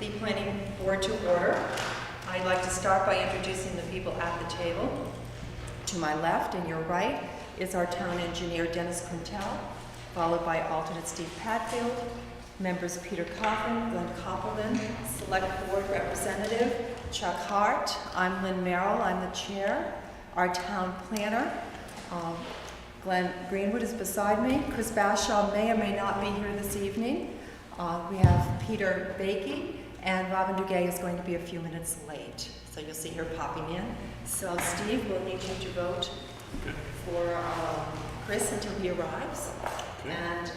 the planning board to order. I'd like to start by introducing the people at the table. To my left and your right is our town engineer, Dennis Quintel, followed by alternate Steve Patfield, members Peter Coffin, Glenn Koppelman, select board representative Chuck Hart. I'm Lynn Merrill, I'm the chair. Our town planner, Glenn Greenwood, is beside me. Chris Bashaw may or may not be here this evening. We have Peter Bakey, and Robin Duguay is going to be a few minutes late. So you'll see her popping in. So Steve, we'll need you to vote for Chris until he arrives. And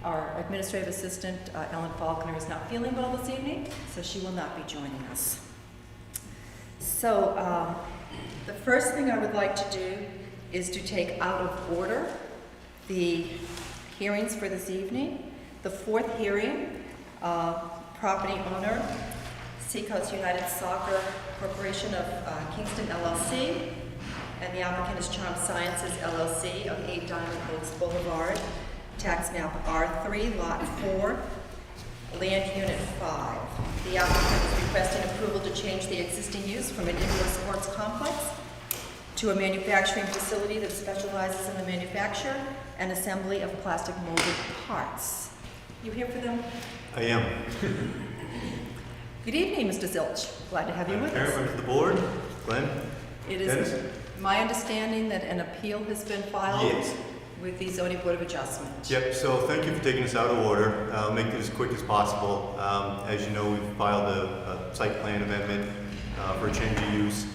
our administrative assistant, Ellen Faulkner, is not feeling well this evening, so she will not be joining us. So the first thing I would like to do is to take out of order the hearings for this evening. The fourth hearing, property owner, Seacoast United Soccer Corporation of Kingston LLC, and the applicant is Charm Sciences LLC of 8 Diamond Oaks Boulevard, tax map R3, lot 4, land unit 5. The applicant is requesting approval to change the existing use from an indoor sports complex to a manufacturing facility that specializes in the manufacture and assembly of plastic molded parts. You here for them? I am. Good evening, Mr. Zilch. Glad to have you with us. Chairman to the board, Glenn. It is Dennis? my understanding that an appeal has been filed Yes. with the Zoning Board of Adjustment. Yep, so thank you for taking this out of order. I'll make it as quick as possible. As you know, we've filed a site plan amendment for a change of use,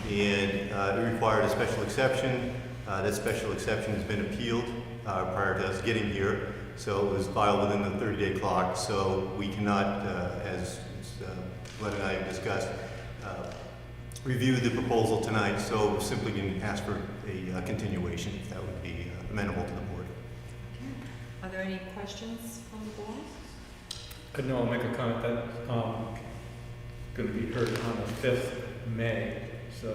and it required a special exception. That special exception has been appealed prior to us getting here, so it was filed within the 30-day clock, so we cannot, as Glenn and I have discussed, review the proposal tonight, so we're simply going to ask for a continuation, if that would be amenable to the board. Okay. Are there any questions from the board? No, I'll make a comment that going to be heard on the 5th May, so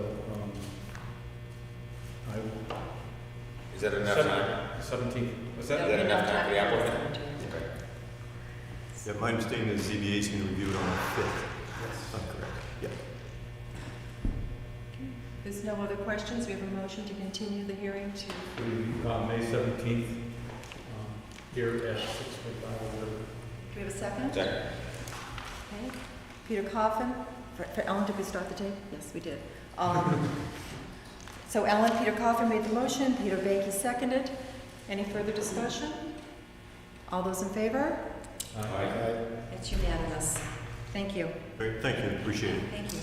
I will. Is that enough time? 17th. Was That that? would be enough for time the applicant? Okay. Yeah, my understanding is the ZBA is going to review it on the 5th. Yes. That's correct. Yeah. There's no other questions. We have a motion to continue the hearing to May 17th, here at 6:45. Do we have a second? Second. Okay. Peter Coffin. For Ellen, did we start the tape? Yes, we did. So Ellen, Peter Coffin made the motion. Peter Bakey seconded. Any further discussion? All those in favor? Aye. It's unanimous. Thank you. Great, thank you, appreciate it. Thank you.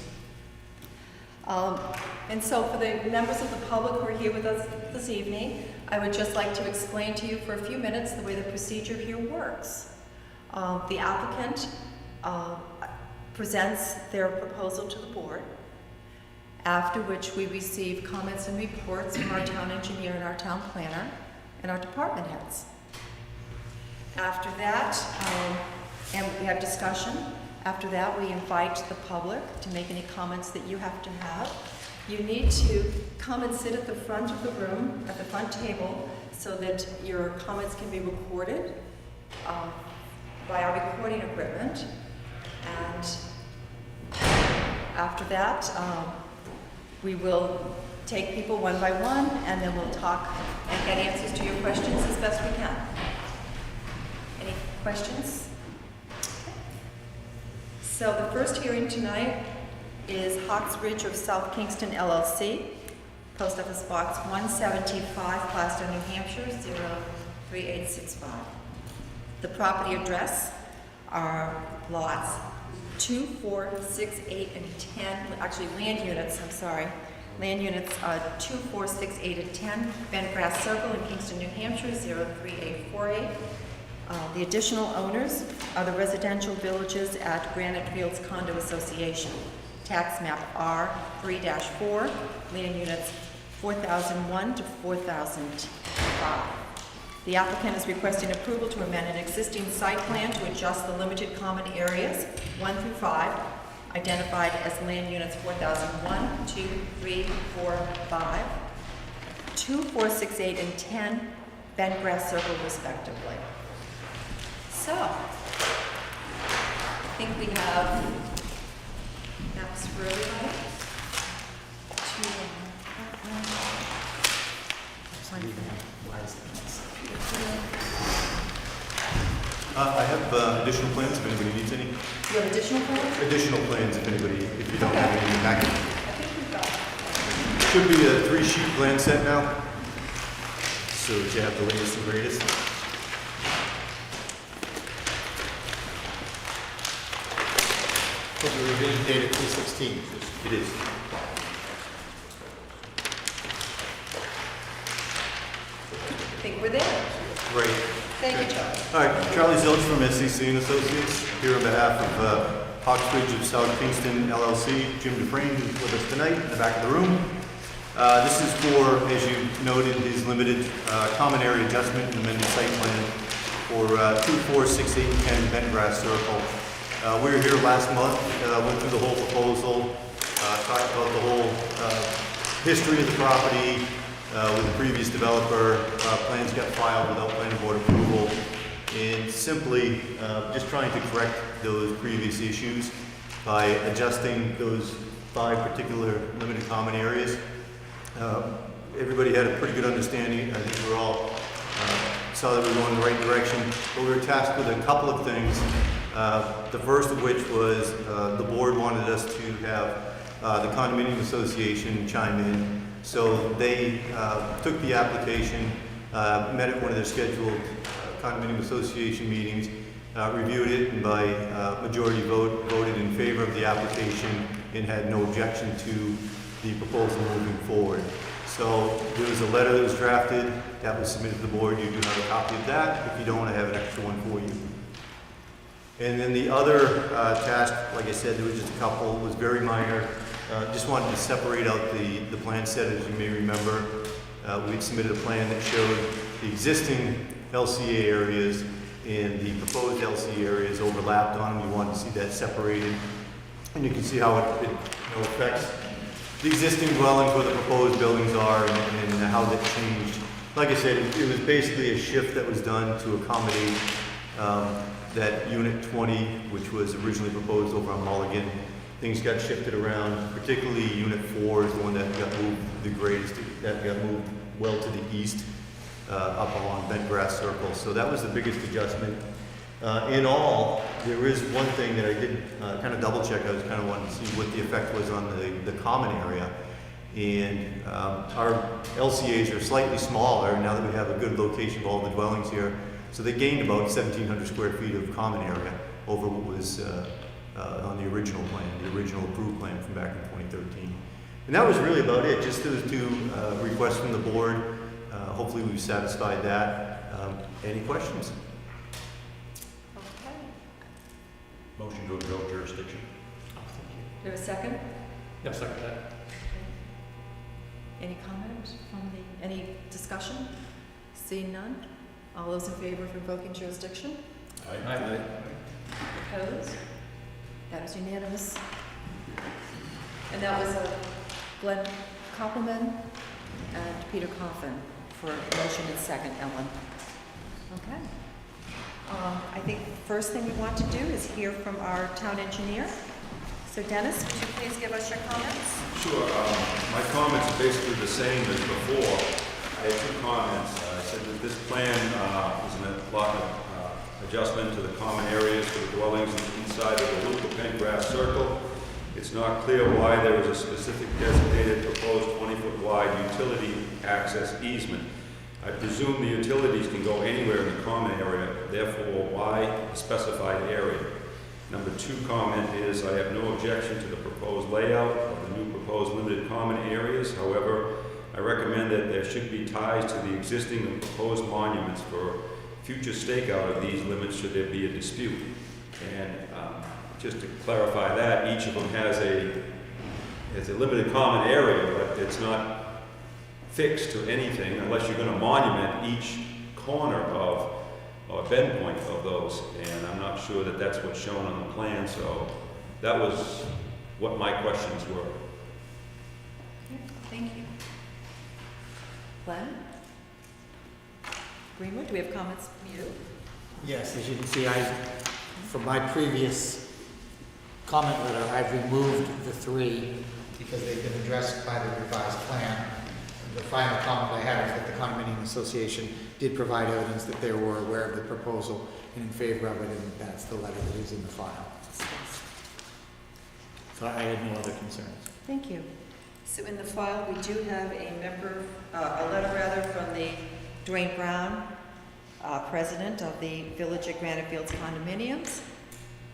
And so for the members of the public who are here with us this evening, I would just like to explain to you for a few minutes the way the procedure here works. The applicant presents their proposal to the board, after which we receive comments and reports from our town engineer and our town planner and our department heads. After that, and we have discussion. After that, we invite the public to make any comments that you have to have. You need to come and sit at the front of the room, at the front table, so that your comments can be recorded by our recording equipment. And after that, we will take people one by one, and then we'll talk and get answers to your questions as best we can. Any questions? So the first hearing tonight is Hawks Ridge of South Kingston LLC, Post Office Box 175, Glasgow, New Hampshire, 03865. The property address are lots 2, 4, 6, 8, and 10, actually land units, land units 2, 4, 6, 8, and 10, Bentgrass Circle in Kingston, New Hampshire, 03848. The additional owners are the residential villages at Granite Fields Condo Association. Tax map R3-4, land units 4001 to 4005. The applicant is requesting approval to amend an existing site plan to adjust the limited common areas 1 through 5, identified as land units 4001, 2, 3, 4, 5, 2, 4, 6, 8, and 10, Bentgrass Circle respectively. So, think we have maps for everybody. I have additional plans if anybody needs any. You have additional plans? Additional plans if anybody, if you don't have any in the packet. I think we've got. Should be a 3-sheet plan set now. So that you have the latest and greatest. So the revision date at 2/16. It is. I think we're there. Great. Thank you, Charlie. All right, Charlie Zilch from SCC and Associates, here on behalf of Hawksbridge of South Kingston LLC. Jim Dufresne is with us tonight in the back of the room. This is for, as you noted, his limited common area adjustment and amended site plan for 2, 4, 6, 8, and 10 Bentgrass Circle. We were here last month, went through the whole proposal, talked about the whole history of the property with the previous developer. Plans got filed without planning board approval, and simply just trying to correct those previous issues by adjusting those 5 particular limited common areas. Everybody had a pretty good understanding. I think we all saw that we were going in the right direction, but we were tasked with a couple of things. The first of which was the board wanted us to have the condominium association chime in. So they took the application, met at one of their scheduled condominium association meetings, reviewed it, and by majority vote voted in favor of the application and had no objection to the proposal moving forward. So there was a letter that was drafted that was submitted to the board. You do have a copy of that. If you don't, I have an extra one for you. And then the other task, like I said, there was just a couple, was very minor. Just wanted to separate out the plan set. As you may remember, we'd submitted a plan that showed the existing LCA areas and the proposed LCA areas overlapped on them. You wanted to see that separated. And you can see how it affects the existing dwellings where the proposed buildings are and how that changed. Like I said, it was basically a shift that was done to accommodate that Unit 20, which was originally proposed over on Mulligan. Things got shifted around, particularly Unit 4 is the one that got moved the greatest, that got moved well to the east, up along Bentgrass Circle. So that was the biggest adjustment. In all, there is one thing that I did kind of double check. I was kind of wanting to see what the effect was on the common area. And our LCAs are slightly smaller now that we have a good location of all the dwellings here. So they gained about 1,700 square feet of common area over what was on the original plan, the original approved plan from back in 2013. And that was really about it, just those 2 requests from the board. Hopefully we've satisfied that. Any questions? Okay. Motion to revoke jurisdiction. Do you have a second? Yes, second that. Any comment from any discussion? Seeing none? All those in favor of revoking jurisdiction? Aye. Opposed? That is unanimous. And that was Glenn Koppelman and Peter Coffin for motion and second, Ellen. Okay. I think the first thing we want to do is hear from our town engineer. So Dennis, would you please give us your comments? Sure. My comments are basically the same as before. I had 2 comments. I said that this plan is a lot of adjustment to the common areas for the dwellings inside of the loop of Bentgrass Circle. It's not clear why there is a specific designated proposed 20-foot wide utility access easement. I presume the utilities can go anywhere in the common area, therefore why the specified area? Number 2 comment is I have no objection to the proposed layout of the new proposed limited common areas. However, I recommend that there should be ties to the existing and proposed monuments for future stakeout of these limits should there be a dispute. And just to clarify that, each of them has a limited common area, but it's not fixed to anything unless you're going to monument each corner of or bend point of those. And I'm not sure that that's what's shown on the plan. So that was what my questions were. Thank you. Glenn? Greenwood, do we have comments from you? Yes, as you can see, from my previous comment letter, I've removed the 3 because they've been addressed by the revised plan. The final comment I had is that the condominium association did provide evidence that they were aware of the proposal and in favor of it, and that's the letter that is in the file. So I had no other concerns. Thank you. So in the file, we do have a letter rather, from the Dwayne Brown, president of the Village at Granite Fields Condominiums.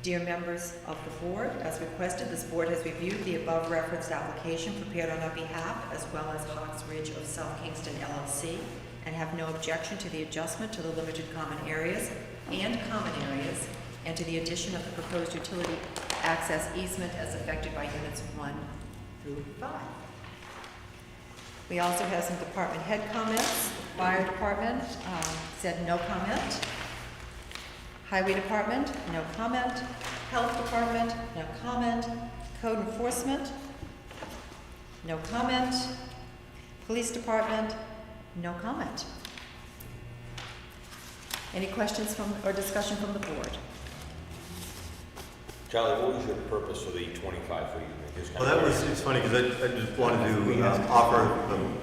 Dear members of the board, as requested, this board has reviewed the above referenced application prepared on our behalf, as well as Hawks Ridge of South Kingston LLC, and have no objection to the adjustment to the limited common areas and common areas, and to the addition of the proposed utility access easement as affected by units 1 through 5. We also have some department head comments. Fire department said no comment. Highway department, no comment. Health department, no comment. Code enforcement, no comment. Police department, no comment. Any questions or discussion from the board? Charlie, what was your purpose for the 25-foot easement? Well, it's funny because I just wanted to offer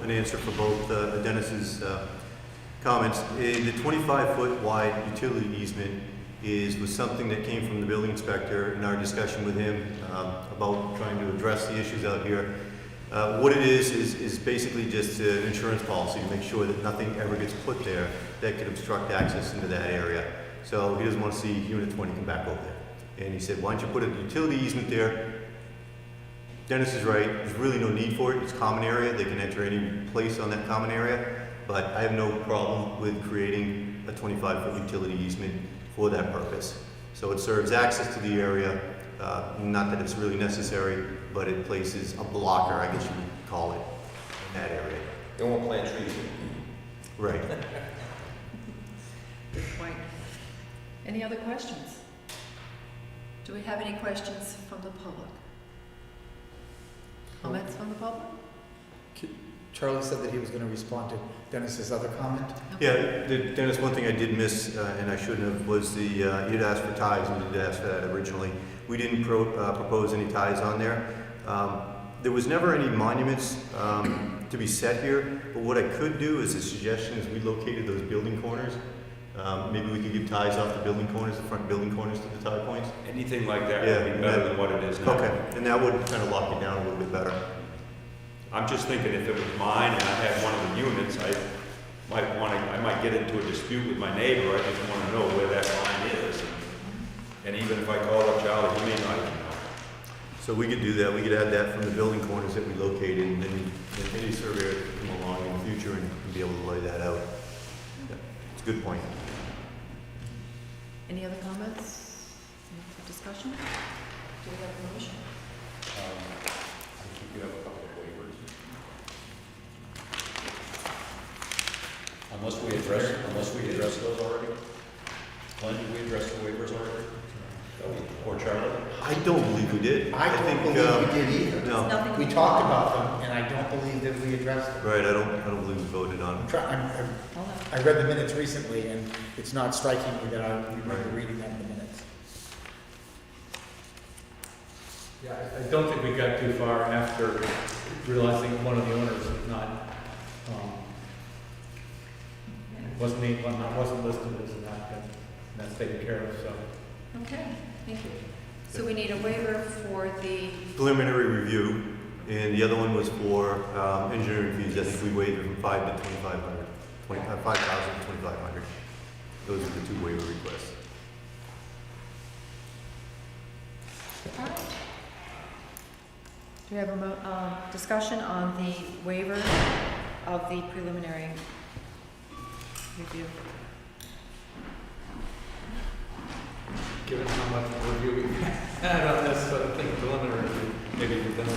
an answer for both Dennis's comments. The 25-foot wide utility easement was something that came from the building inspector in our discussion with him about trying to address the issues out here. What it is basically just an insurance policy to make sure that nothing ever gets put there that could obstruct access into that area. So he doesn't want to see Unit 20 come back over there. And he said, why don't you put a utility easement there? Dennis is right, there's really no need for it, it's common area, they can enter any place on that common area, but I have no problem with creating a 25-foot utility easement for that purpose. So it serves access to the area, not that it's really necessary, but it places a blocker, I guess you would call it, in that area. You don't want to plant trees. Right. Good point. Any other questions? Do we have any questions from the public? Comments from the public? Charlie said that he was going to respond to Dennis's other comment. Yeah, Dennis, one thing I did miss, and I shouldn't have, was you had asked for ties, and we did ask for that originally. We didn't propose any ties on there. There was never any monuments to be set here, but what I could do is a suggestion is we located those building corners. Maybe we could give ties off the building corners, the front building corners to the tie points. Anything like that Yeah, would be better than what it is now. Okay, and that would kind of lock it down a little bit better. I'm just thinking if it was mine and I had one of the units, I might get into a dispute with my neighbor. I just want to know where that line is. And even if I call up Charlie, he may not even know. So we could do that, we could add that from the building corners that we located, and then any surveyor could come along in the future and be able to lay that out. Yeah, it's a good point. Any other comments? Any other discussion? Do we have a motion? I think you have a couple of waivers. Unless we address those already? Glenn, did we address the waivers already? Or Charlie? I don't believe we did. I don't think, believe we did either. No, Nothing. We talked about them, and I don't believe that we addressed them. right, I don't believe we voted on it. Hold on. I read the minutes recently, and it's not striking me that I remember Right. reading them in the minutes. Yeah, I don't think we got too far after realizing one of the owners was not, wasn't listed as an applicant, and that's taken care of, so. Okay, thank you. So we need a waiver for the, Preliminary review, and the other one was for engineering fees. I think we waived it from 5,000 to 2,500. 5,000 to 2,500. Those are the two waiver requests. do we have a discussion on the waiver of the preliminary review? Given how much review we had on this, I think preliminary review, maybe we've done.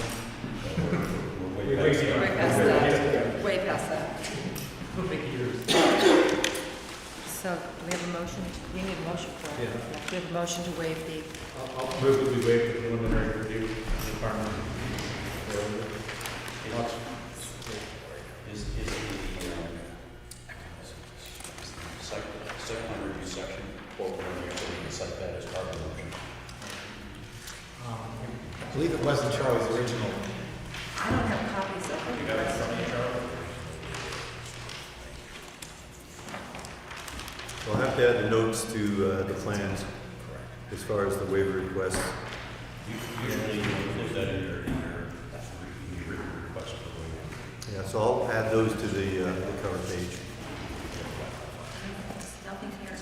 We're way past Way past that. Way past that. Years. So we have a motion, we need a motion for it. Yeah. We have a motion to waive the, I'll move that we waive the preliminary review of the department. Is the site plan review section, quote, when you have to site that as part of the motion? I believe it wasn't Charlie's original. I don't have copies of it. You got it from me, Charlie? So I'll have to add the notes to the plans as far as the waiver request. Usually you include that in your written request for waiver. Yeah, so I'll add those to the cover page. There's nothing here.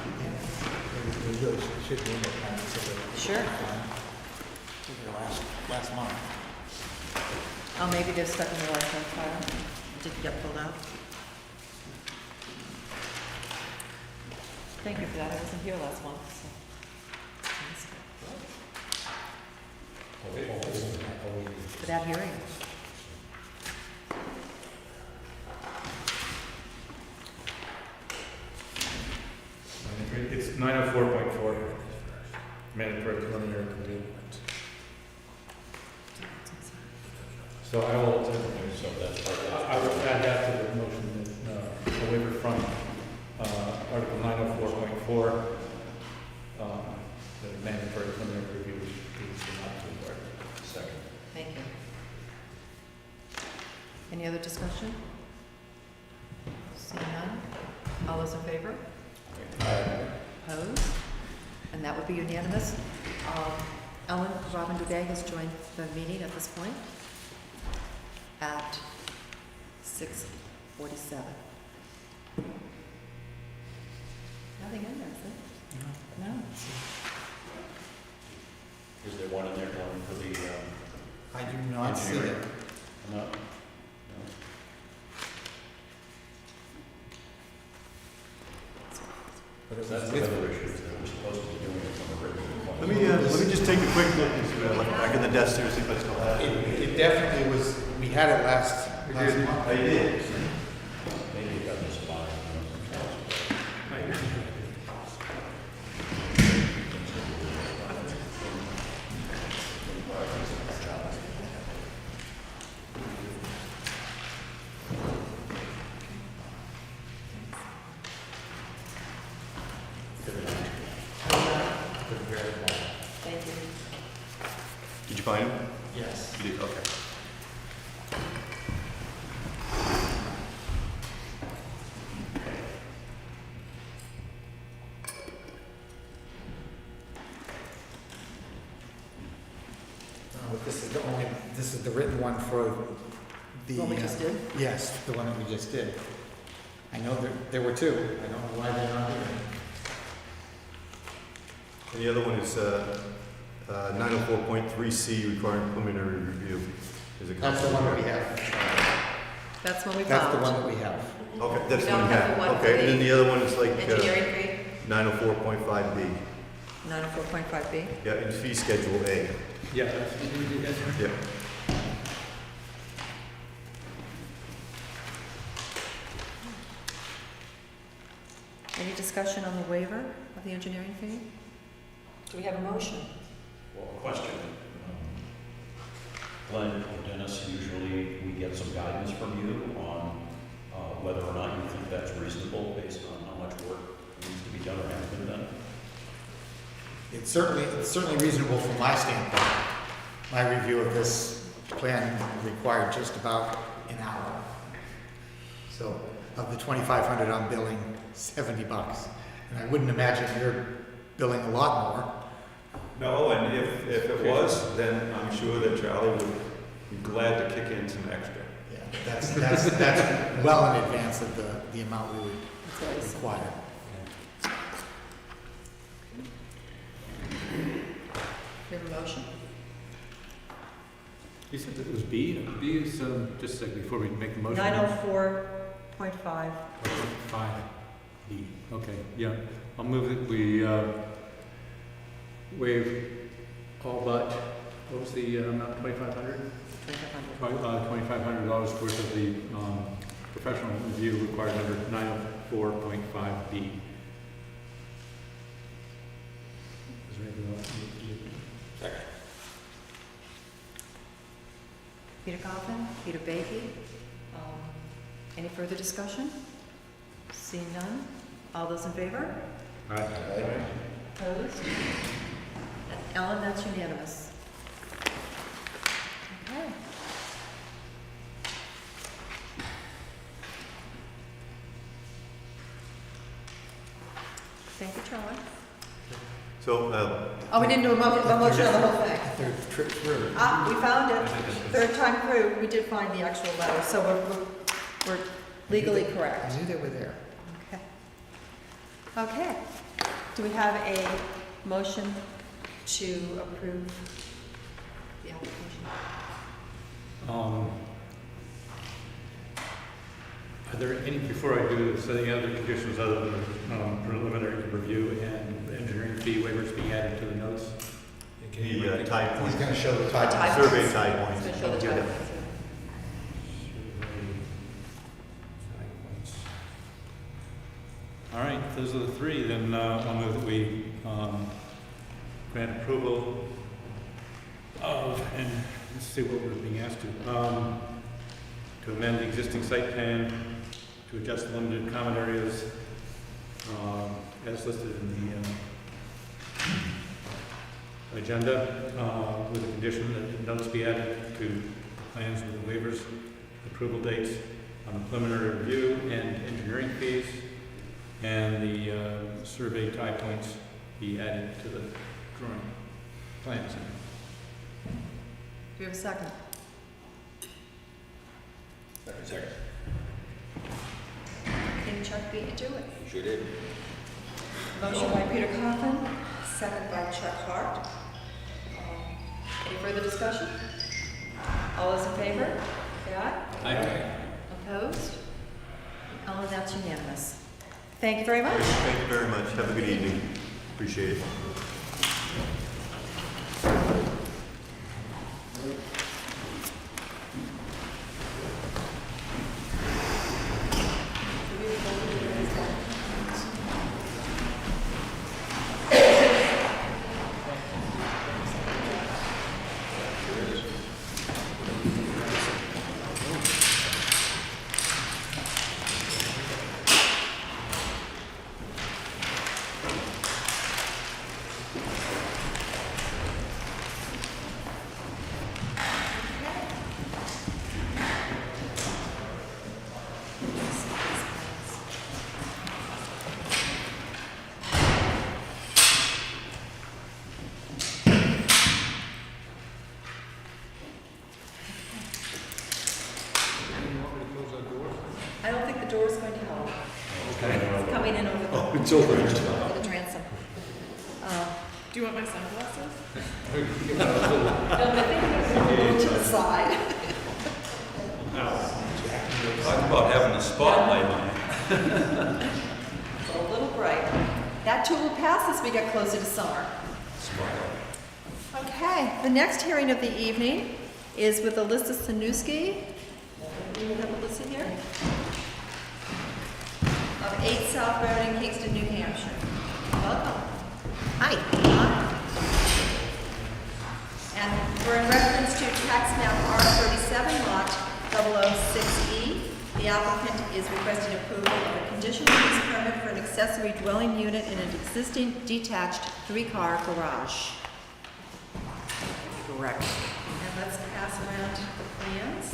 It really should be in the plan, so that- Sure. Last month. Oh, maybe they're stuck in the last one file. It didn't get pulled out. Thank you for that. I wasn't here last month, so. For that hearing. It's 904.4, mandatory preliminary review. So I will, So that's part of I will add that to the motion, that the waiver from Article 904.4, the mandatory preliminary review is not required. Second. Thank you. Any other discussion? Seeing none? All those in favor? Opposed? And that would be unanimous. Ellen Robin Duday has joined the meeting at this point at 6:47. Nothing in there, is there? No. Is there one in there, Glenn, for the, I do not see it. engineering? No? No? But it That's was the with, other issue, is that we're supposed to be doing it from a written request. Let me just take a quick look and see what I left back in the desk here, see if I still have it. it definitely was, we had it last month. I did. Maybe you got this line, Thank you. Did you find him? Yes. You did, okay. But this is the written one for the. What we just did? Yes, the one that we just did. I know there were two. I don't know why they're not here. And the other one is 904.3C requiring preliminary review. Is it That's the one that we have. That's what we That's the found. one that we have. Okay, that's We the one don't you have the one have. for Okay, and then the the other one is like Engineering fee, 904.5B. 904.5B. Yeah, and fee schedule A. Yeah, that's what we did, yes, sir. Yeah. Any discussion on the waiver of the engineering fee? Do we have a motion? Well, question. Glenn or Dennis, usually we get some guidance from you on whether or not you think that's reasonable based on how much work needs to be done or has been done. It's certainly reasonable from my standpoint. My review of this plan required just about an hour. So of the 2,500 I'm billing, $70. And I wouldn't imagine you're billing a lot more. No, and if it was, then I'm sure that Charlie would be glad to kick in some extra. Yeah, that's well in advance of the amount we would That's what I said. require. We have a motion. You said it was B? B is, just a second before we make the motion. 904.5. 5B, okay, yeah. I'll move that we waive all but, what was the amount, 2,500? 2,500. $2,500 worth of the professional review required under 904.5B. Is there anything else? Second. Peter Coffin, Peter Baiki. Any further discussion? Seeing none? All those in favor? Aye. Opposed? Ellen, that's unanimous. Okay. Thank you, Charlie. So, Oh, we didn't do a motion on the whole thing. Third trip through. Ah, we found it. Third time through, we did find the actual letter, so we're legally correct. I knew they were there. Okay. Okay. Do we have a motion to approve the application? Are there any, before I do this, any other conditions other than preliminary review and engineering fee waivers being added to the notes? the tie He's points, gonna show the tie. Tie survey points. tie It's points. gonna show the Yeah. tie points. All right, those are the three, then I'll move that we grant approval of, and let's see what we're being asked to amend the existing site plan to adjust the limited common areas as listed in the agenda, with the condition that the notes be added to plans with the waivers, approval dates on the preliminary review and engineering fees, and the survey tie points be added to the drawing plans. Do we have a second? Second. Can Chuck beat you to it? Sure did. Motion by Peter Coffin, second by Chuck Hart. Any further discussion? All those in favor? Say aye. Aye. Opposed? Ellen, that's unanimous. Thank you very much. Thank you very much. Have a good evening. Appreciate it. I don't think the door is going to help. It's coming in over the, It's over. over the transom. Do you want my sunglasses? No, I think it's a little to the side. Talk about having a spotlight on it. It's a little bright. That too will pass as we get closer to summer. Okay, the next hearing of the evening is with Alyssa Sanuski. Do you have Alyssa here? Of 8 South Road in Kingston, New Hampshire. Welcome. Hi. And we're in reference to tax map R37 lot 006E. The applicant is requesting approval of a conditional use permit for an accessory dwelling unit in an existing detached 3-car garage. Correct. And let's pass around the plans.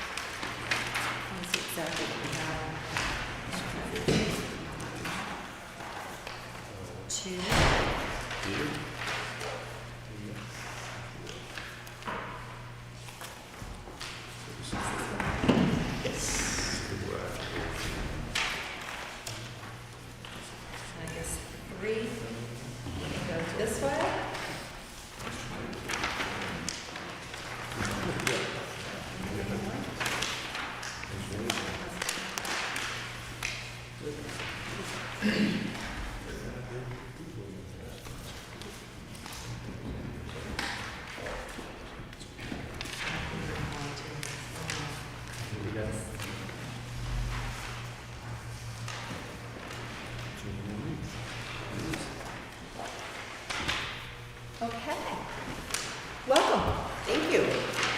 Let me see exactly what we have. 2. I guess 3 goes this way.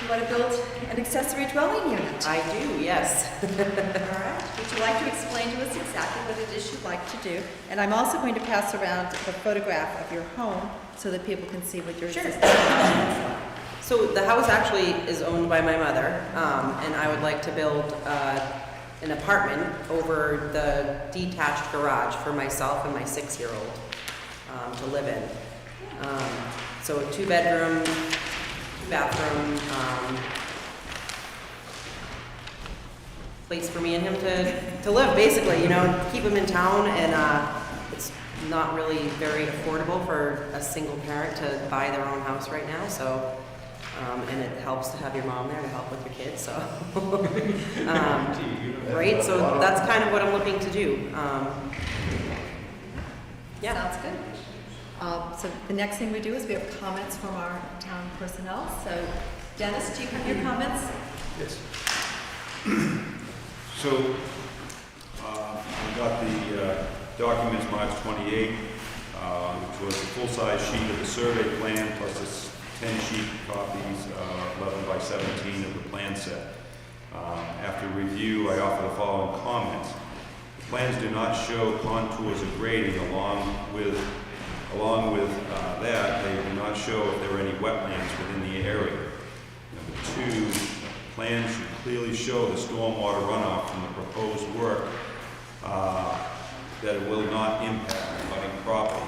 You want to build an accessory dwelling unit? I do, yes. All right. Would you like to explain to us exactly what it is you'd like to do? And I'm also going to pass around the photograph of your home so that people can see what your Sure. existing house looks like. So the house actually is owned by my mother, and I would like to build an apartment over the detached garage for myself and my 6-year-old to live in. So a 2-bedroom, 2-bathroom, place for me and him to live, basically, you know, keep him in town, and it's not really very affordable for a single parent to buy their own house right now, so, and it helps to have your mom there to help with your kids, so. Right, so that's kind of what I'm looking to do. Yeah. Sounds good. So the next thing we do is we have comments from our town personnel. So Dennis, do you have your comments? Yes. So, we got the documents March 28, which was a full-size sheet of the survey plan plus this 10-sheet copies, 11 by 17 of the plan set. After review, I offer the following comments. The plans do not show contours of grading along with that, they do not show if there are any wetlands within the area. Number 2, plans should clearly show the stormwater runoff from the proposed work that it will not impact the abutting property.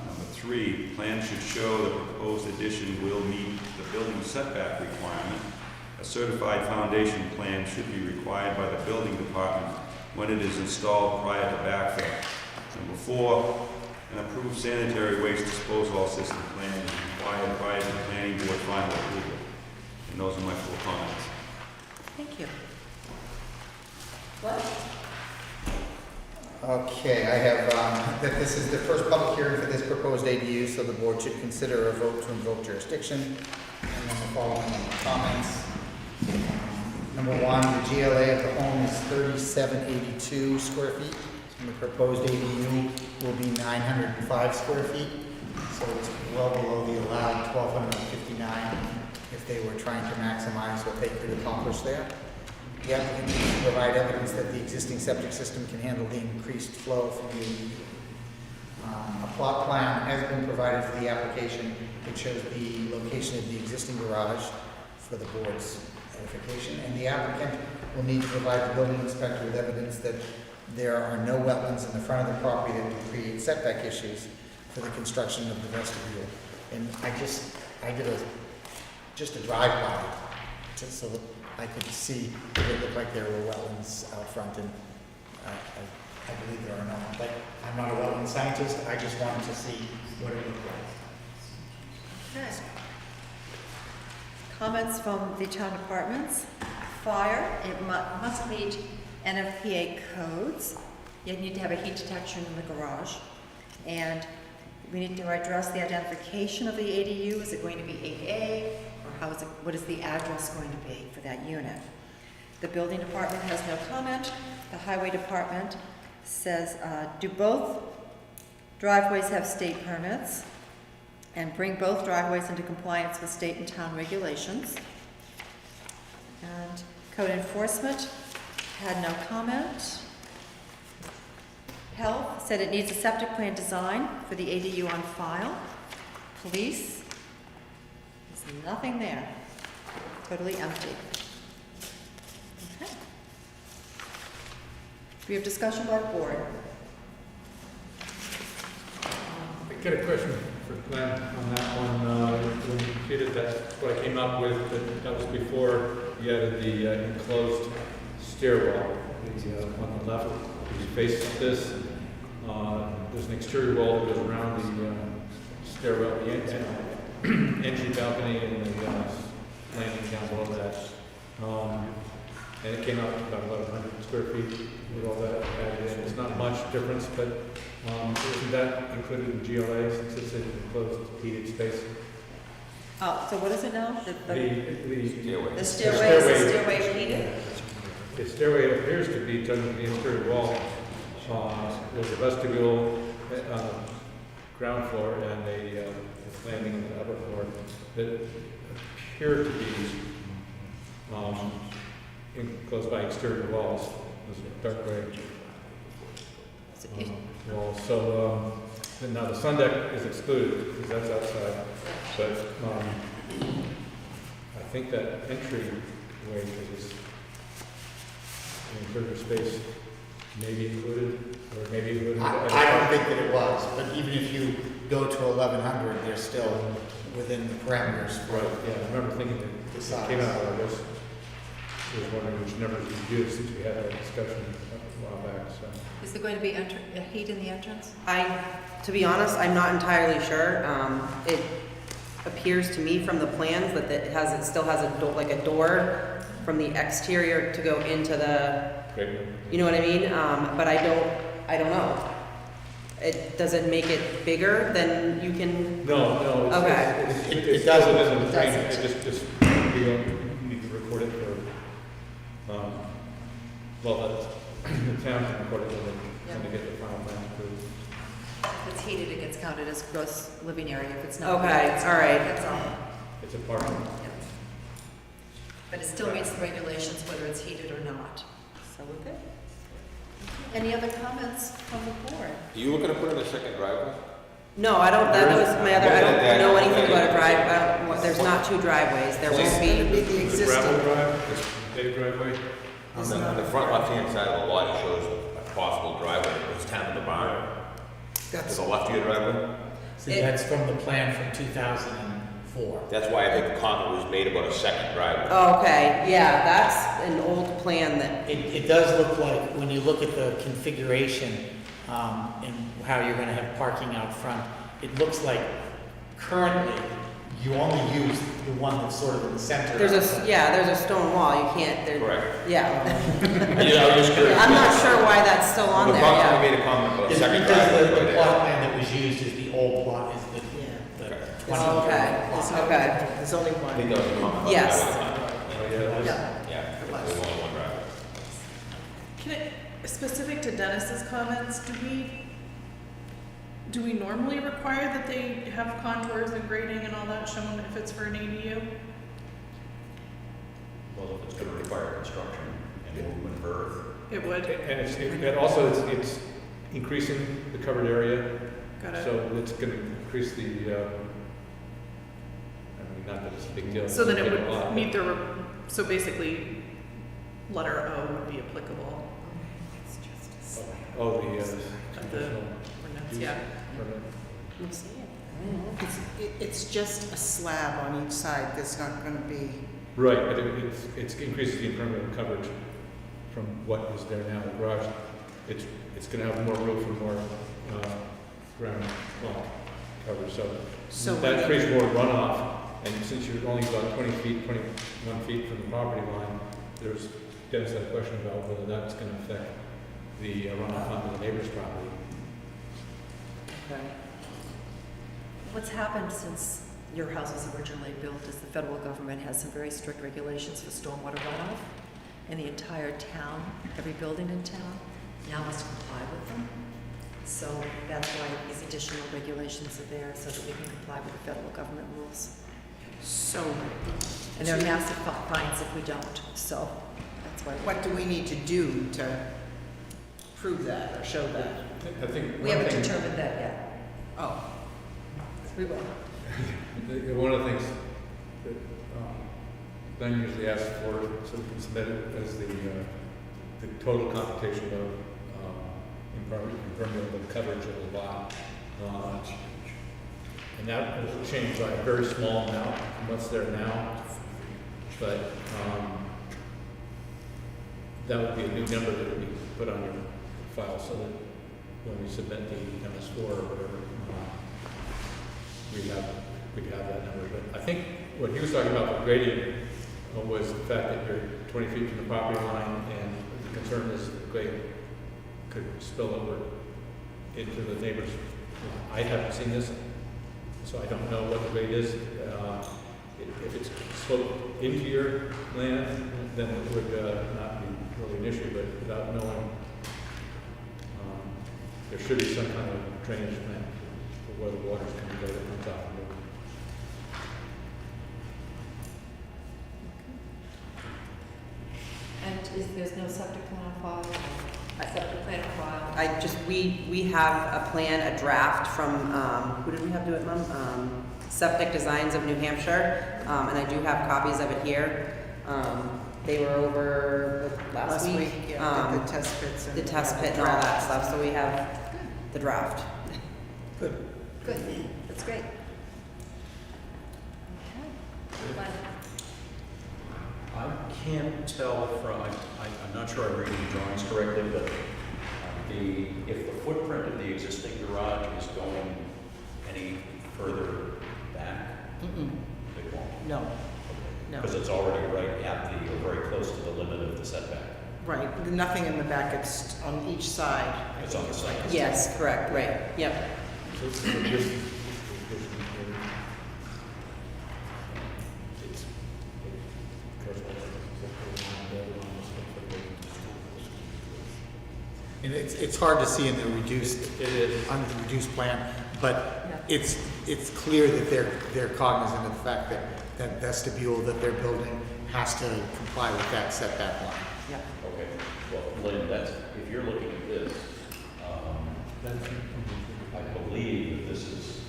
Number 3, plans should show the proposed addition will meet the building setback requirement. A certified foundation plan should be required by the building department when it is installed prior to backfill. Number 4, an approved sanitary waste disposal system plan is required prior to the planning board final approval. And those are my 4 comments. Thank you. What? Okay, I have, that this is the first public hearing for this proposed ADU, so the board should consider a vote to invoke jurisdiction. And then the following comments. Number 1, the GLA of the home is 3782 square feet. And the proposed ADU will be 905 square feet. So it's well below the allowed 1,259 if they were trying to maximize what they could accomplish there. The applicant needs to provide evidence that the existing septic system can handle the increased flow from the ADU. A plot plan has been provided for the application. It shows the location of the existing garage for the board's edification, and the applicant will need to provide the building inspector with evidence that there are no wetlands in the front of the property that would create setback issues for the construction of the vestibule. And I did just a drive-by, just so that I could see if it looked like there were wetlands out front, and I believe there are not. But I'm not a wetland scientist, I just wanted to see what it looked like. Okay. Comments from the town departments. Fire, it must meet NFPA codes. You need to have a heat detection in the garage. And we need to address the identification of the ADU. Is it going to be 8A? Or what is the address going to be for that unit? The building department has no comment. The highway department says, do both driveways have state permits? And bring both driveways into compliance with state and town regulations. And code enforcement had no comment. Health said it needs a septic plan design for the ADU on file. Police, there's nothing there. Totally empty. Okay. We have discussion by board. I get a question for Glenn on that one. When you computed that, what I came up with, that was before you added the enclosed stairwell. On the left, as you face this, there's an exterior wall that goes around the stairwell, the entry balcony, and the landing down below that. And it came out about 1,100 square feet with all that added in. It's not much difference, but isn't that included in GLA since it's an enclosed heated space? Oh, so what is it now? The Stairway. stairway heated? The stairway appears to be done to the interior wall. There's a vestibule on the ground floor and a landing on the upper floor that appear to be Close by exterior walls, those dark gray So it- walls. So, and now the sun deck is excluded because that's outside. But I think that entryway to this interior space may be included, or maybe included. I don't think that it was, but even if you go to 1100, they're still within the parameters. Right, yeah, I remember thinking that The it size. came out of this. I was wondering which numbers you used since we had that discussion a while back, so. Is there going to be heat in the entrance? To be honest, I'm not entirely sure. It appears to me from the plans that it still has like a door from the exterior to go into the, Great. you know what I mean? But I don't know. Does it make it bigger than you can? No, Okay. it doesn't. still within the It frame. doesn't. It just, you don't need to record it for, the town can record it when they get the final plan approved. If it's heated, it gets counted as gross living area. If it's not. Okay, it's all not. right. That's all. It's a parking. Yeah. But it still meets the regulations whether it's heated or not. So with it? Any other comments from the board? Are you looking to put in a second driveway? No, I don't, that was my other, I don't know anything about a drive, there's not two driveways, there won't be. The gravel drive, this paved driveway. On the front left-hand side of the lot, it shows a possible driveway that goes down to the barn. There's a left to your driveway? See, that's from the plan from 2004. That's why I think the comment was made about a second driveway. Okay, yeah, that's an old plan that, It does look like, when you look at the configuration, and how you're gonna have parking out front, it looks like currently you only use the one that's sort of in the center. there's a stone wall, you can't, Correct. yeah. Yeah, I was just curious. I'm not sure why that's still on The there, comment yeah. made a comment about a It's second because driveway. the right plot there. plan that was used is the old plot, is the Okay. 20. Okay, There's only I think one. that was a comment. Yes. Oh, yeah, that's- Yeah. Yeah, there's only one driveway. Can it, specific to Dennis's comments, do we normally require that they have contours and grading and all that shown if it's for an ADU? Well, if it's gonna require construction and movement of earth, It would. And also, it's increasing the covered area, Got it. so it's gonna increase the, not that it's a big deal. So then it it's a big lot, would but- meet so basically, letter O would be applicable. Oh, the, Of the conditional ordinance, use yeah. permit. you see it. It's just a slab on each side, there's not gonna be, Right, but it increases the impermeable coverage from what is there now, the garage. It's gonna have more roof and more, ground coverage, so So that when creates more runoff. And since you're only about 21 feet from the property line, there's, Dennis had a question about whether that's gonna affect the runoff onto the neighbor's property. Okay. What's happened since your house was originally built is the federal government has some very strict regulations for stormwater runoff. And the entire town, every building in town now must comply with them. So that's why these additional regulations are there, so that we can comply with the federal government rules. so And there are massive fines if we don't, so that's why. what do we need to do to prove that or show that? I think We one haven't thing- determined that yet. Oh, We will. One of the things that Glenn usually asks for, so we can submit it as the total computation of impermeable coverage of the lot. And that will change by a very small amount from what's there now. But that would be a new number that would be put on your file so that when we submit the MS4 or whatever, we'd have that number. But I think what he was talking about for grading was the fact that you're 20 feet from the property line, and the concern is that the grade could spill over into the neighbor's. I haven't seen this, so I don't know what the grade is. If it's sloped into your land, then it would not be really an issue, but without knowing, there should be some kind of drainage plan for where the water's going to go that comes off the road. there's no septic plan on file, a septic plan on file? We have a plan, a draft from, who did we have do it, Mom? Septic Designs of New Hampshire, and I do have copies of it here. They were over last week. Yeah, the test pits and. The test pit and all that stuff, so we have the draft. Good. Good, that's great. Okay. Glenn? I can't tell from, I'm not sure I'm reading the drawings correctly, but if the footprint of the existing garage is going any further back, it won't. No, no. Because it's already right at the, or very close to the limit of the setback. Right, nothing in the back, it's on each side. It's on the side. Yes, correct, right, yep. And it's hard to see in the reduced, on the reduced plan, but it's clear that they're cognizant of the fact that that vestibule that they're building has to comply with that setback line. Yeah. Okay, well, Lynn, that's, if you're looking at this, I believe that this is,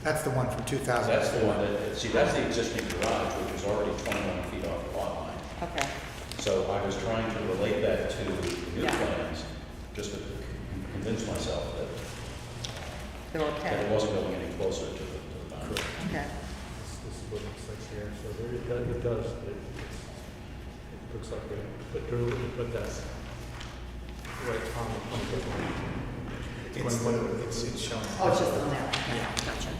That's the one from 2004. that's the one that, see, that's the existing garage, which is already 21 feet off the lot line. Okay. So I was trying to relate that to the new Yeah. plans, just to convince myself that They're that it okay. wasn't going any closer to the boundary. Okay. This is what it looks like here, so there it does, it looks like it, but that's right on the one. It's shown. Oh, it's just on there. Yeah, gotcha.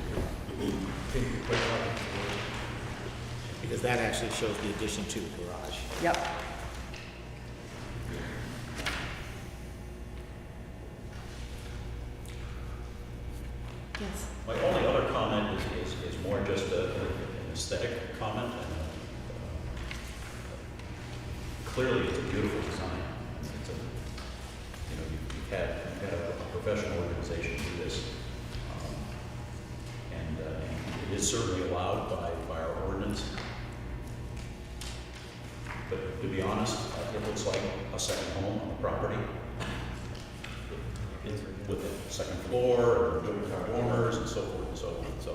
Because that actually shows the addition to the garage. Yep. Yes. My only other comment is more just an aesthetic comment. Clearly, it's a beautiful design. It's a, you know, you've had a professional organization do this. And it is certainly allowed by our ordinance. But to be honest, it looks like a second home on the property. With a second floor, or car warmers, and so forth and so on. So,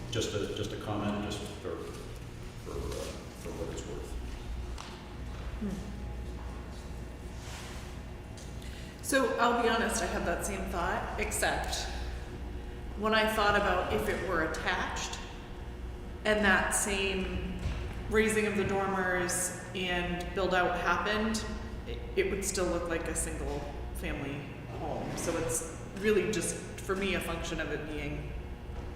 just a comment, just for what it's worth. So I'll be honest, I had that same thought, except when I thought about if it were attached and that same raising of the dormers and build out happened, it would still look like a single family home. So it's really just, for me, a function of it being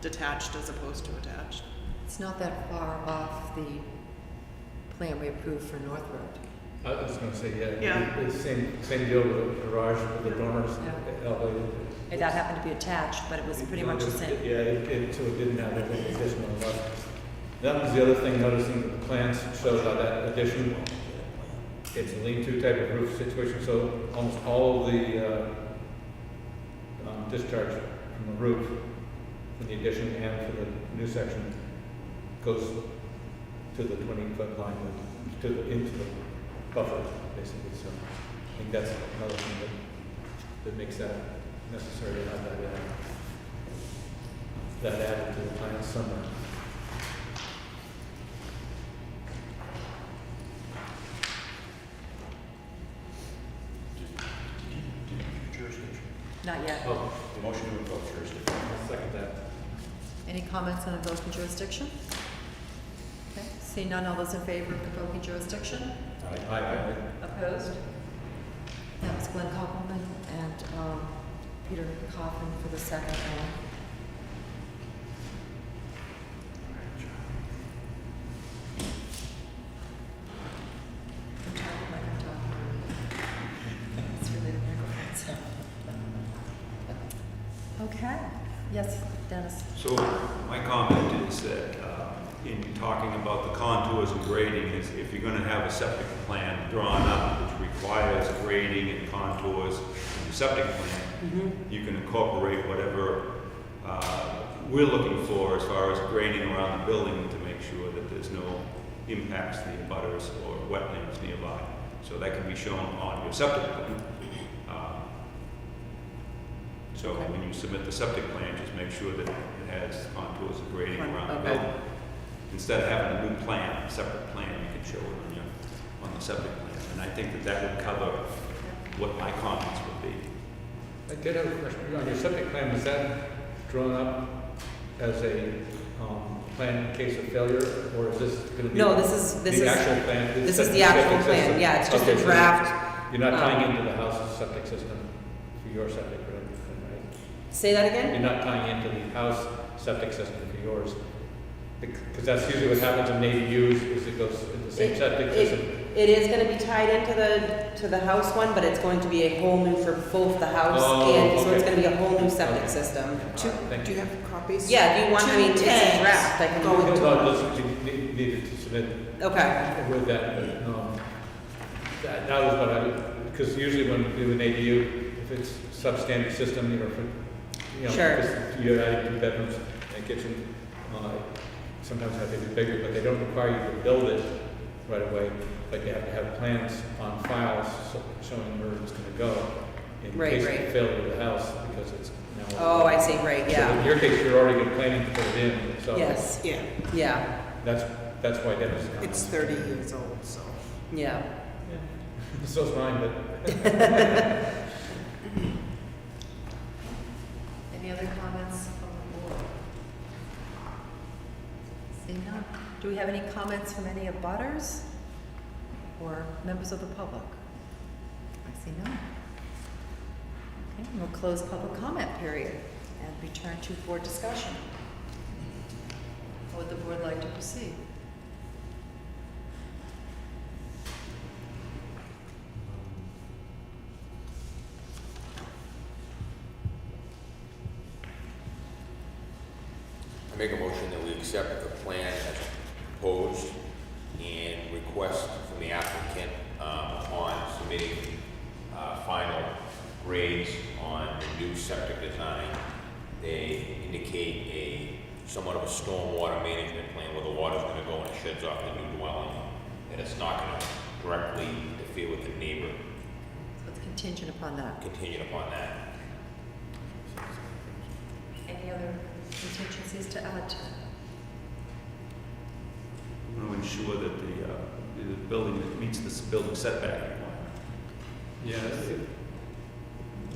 detached as opposed to attached. It's not that far off the plan we approved for North Road. I was gonna say, Yeah. it's same deal with the garage, with the dormers elevated. And that happened to be attached, but it was pretty much the same. Yeah, so it didn't have anything additional left. That was the other thing, noticing that the plans show how that addition, it's a lean-to type of roof situation, so almost all of the discharge from the roof, from the addition and for the new section, goes to the 20-foot line, into the buffer, basically. So I think that's another thing that makes that necessary to have that added to the plan somewhere. Jurisdiction. Not yet. Oh, The motion to invoke jurisdiction. I'll second that. Any comments on invoking jurisdiction? Okay, seeing none, all those in favor of invoking jurisdiction? Aye. Opposed? That was Glenn Koppelman and Peter Coffin for the second one. I'm talking like I'm talking. It's really the microphone. Okay, yes, Dennis. So my comment is that in talking about the contours and grading, is if you're gonna have a septic plan drawn up, which requires grading and contours in the septic plan, you can incorporate whatever we're looking for as far as grading around the building to make sure that there's no impacts the butters or wetlands nearby. So that can be shown on your septic plan. So when you submit the septic plan, just make sure that it has contours of grading around the Okay. building. Instead of having a new plan, a separate plan, you can show it on the septic plan. And I think that would cover what my comments would be. I did have a question. On your septic plan, was that drawn up as a plan in case of failure, or is this going to be No, this is the actual plan? this is the actual septic plan, system? yeah, it's just Okay, a so draft. You're not tying into the house's septic system for your septic, right? Say that again? You're not tying into the house septic system for yours. Because that's usually what happens in ADUs, is it goes in the same septic system. It is gonna be tied into the house one, but it's going to be a whole new for both the house Oh, and, so it's okay. gonna be a whole new septic Okay. system. Thank Do you. you have copies? Yeah, do you want, I mean, it's a Tanks draft, I can going go into No, it. listen, you needed to submit Okay, with that, but, that was what I, because usually when you do an ADU, if it's substandard system, you know, Sure. just you're adding 2 bedrooms and a kitchen, sometimes have to be bigger, but they don't require you to build it right away, but you have to have plans on files showing where it's gonna go in Right, case right. of failure of the house, because it's now. oh, I see, right, So yeah, in your case, you're already planning to put it in, so. yes, Yeah, yeah, That's why Dennis is coming. it's 30 years old, so. yeah. So's mine, but. Any other comments from the board? Seeing none. Do we have any comments from any abutters or members of the public? I see none. Okay, we'll close public comment period and return to board discussion. How would the board like to proceed? I make a motion that we accept the plan as proposed and request from the applicant, upon submitting, final grades on the new septic design, they indicate somewhat of a stormwater management plan where the water's gonna go and it sheds off the new dwelling, and it's not gonna directly interfere with the neighbor, So it's contingent upon that. contingent upon that. Any other contingencies to add to that? We want to ensure that the building meets this building setback requirement. Yeah, it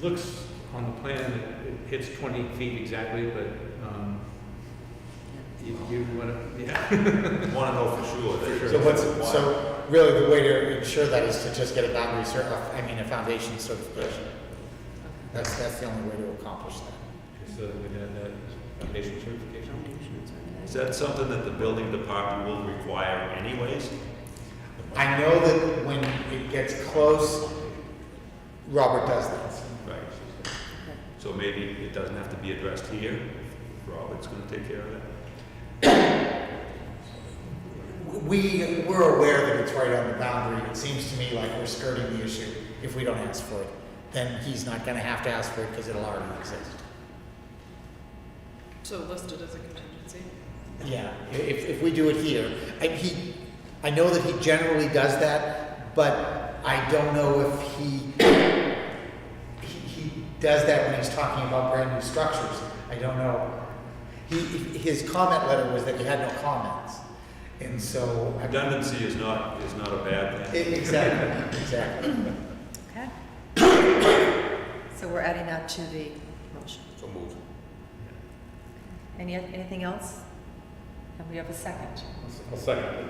looks on the plan, it hits 20 feet exactly, but, you wanna, yeah. Want to know for sure that. So really the way to ensure that is to just get a boundary a foundation certification. That's the only way to accomplish that. So we had that foundation certification. Is that something that the building department will require anyways? I know that when it gets close, Robert does that. Right. So maybe it doesn't have to be addressed here. Robert's going to take care of that. We're aware that it's right on the boundary. It seems to me like we're skirting the issue if we don't ask for it. Then he's not gonna have to ask for it because it'll already exist. So listed as a contingency. Yeah, if we do it here, I know that he generally does that, but I don't know if he does that when he's talking about brand new structures. I don't know. His comment letter was that he had no comments, and so. Redundancy is not a bad thing. Exactly. Okay. So we're adding that to the motion. So moved. Anything else? And we have a second. I'll second it.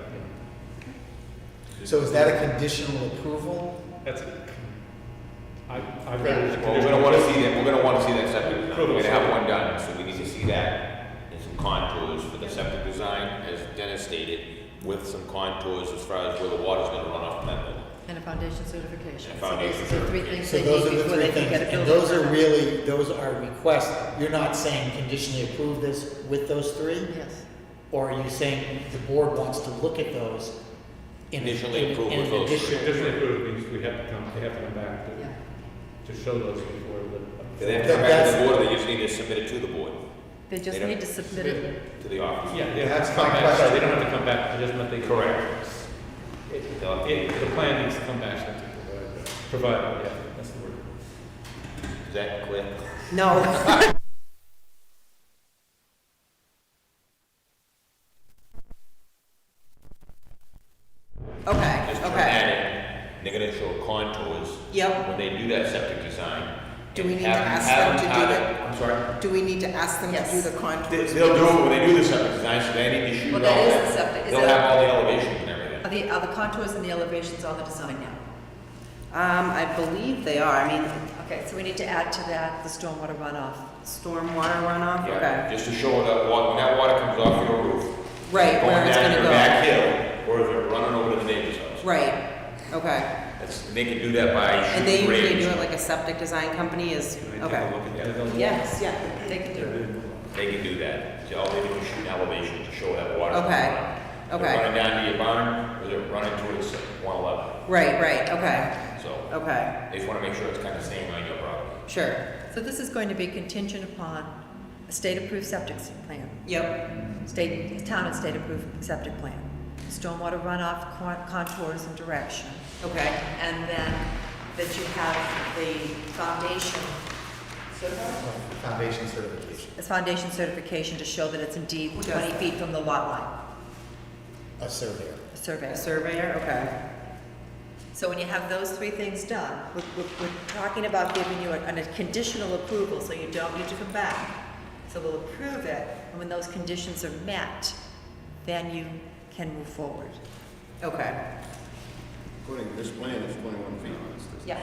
So is that a conditional approval? That's, I've read it as a Well, we're gonna wanna see conditional. that, we're gonna wanna see that septic design. Approval. We're gonna have one done, so we need to see that and some contours for the septic design, as Dennis stated, with some contours as far as where the water's gonna run off from that building. And a foundation certification. And a So foundation those are the three things So they those need are the before three they can things, get a and building permit. those are requests. You're not saying conditionally approve this with those three? Yes. Or are you saying the board wants to look at those in Conditionally approve with those three. Conditionally approved means they have to come back Yeah. to show those before Do they have the. to come back to the board, or they just need to submit it to the board? They just They don't- need to submit it. To the office. Yeah, they That's have to come my back, sorry, question. they don't have to come back, it just meant they. Correct. The plan needs to come back, so provide, yeah, that's the word. Is that clear? No. Okay, Just turn okay. that in, they're gonna show contours. Yep. When they do that septic design. Do we and need to have- ask have them to do have that? it- I'm sorry? Do we need to ask them to Yes. do the contours? They'll do it when they do the septic design, so they need to shoot Well, all that is that. the septic. Is They'll that- have all the elevations and everything. Are the contours and the elevations on the design now? I believe they are, I mean, Okay, so we need to add to that the stormwater runoff. stormwater runoff, Yeah, okay. just to show that water, when that water comes off your roof. Right, going where it's down gonna your go. back hill, or if it's running over to the neighbor's house. Right, okay. They can do that by And they shooting usually grades. do it like a septic design company is, Can I okay. take a look at that? Yes, Yeah, they can do it. They can do that. So all they do is shoot elevation to show that water. Okay, Is it okay. running down to your barn, or is it running towards 111? Right, okay, So okay, they just want to make sure it's kind of staying on your property. sure, So this is going to be contingent upon a state-approved septic plan, yep, town and state-approved septic plan, stormwater runoff contours and direction, okay, and then that you have the foundation, Foundation certification. this foundation certification to show that it's indeed Who does 20 that? feet from the lot line, A surveyor. a survey. a surveyor, okay, So when you have those three things done, we're talking about giving you a conditional approval, so you don't need to come back. So we'll approve it, and when those conditions are met, then you can move forward. okay, According to this plan, it's 21 feet. Yeah,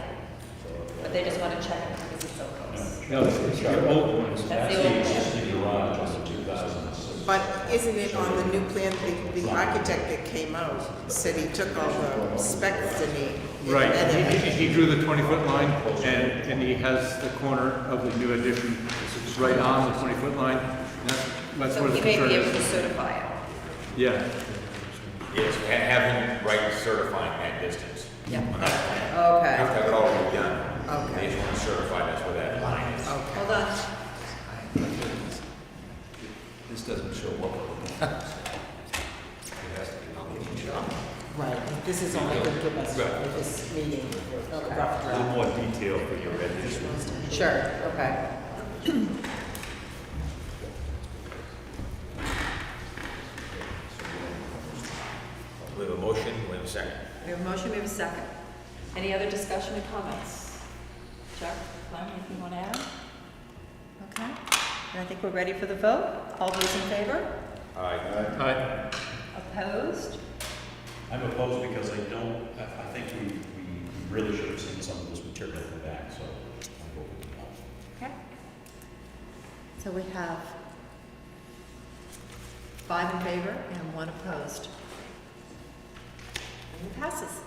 but they just want to check it because it's so close. No, it's the old ones. That's the old plan. garage on the 2006. But isn't it on the new plan, the architect that came out said he took all the specs and he. Right, and he drew the 20-foot line, and he has the corner of the new addition right on the 20-foot line. And That's So where the he may concern be able to is. certify it. Yeah, Yes, have him write certifying that distance. Yeah. On that plan. You okay. have to have it all done. Okay. They just want to certify that's where that line is. Okay. Hold on. This doesn't show what we're looking at. Right, this is only going to give us, for this meeting, a rough A little draft. more detail for your edition. Sure, okay. We have a motion, we have a second. We have a motion, we have a second. Any other discussion or comments? Chuck, Glenn, anything you want to add? Okay, then I think we're ready for the vote. All those in favor? All right. Aye. Opposed? I'm opposed because I think we really should have seen some of this material in the back, so I'm voting no. Okay. So we have 5 in favor and 1 opposed. And it passes.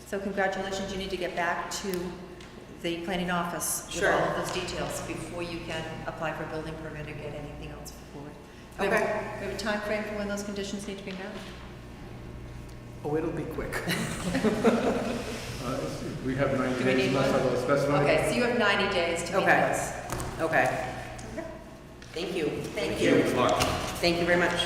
So congratulations, you need to get back to the planning office with Sure. all of those details before you can apply for a building permit or get anything else forward. We have- Okay. We have a time frame for when those conditions need to be met? Oh, it'll be quick. We have 90 Do we days need unless one? otherwise specified. Okay, so you have 90 days to meet Okay. those. Okay. Thank you. Thank you. Good luck. Thank you very much.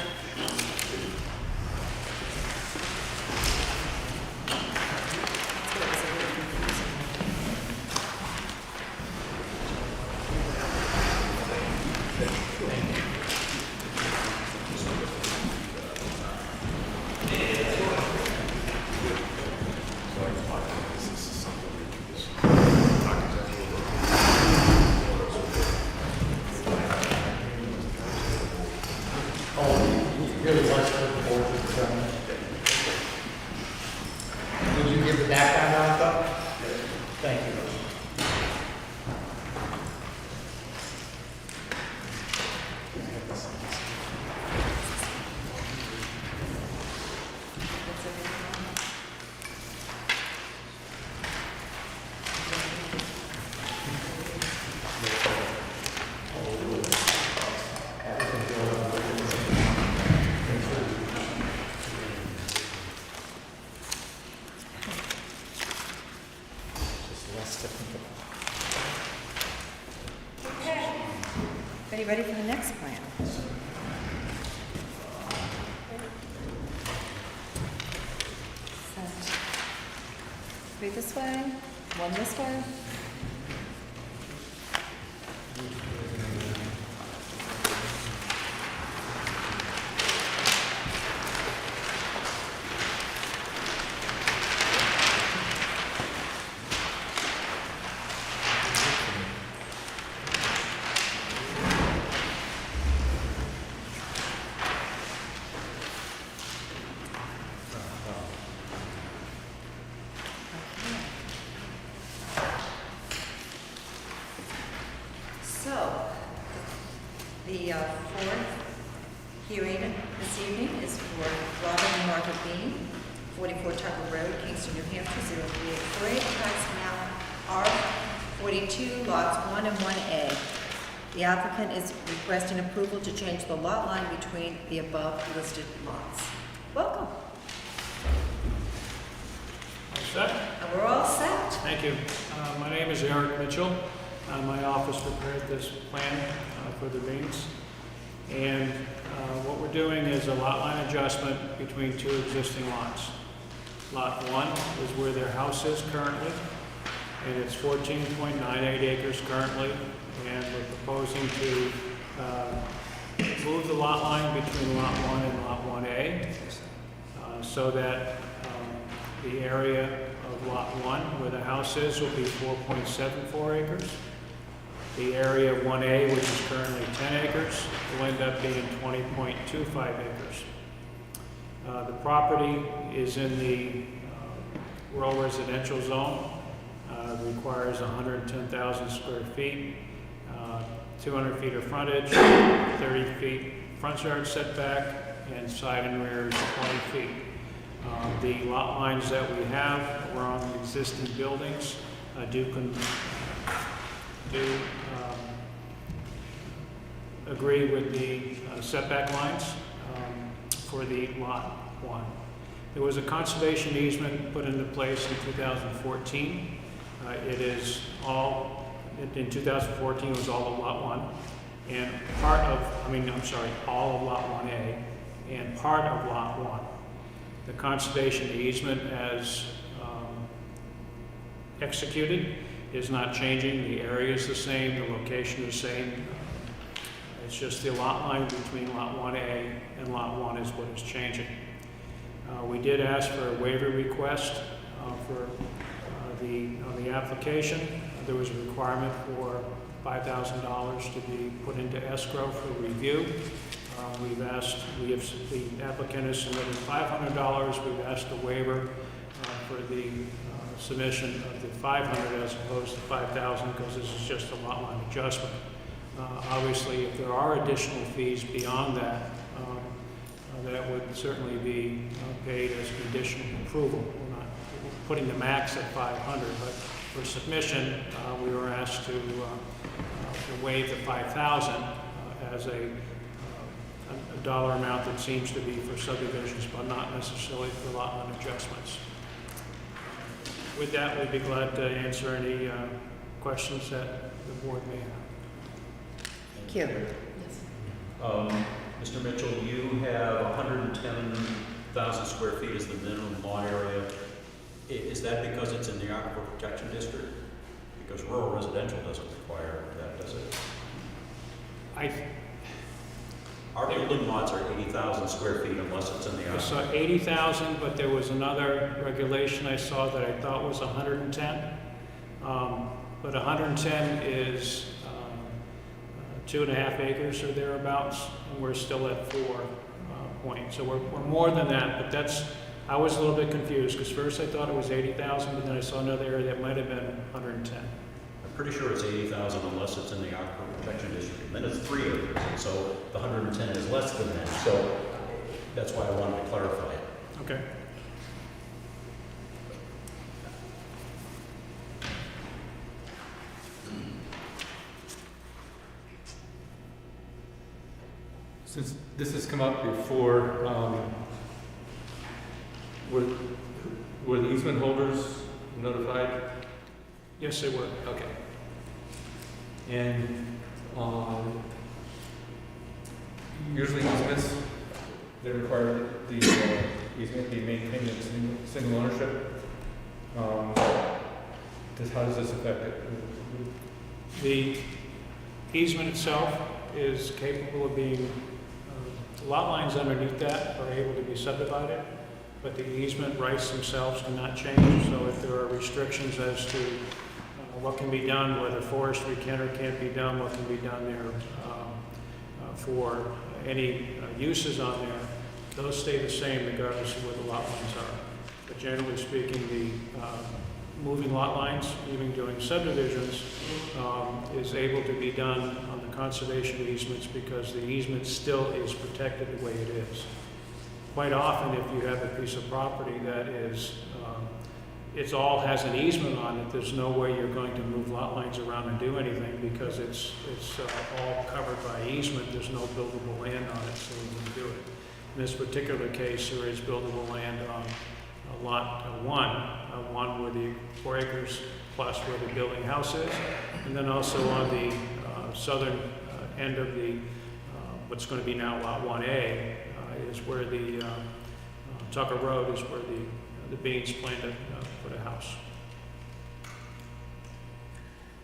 Really was looking forward to the film. Did you give the background on it though? Thank you. Just less to think about. Are you ready for the next 3 this way, 1 this way. So, the fourth hearing this evening is for Robert and Martha Bean, 44 Tucker Road, Kingston, New Hampshire, 03848, tax map R42, lots 1 and 1A. The applicant is requesting approval to change the lot line between the above listed lots. Welcome. All set? And we're all set. Thank you. My name is Eric Mitchell. My office prepared this plan for the Beans. And what we're doing is a lot line adjustment between 2 existing lots. Lot 1 is where their house is currently, and it's 14.98 acres currently. And we're proposing to move the lot line between Lot 1 and Lot 1A so that the area of Lot 1, where the house is, will be 4.74 acres. The area of 1A, which is currently 10 acres, will end up being 20.25 acres. The property is in the rural residential zone. Requires 110,000 square feet, 200 feet of frontage, 30 feet front yard setback, and side and rear is 20 feet. The lot lines that we have were on the existing buildings do agree with the setback lines for the lot 1. There was a conservation easement put into place in 2014. It is all, in 2014 it was all of lot 1, and all of lot 1A, and part of lot 1. The conservation easement as executed is not changing. The area is the same, the location is the same. It's just the lot line between lot 1A and lot 1 is what is changing. We did ask for a waiver request for on the application. There was a requirement for $5,000 to be put into escrow for review. The applicant has submitted $500. We've asked a waiver for the submission of the $500 as opposed to $5,000 because this is just a lot line adjustment. Obviously, if there are additional fees beyond that, that would certainly be paid as conditional approval. We're not putting the max at $500, but for submission, we were asked to waive the $5,000 as a dollar amount that seems to be for subdivisions, but not necessarily for lot line adjustments. With that, we'd be glad to answer any questions that the board may have. Thank you. Mr. Mitchell, you have 110,000 square feet as the minimum lawn area. Is that because it's in the Aquifer Protection District? Because rural residential doesn't require that, does it? Our building lots are 80,000 square feet unless it's in the I Aquifer. saw 80,000, but there was another regulation I saw that I thought was 110. But 110 is 2.5 acres or thereabouts, and we're still at 4 points. So we're more than that, but I was a little bit confused because first I thought it was 80,000, but then I saw another area that might have been 110. I'm pretty sure it's 80,000 unless it's in the Aquifer Protection District. And then it's 3 acres, and so the 110 is less than that. So that's why I wanted to clarify it. Okay. Since this has come up before, were the easement holders notified? Yes, they were. Okay. And usually easements, they require the easement be maintained in single ownership. How does this affect it? The easement itself is capable of being, lot lines underneath that are able to be subdivided, but the easement rights themselves cannot change. So if there are restrictions as to what can be done, whether forestry can or can't be done, what can be done there for any uses on there, those stay the same regardless of where the lot lines are. But generally speaking, the moving lot lines, even doing subdivisions, is able to be done on the conservation easements because the easement still is protected the way it is. Quite often, if you have a piece of property that is, it all has an easement on it, there's no way you're going to move lot lines around and do anything because it's all covered by easement. There's no buildable land on it, so we can do it. In this particular case, there is buildable land on lot 1 where the 4 acres plus where the building house is, and then also on the southern end of the what's going to be now lot 1A is where the Tucker Road is where the Beans plan to put a house.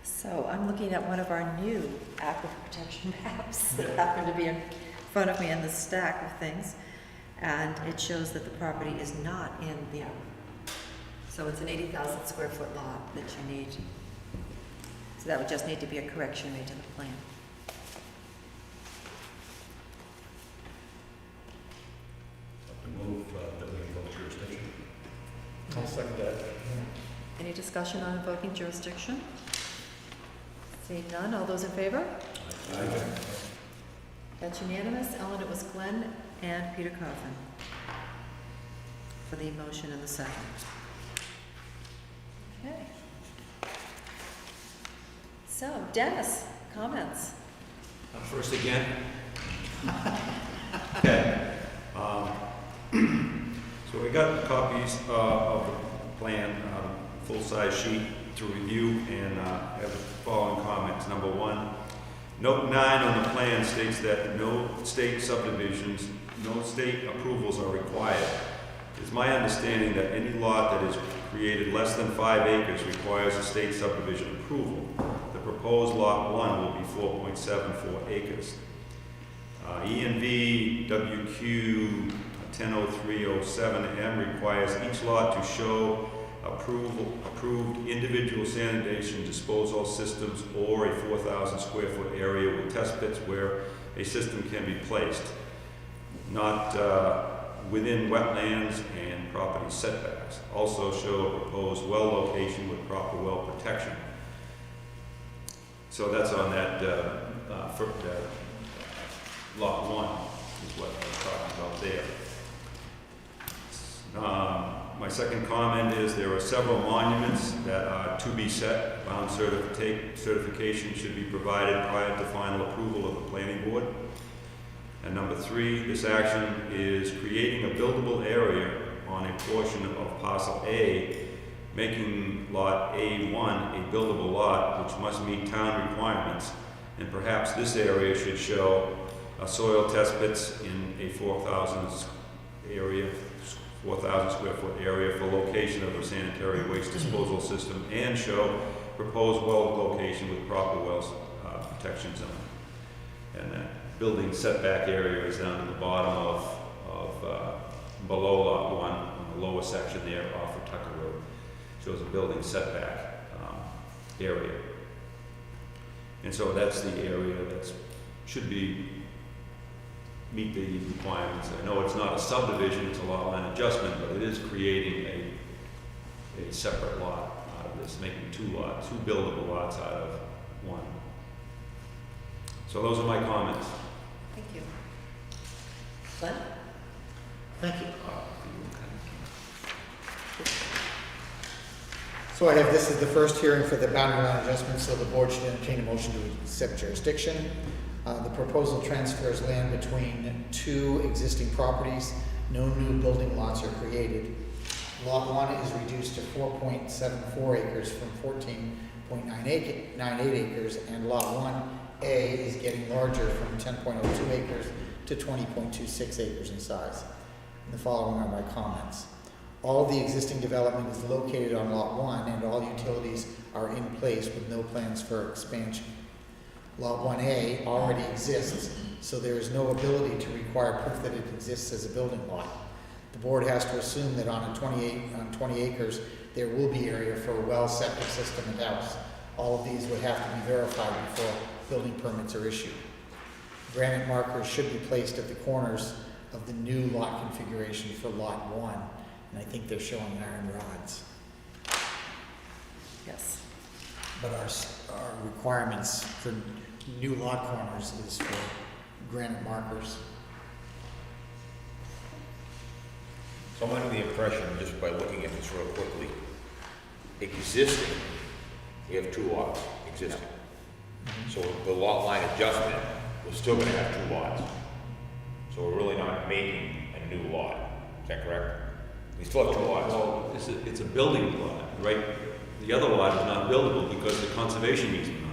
So I'm looking at one of our new aquifer protection maps that happen to be in front of me in the stack of things, and it shows that the property is not in the aquifer. So it's an 80,000 square foot lot that you need. So that would just need to be a correction made to the plan. Move that we invoke jurisdiction. I'll second that. Any discussion on invoking jurisdiction? Seeing none, all those in favor? Aye. That's unanimous. Ellen, it was Glenn and Peter Coffin for the motion and the second. Okay. So, Dennis, comments? First again. Okay. So we got copies of the plan, full-size sheet to review, and have the following comments. Number 1, note 9 on the plan states that no state subdivisions, no state approvals are required. It's my understanding that any lot that is created less than 5 acres requires a state subdivision approval. The proposed lot 1 will be 4.74 acres. ENV WQ 100307M requires each lot to show approved individual sanitation disposal systems or a 4,000 square foot area with test pits where a system can be placed, not within wetlands and property setbacks. Also show a proposed well location with proper well protection. So that's on that lot 1 is what I'm talking about there. My second comment is there are several monuments that are to be set. Bound certification should be provided prior to final approval of the planning board. And number 3, this action is creating a buildable area on a portion of parcel A, making lot A1 a buildable lot which must meet town requirements. And perhaps this area should show soil test pits in a 4,000 square foot area for location of a sanitary waste disposal system, and show proposed well location with proper wells protection zone. And that building setback area is down in the bottom of below lot 1 on the lower section there off of Tucker Road. Shows a building setback area. And so that's the area that should meet the requirements. I know it's not a subdivision, it's a lot line adjustment, but it is creating a separate lot out of this, making 2 buildable lots out of 1. So those are my comments. Thank you. Glenn? Thank you. So I have, this is the first hearing for the boundary line adjustment, so the board should entertain a motion to accept jurisdiction. The proposal transfers land between 2 existing properties. No new building lots are created. Lot 1 is reduced to 4.74 acres from 14.98 acres, and Lot 1A is getting larger from 10.02 acres to 20.26 acres in size. And the following are my comments. All the existing development is located on Lot 1, and all utilities are in place with no plans for expansion. Lot 1A already exists, so there is no ability to require proof that it exists as a building lot. The board has to assume that on 20 acres, there will be area for a well, septic system, and house. All of these would have to be verified before building permits are issued. Granite markers should be placed at the corners of the new lot configuration for Lot 1, and I think they're showing iron rods. Yes. But our requirements for new lot corners is for granite markers. So I'm under the impression, just by looking at this real quickly, existing, we have 2 lots existing. So the lot line adjustment, we're still gonna have 2 lots. So we're really not making a new lot, is that correct? We still have 2 lots. Well, it's a building lot, right? The other lot is not buildable because the conservation easement on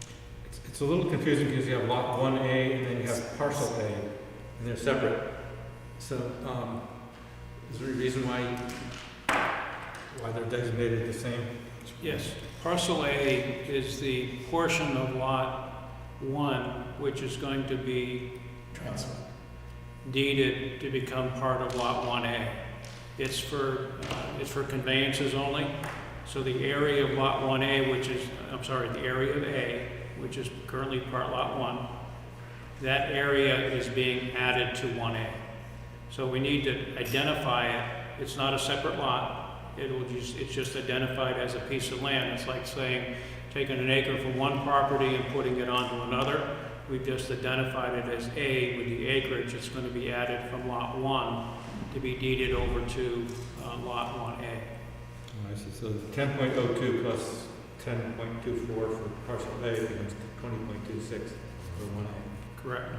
it. It's a little confusing because you have lot 1A and then you have parcel A, and they're separate. So, is there a reason why they're designated the same? Yes, parcel A is the portion of lot 1, which is going to be Transfer. deeded to become part of lot 1A. It's for conveyances only. So the area of lot 1A, the area of A, which is currently part lot 1, that area is being added to 1A. So we need to identify it. It's not a separate lot. It's just identified as a piece of land. It's like saying, taking an acre from one property and putting it onto another. We've just identified it as A with the acreage. It's going to be added from lot 1 to be deeded over to lot 1A. I see. So 10.02 plus 10.24 for parcel A becomes 20.26 for 1A. Correct.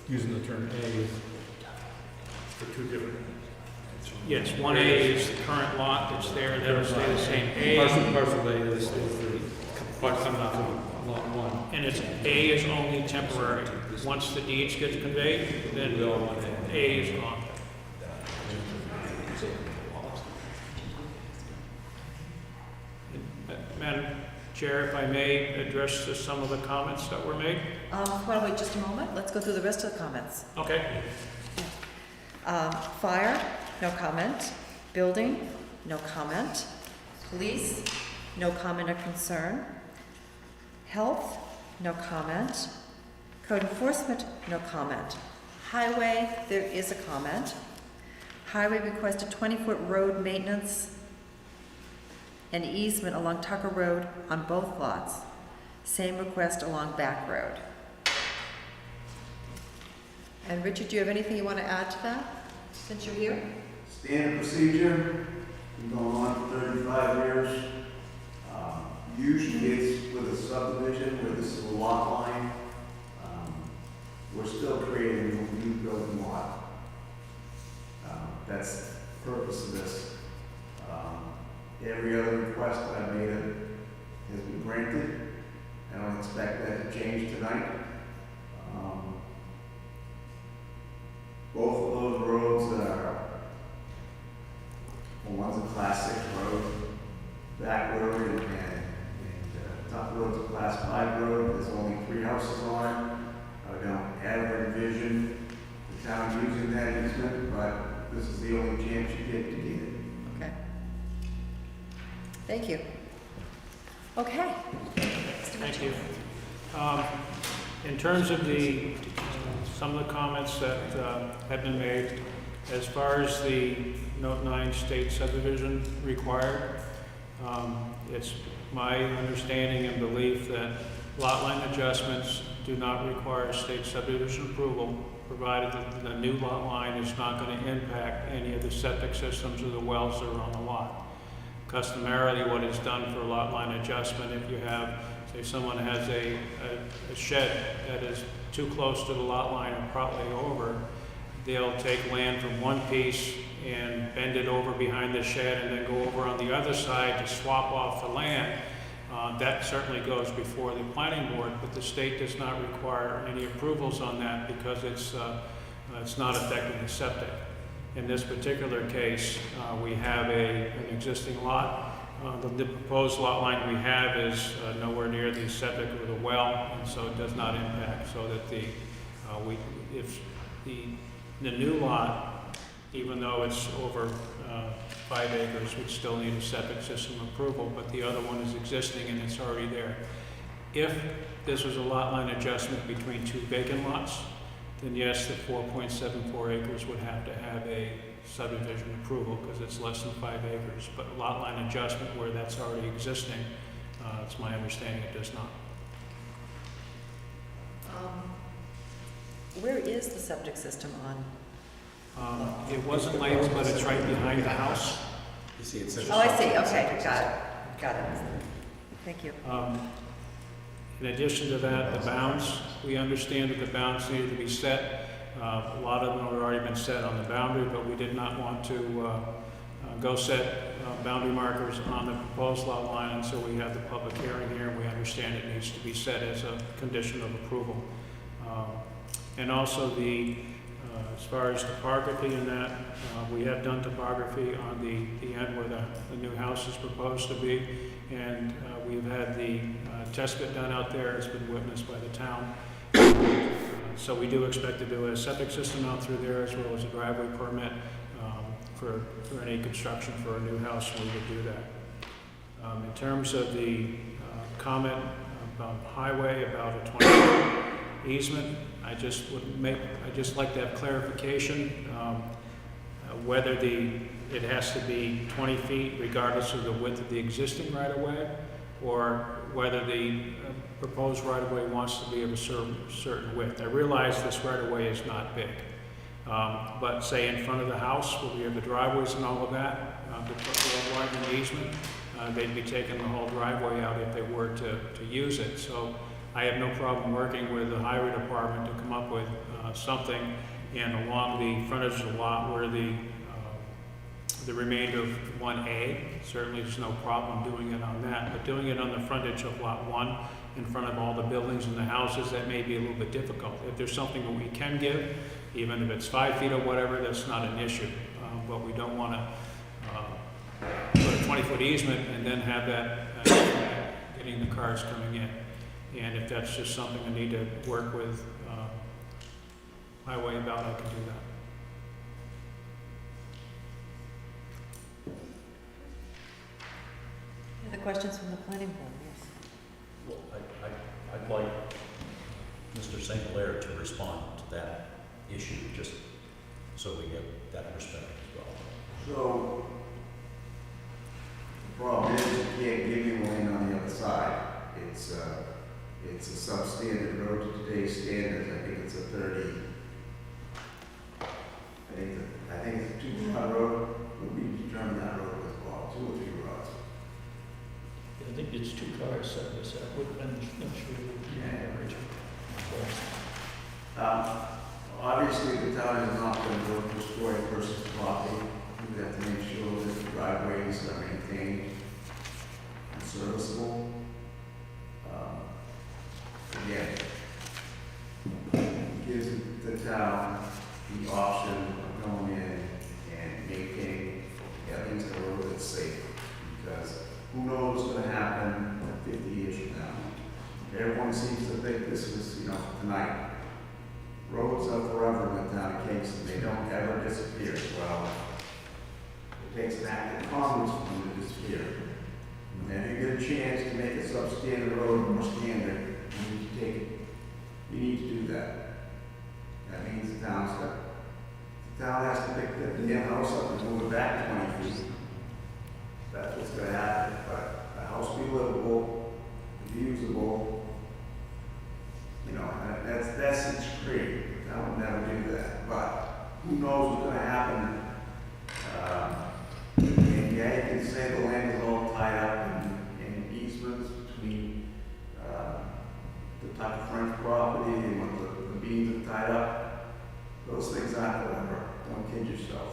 Using the term A is for 2 different. Yes, 1A is the current lot that's there, that'll stay the same. A, Parcel A is the part coming off of lot 1. and it's A is only temporary. Once the deeds get conveyed, then A is gone. Madam Chair, if I may address some of the comments that were made. Why don't we wait just a moment? Let's go through the rest of the comments. Okay. Fire, no comment. Building, no comment. Police, no comment or concern. Health, no comment. Code enforcement, no comment. Highway, there is a comment. Highway requested 20-foot road maintenance and easement along Tucker Road on both lots. Same request along Back Road. And Richard, do you have anything you want to add to that, since you're here? Standard procedure, been going on for 35 years. Usually it's with a subdivision where this is a lot line. We're still creating a new building lot. That's the purpose of this. Every other request that I made has been granted. I don't expect that to change tonight. Both of those roads are, well, one's a class 6 road, Back Road, and Top Road's a class 5 road. There's only 3 houses on it. I don't ever envision the town using that easement, but this is the only chance you get to get it. Okay. Thank you. Okay. Thank you. In terms of some of the comments that have been made, as far as the Note 9 state subdivision required, it's my understanding and belief that lot line adjustments do not require state subdivision approval, provided that the new lot line is not going to impact any of the septic systems or the wells that are on the lot. Customarily, what is done for lot line adjustment, if you have, say someone has a shed that is too close to the lot line and probably over, they'll take land from one piece and bend it over behind the shed and then go over on the other side to swap off the land. That certainly goes before the planning board, but the state does not require any approvals on that because it's it's not affecting the septic. In this particular case, we have an existing lot. The proposed lot line we have is nowhere near the septic or the well, and so it does not impact, so that if the new lot, even though it's over 5 acres, would still need a septic system approval, but the other one is existing and it's already there. If this was a lot line adjustment between 2 vacant lots, then yes, the 4.74 acres would have to have a subdivision approval because it's less than 5 acres. But lot line adjustment where that's already existing, it's my understanding it does not. Where is the septic system on? It wasn't labeled, but it's right behind the house. You see, it says. Oh, I see, okay, got it. Thank you. In addition to that, the bounds, we understand that the bounds needed to be set. A lot of them have already been set on the boundary, but we did not want to go set boundary markers on the proposed lot line until we have the public hearing here, and we understand it needs to be set as a condition of approval. And also as far as topography in that, we have done topography on the end where the new house is proposed to be, and we've had the test pit done out there. It's been witnessed by the town. So we do expect to do a septic system out through there as well as a driveway permit for any construction for a new house. We would do that. In terms of the comment about highway, about a 20-foot easement, I just like to have clarification whether it has to be 20 feet regardless of the width of the existing right-of-way, or whether the proposed right-of-way wants to be of a certain width. I realize this right-of-way is not big, but say in front of the house where we have the driveways and all of that, to widen the easement, they'd be taking the whole driveway out if they were to use it. So I have no problem working with the highway department to come up with something, and along the frontage of the lot where the remainder of 1A, certainly there's no problem doing it on that, but doing it on the frontage of lot 1 in front of all the buildings and the houses, that may be a little bit difficult. If there's something that we can give, even if it's 5 feet or whatever, that's not an issue. But we don't want to put a 20-foot easement and then have that getting the cars coming in. And if that's just something I need to work with highway about, I can do that. Any other questions from the planning board? Yes. Well, I'd like Mr. St. Hilaire to respond to that issue, just so we get that perspective as well. So, the problem is you can't give you lane on the other side. It's a substandard road to today's standards. I think it's a 30. I think it's a 2-car road. We determined that road was about 2 or 3 roads. I think it's 2 cars side by side. Obviously, the town is not going to destroy a person's property. We have to make sure that the driveways are maintained and serviceable. Again, it gives the town the option of going in and maintaining at least a road that's safe, because who knows what's going to happen 50 years from now. Everyone seems to think this is, tonight. Roads are forever in the town of Kingston. They don't ever disappear. Well, it takes an act of Congress for them to disappear. And if you get a chance to make a substandard road more standard, you need to take it. You need to do that. That means the town has to pick the damn house up and move it back 20 feet. That's what's going to happen. But the house be livable, be usable. That's its creed. I would never do that. But who knows what's going to happen? And yeah, you can say the land is all tied up in easements between the type of French property and what the beams are tied up. Those things aren't forever. Don't kid yourself.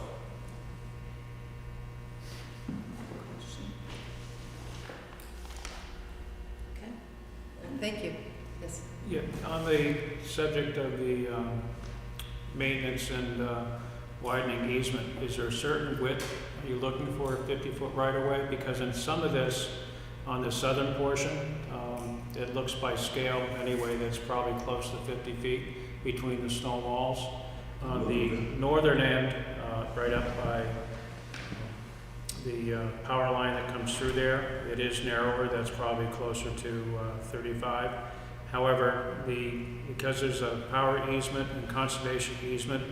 Okay. Thank you. Yes. Yeah, on the subject of the maintenance and widening easement, is there a certain width? Are you looking for a 50-foot right-of-way? Because in some of this, on the southern portion, it looks by scale anyway, that's probably close to 50 feet between the stone walls. On the northern end, right up by the power line that comes through there, it is narrower, that's probably closer to 35. However, because there's a power easement and conservation easement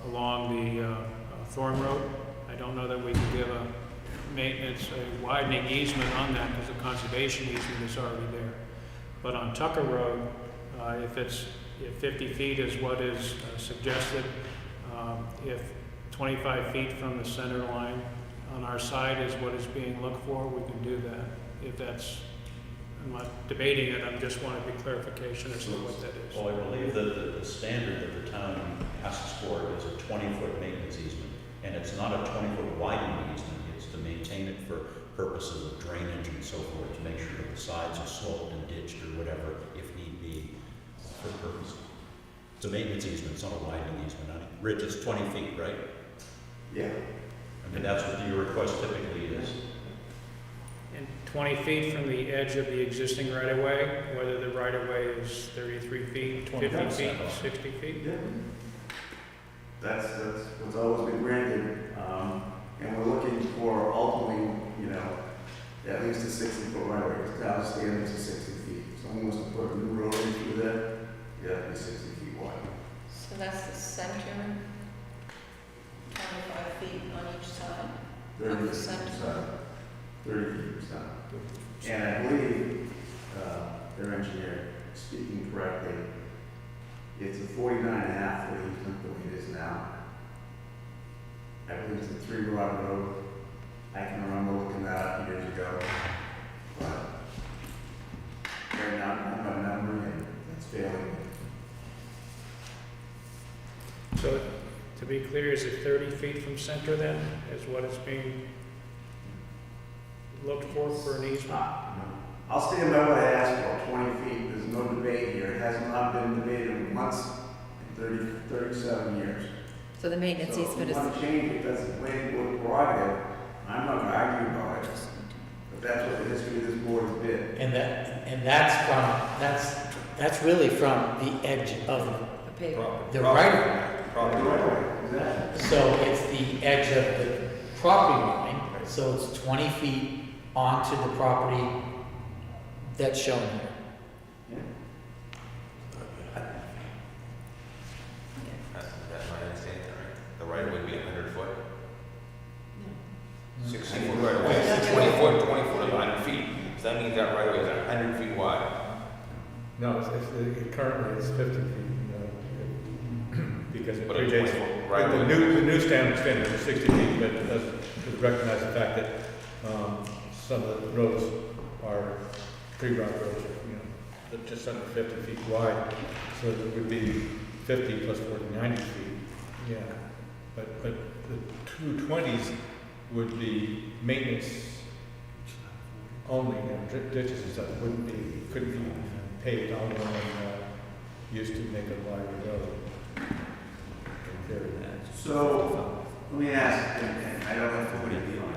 along the Thorn Road, I don't know that we can give a widening easement on that because the conservation easement is already there. But on Tucker Road, if 50 feet is what is suggested, if 25 feet from the center line on our side is what is being looked for, we can do that. If that's, I'm not debating it, I just wanted to be clarification as to what that is. Well, I believe that the standard that the town asks for is a 20-foot maintenance easement, and it's not a 20-foot widening easement. It's to maintain it for purposes of drainage and so forth, to make sure that the sides are sloped and ditched or whatever, if need be, for purpose. It's a maintenance easement, it's not a widening easement. Rich, it's 20 feet, right? Yeah. I mean, that's what your request typically is. And 20 feet from the edge of the existing right-of-way, whether the right-of-way is 33 feet, 50 feet, 60 feet? Yeah. That's what's always been granted, and we're looking for ultimately, at least a 60-foot right away, because town standards are 60 feet. If someone wants to put a new road in through there, you have to be 60 feet wide. So that's the center, 25 feet on each side? 30 Of the feet center. per side. 30 feet per side. And I believe, their engineer, speaking correctly, it's a 49.5 foot easement the way it is now. I believe it's a 3-rod road. I can remember looking that up years ago. But right now, I'm not memory, and it's failing. So, to be clear, is it 30 feet from center then, is what is being looked for an easement? I'll stand by what I asked for, 20 feet. There's no debate here. It has not been debated once in 37 years. So the maintenance So easement if is... you want to change it, that's the planning board prerogative. I'm not going to argue about it. But that's what the history of this board has been. And that's really from the edge of the paper. the right-of-way. Exactly. So it's the edge of the property line, so it's 20 feet onto the property that's shown here. That's my understanding, right? The right would be 100 foot? 60 foot right away. 20 foot is 100 feet. So that means that right away is 100 feet wide. No, currently it's 50 feet, because it But a predates. 20-foot right The away. new standard is 60 feet, but it does recognize the fact that some of the roads are pre-rod roads, that just under 50 feet wide, so it would be 50 plus 40, 90 feet, yeah. But the 220s would be maintenance only, ditches and stuff, couldn't be paved on used to make a wider road. So, let me ask, and I don't have to put it on.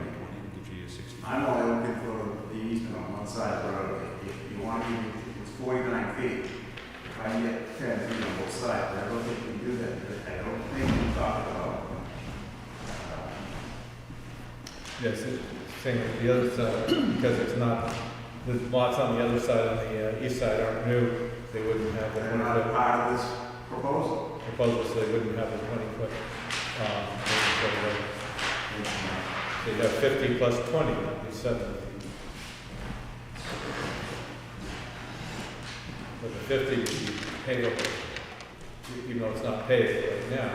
I'm only looking for the easement on one side of the road. If you want me, it's 49 feet. If I get 10 feet on both sides, I don't think we can do that. But I don't think we talked about. Yes, same with the other side, because it's not, the lots on the other side, on the east side aren't new, they wouldn't have the They're not 20-foot part of this proposal. proposal, so they wouldn't have the 20-foot. They'd have 50 plus 20, that'd be 70 feet. But the 50 would be paved, even though it's not paved right now,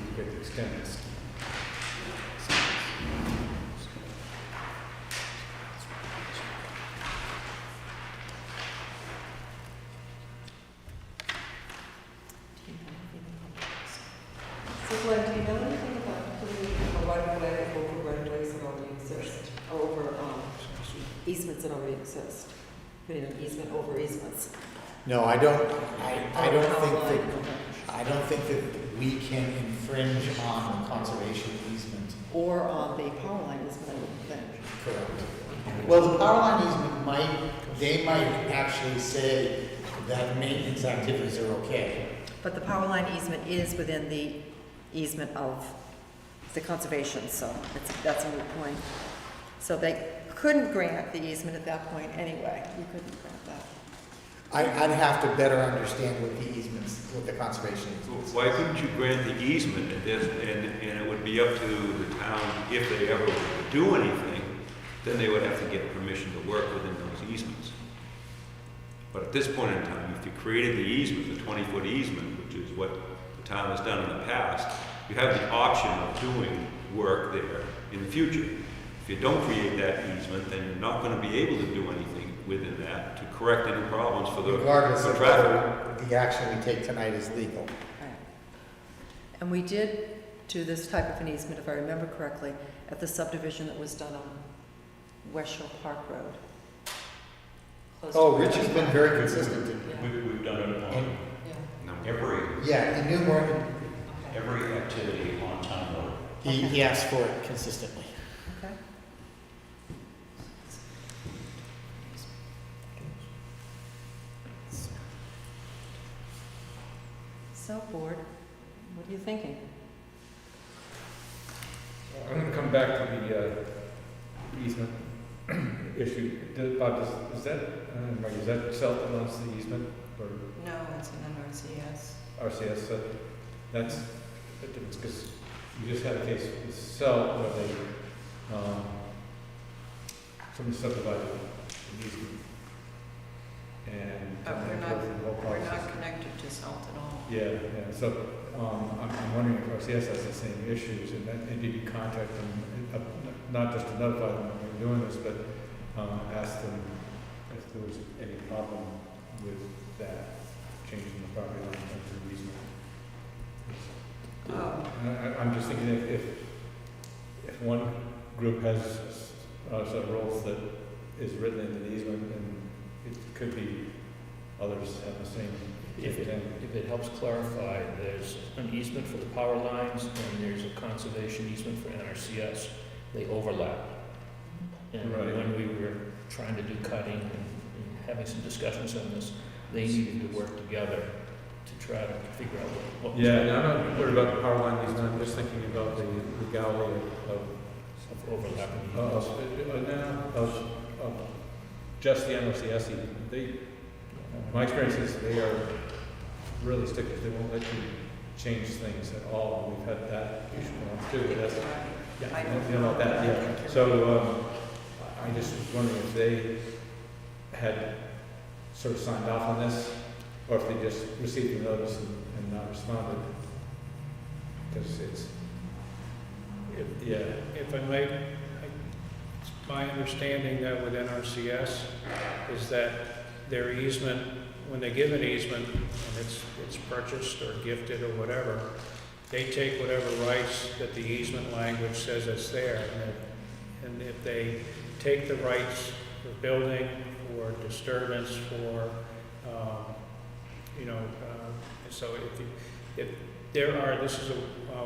you could extend it. So Glenn, do you know anything about putting a right-of-way over right-of-ways that already exist, or over easements that already exist? Putting an easement over easements? No, I don't think that, I don't think that we can infringe on the conservation easement. Or on the power line easement, I wouldn't think. Correct. Well, the power line easement they might actually say that maintenance activities are okay. But the power line easement is within the easement of the conservation, so that's a moot point. So they couldn't grant the easement at that point anyway. You couldn't grant that. I'd have to better understand what the easements, what the conservation easements. Why couldn't you grant the easement and it would be up to the town, if they ever would do anything, then they would have to get permission to work within those easements. But at this point in time, if you created the easement, the 20-foot easement, which is what the town has done in the past, you have the option of doing work there in the future. If you don't create that easement, then you're not going to be able to do anything within that to correct any problems for the Regardless for of traffic. whether the action we take tonight is legal. Right. And we did do this type of an easement, if I remember correctly, at the subdivision that was done on West Shore Park Road. Close to Oh, where Rich has we been went. very consistent. We've done it on Yeah. every He knew more, every activity on town road. he asked for it consistently. Okay. So, board, what are you thinking? I'm gonna come back to the easement issue. Bob, is that self-announced the easement or No, it's an NRCS. RCS? So that's a difference, because you just had a case with Cell where they, somebody subdivided an easement. And. We're not connected to SALT at all. Yeah, so, I'm wondering if RCS has the same issues, and did you contact them, not just to notify them that we're doing this, but, ask them if there was any problem with that, changing the property line to the easement? I'm just thinking if one group has sort of rules that is written into the easement, and it could be others have the same. If it helps clarify, there's an easement for the power lines and there's a conservation easement for NRCS. They overlap. And Right. when we were trying to do cutting and having some discussions on this, they needed to work together to try to figure out what was Yeah, and I'm not worried about the power line easement, I'm just thinking about the legality of overlapping. of just the NRCS. My experience is they are really stickers. They won't let you change things at all. We've had that issue too. That's, yeah, you know about that. Yeah. So I just was wondering if they had sort of signed off on this, or if they just received the notice and not responded, because If I may, it's my understanding that with NRCS is that their easement, when they give an easement and it's purchased or gifted or whatever, they take whatever rights that the easement language says it's there. And if they take the rights for building, for disturbance, for, so if there are, this is a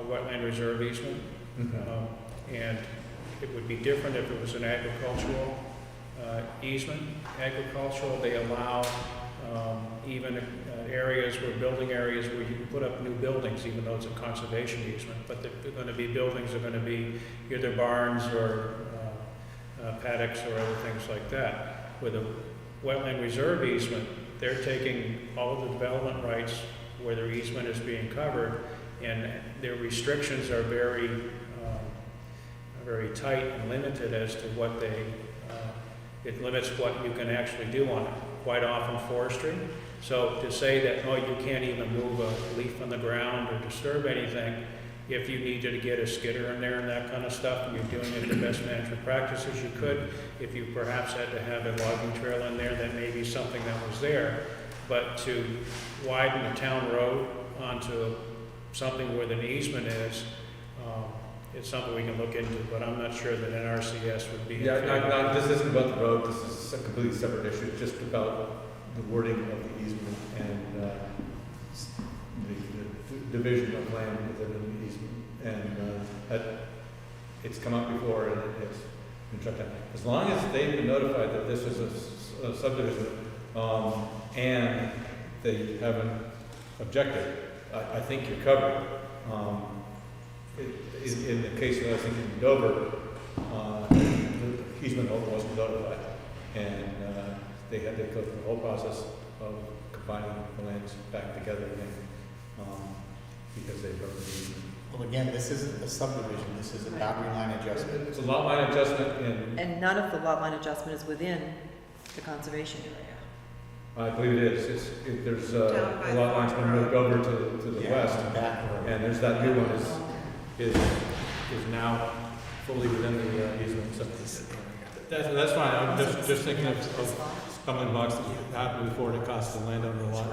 wetland reserve easement, and it would be different if it was an agricultural easement. Agricultural, they allow even areas building areas where you can put up new buildings, even though it's a conservation easement. But they're going to be buildings are going to be either barns or paddocks or other things like that. With a wetland reserve easement, they're taking all of the development rights where their easement is being covered, and their restrictions are very tight and limited as to what they. It limits what you can actually do on it. Quite often forestry. So to say that, oh, you can't even move a leaf on the ground or disturb anything, if you needed to get a skidder in there and that kind of stuff, and you're doing it the best management practices you could. If you perhaps had to have a logging trail in there, that may be something that was there. But to widen a town road onto something where the easement is, it's something we can look into, but I'm not sure that NRCS would be. Yeah, this isn't about the road, this is a completely separate issue, it's just about the wording of the easement and the division of land within an easement, and it's come up before, and it's been struck down. As long as they've been notified that this is a subdivision, and they haven't objected, I think you're covered. In the case that I think in Dover, the easement holder wasn't notified, and they had to go through the whole process of combining the lands back together again, because they broke the easement. Well, again, this isn't a subdivision, this is a boundary line adjustment. It's a lot line adjustment, And none of the lot line adjustment is within the conservation area. I believe it is. There's Down by a lot line's been moved over to the Yeah, west, back road. and there's that new one is now fully within the easement. So that's fine. I'm just thinking of stumbling blocks that happened before that cost the landowner a lot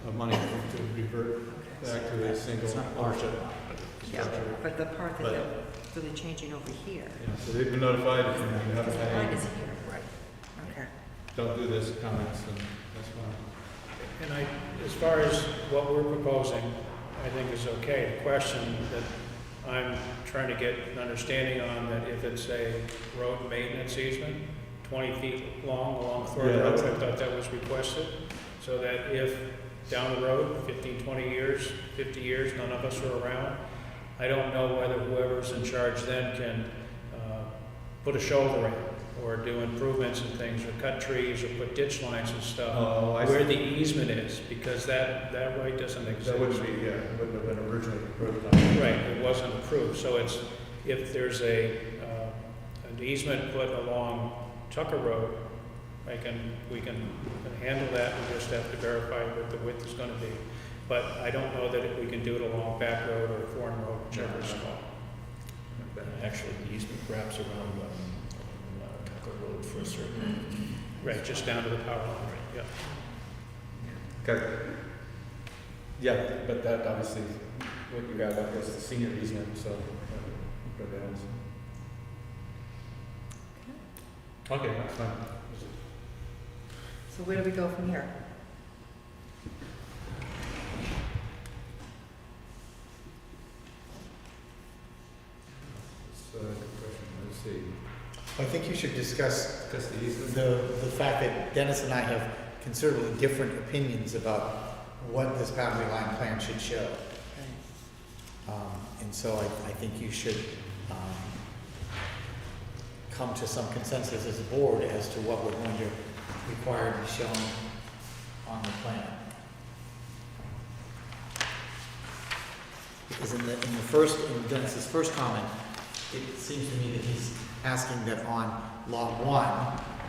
of money to revert back to a single ownership Yeah, structure. but the part that But- they're really changing over here. Yeah, so they've been notified, if you haven't had Mine any, is here. Right. Okay. don't do this comments, and that's fine. And as far as what we're proposing, I think is okay. The question that I'm trying to get an understanding on, that if it's a road maintenance easement, 20 feet long along Thorpe Yeah, Road, that's- I thought that was requested, so that if down the road, 15, 20 years, 50 years, none of us are around, I don't know whether whoever's in charge then can put a shoulder in, or do improvements and things, or cut trees, or put ditch lines and stuff, Oh, I see. where the easement is, because that right doesn't exist. That wouldn't be, yeah, it wouldn't have been originally approved on. Right, it wasn't approved, so it's, if there's an easement put along Tucker Road, we can handle that, we just have to verify what the width is gonna be. But I don't know that we can do it along Back Road or Thorn Road, whichever is small. Actually, the easement wraps around Tucker Road for a certain. Right, just down to the power line, yeah. Okay. Yeah, but that obviously, what you got up is the senior easement, so. Go down. Okay, that's fine. So where do we go from here? That's a good question. Let's see. I think you should discuss Discuss the easement. the fact that Dennis and I have considerably different opinions about what this boundary line plan should show. And so I think you should come to some consensus as a board as to what we're going to require to be shown on the plan. Because in Dennis's first comment, it seems to me that he's asking that on lot 1,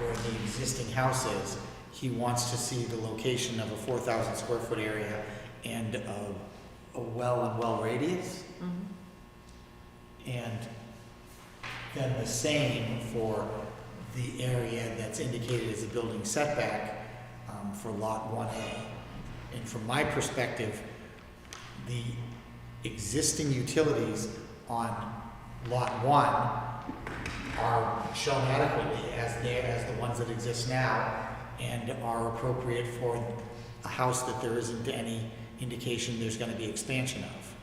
where the existing house is, he wants to see the location of a 4,000 square foot area and a well radius. And then the same for the area that's indicated as a building setback for lot 1A. And from my perspective, the existing utilities on lot 1 are shown adequately as the ones that exist now, and are appropriate for a house that there isn't any indication there's going to be expansion of.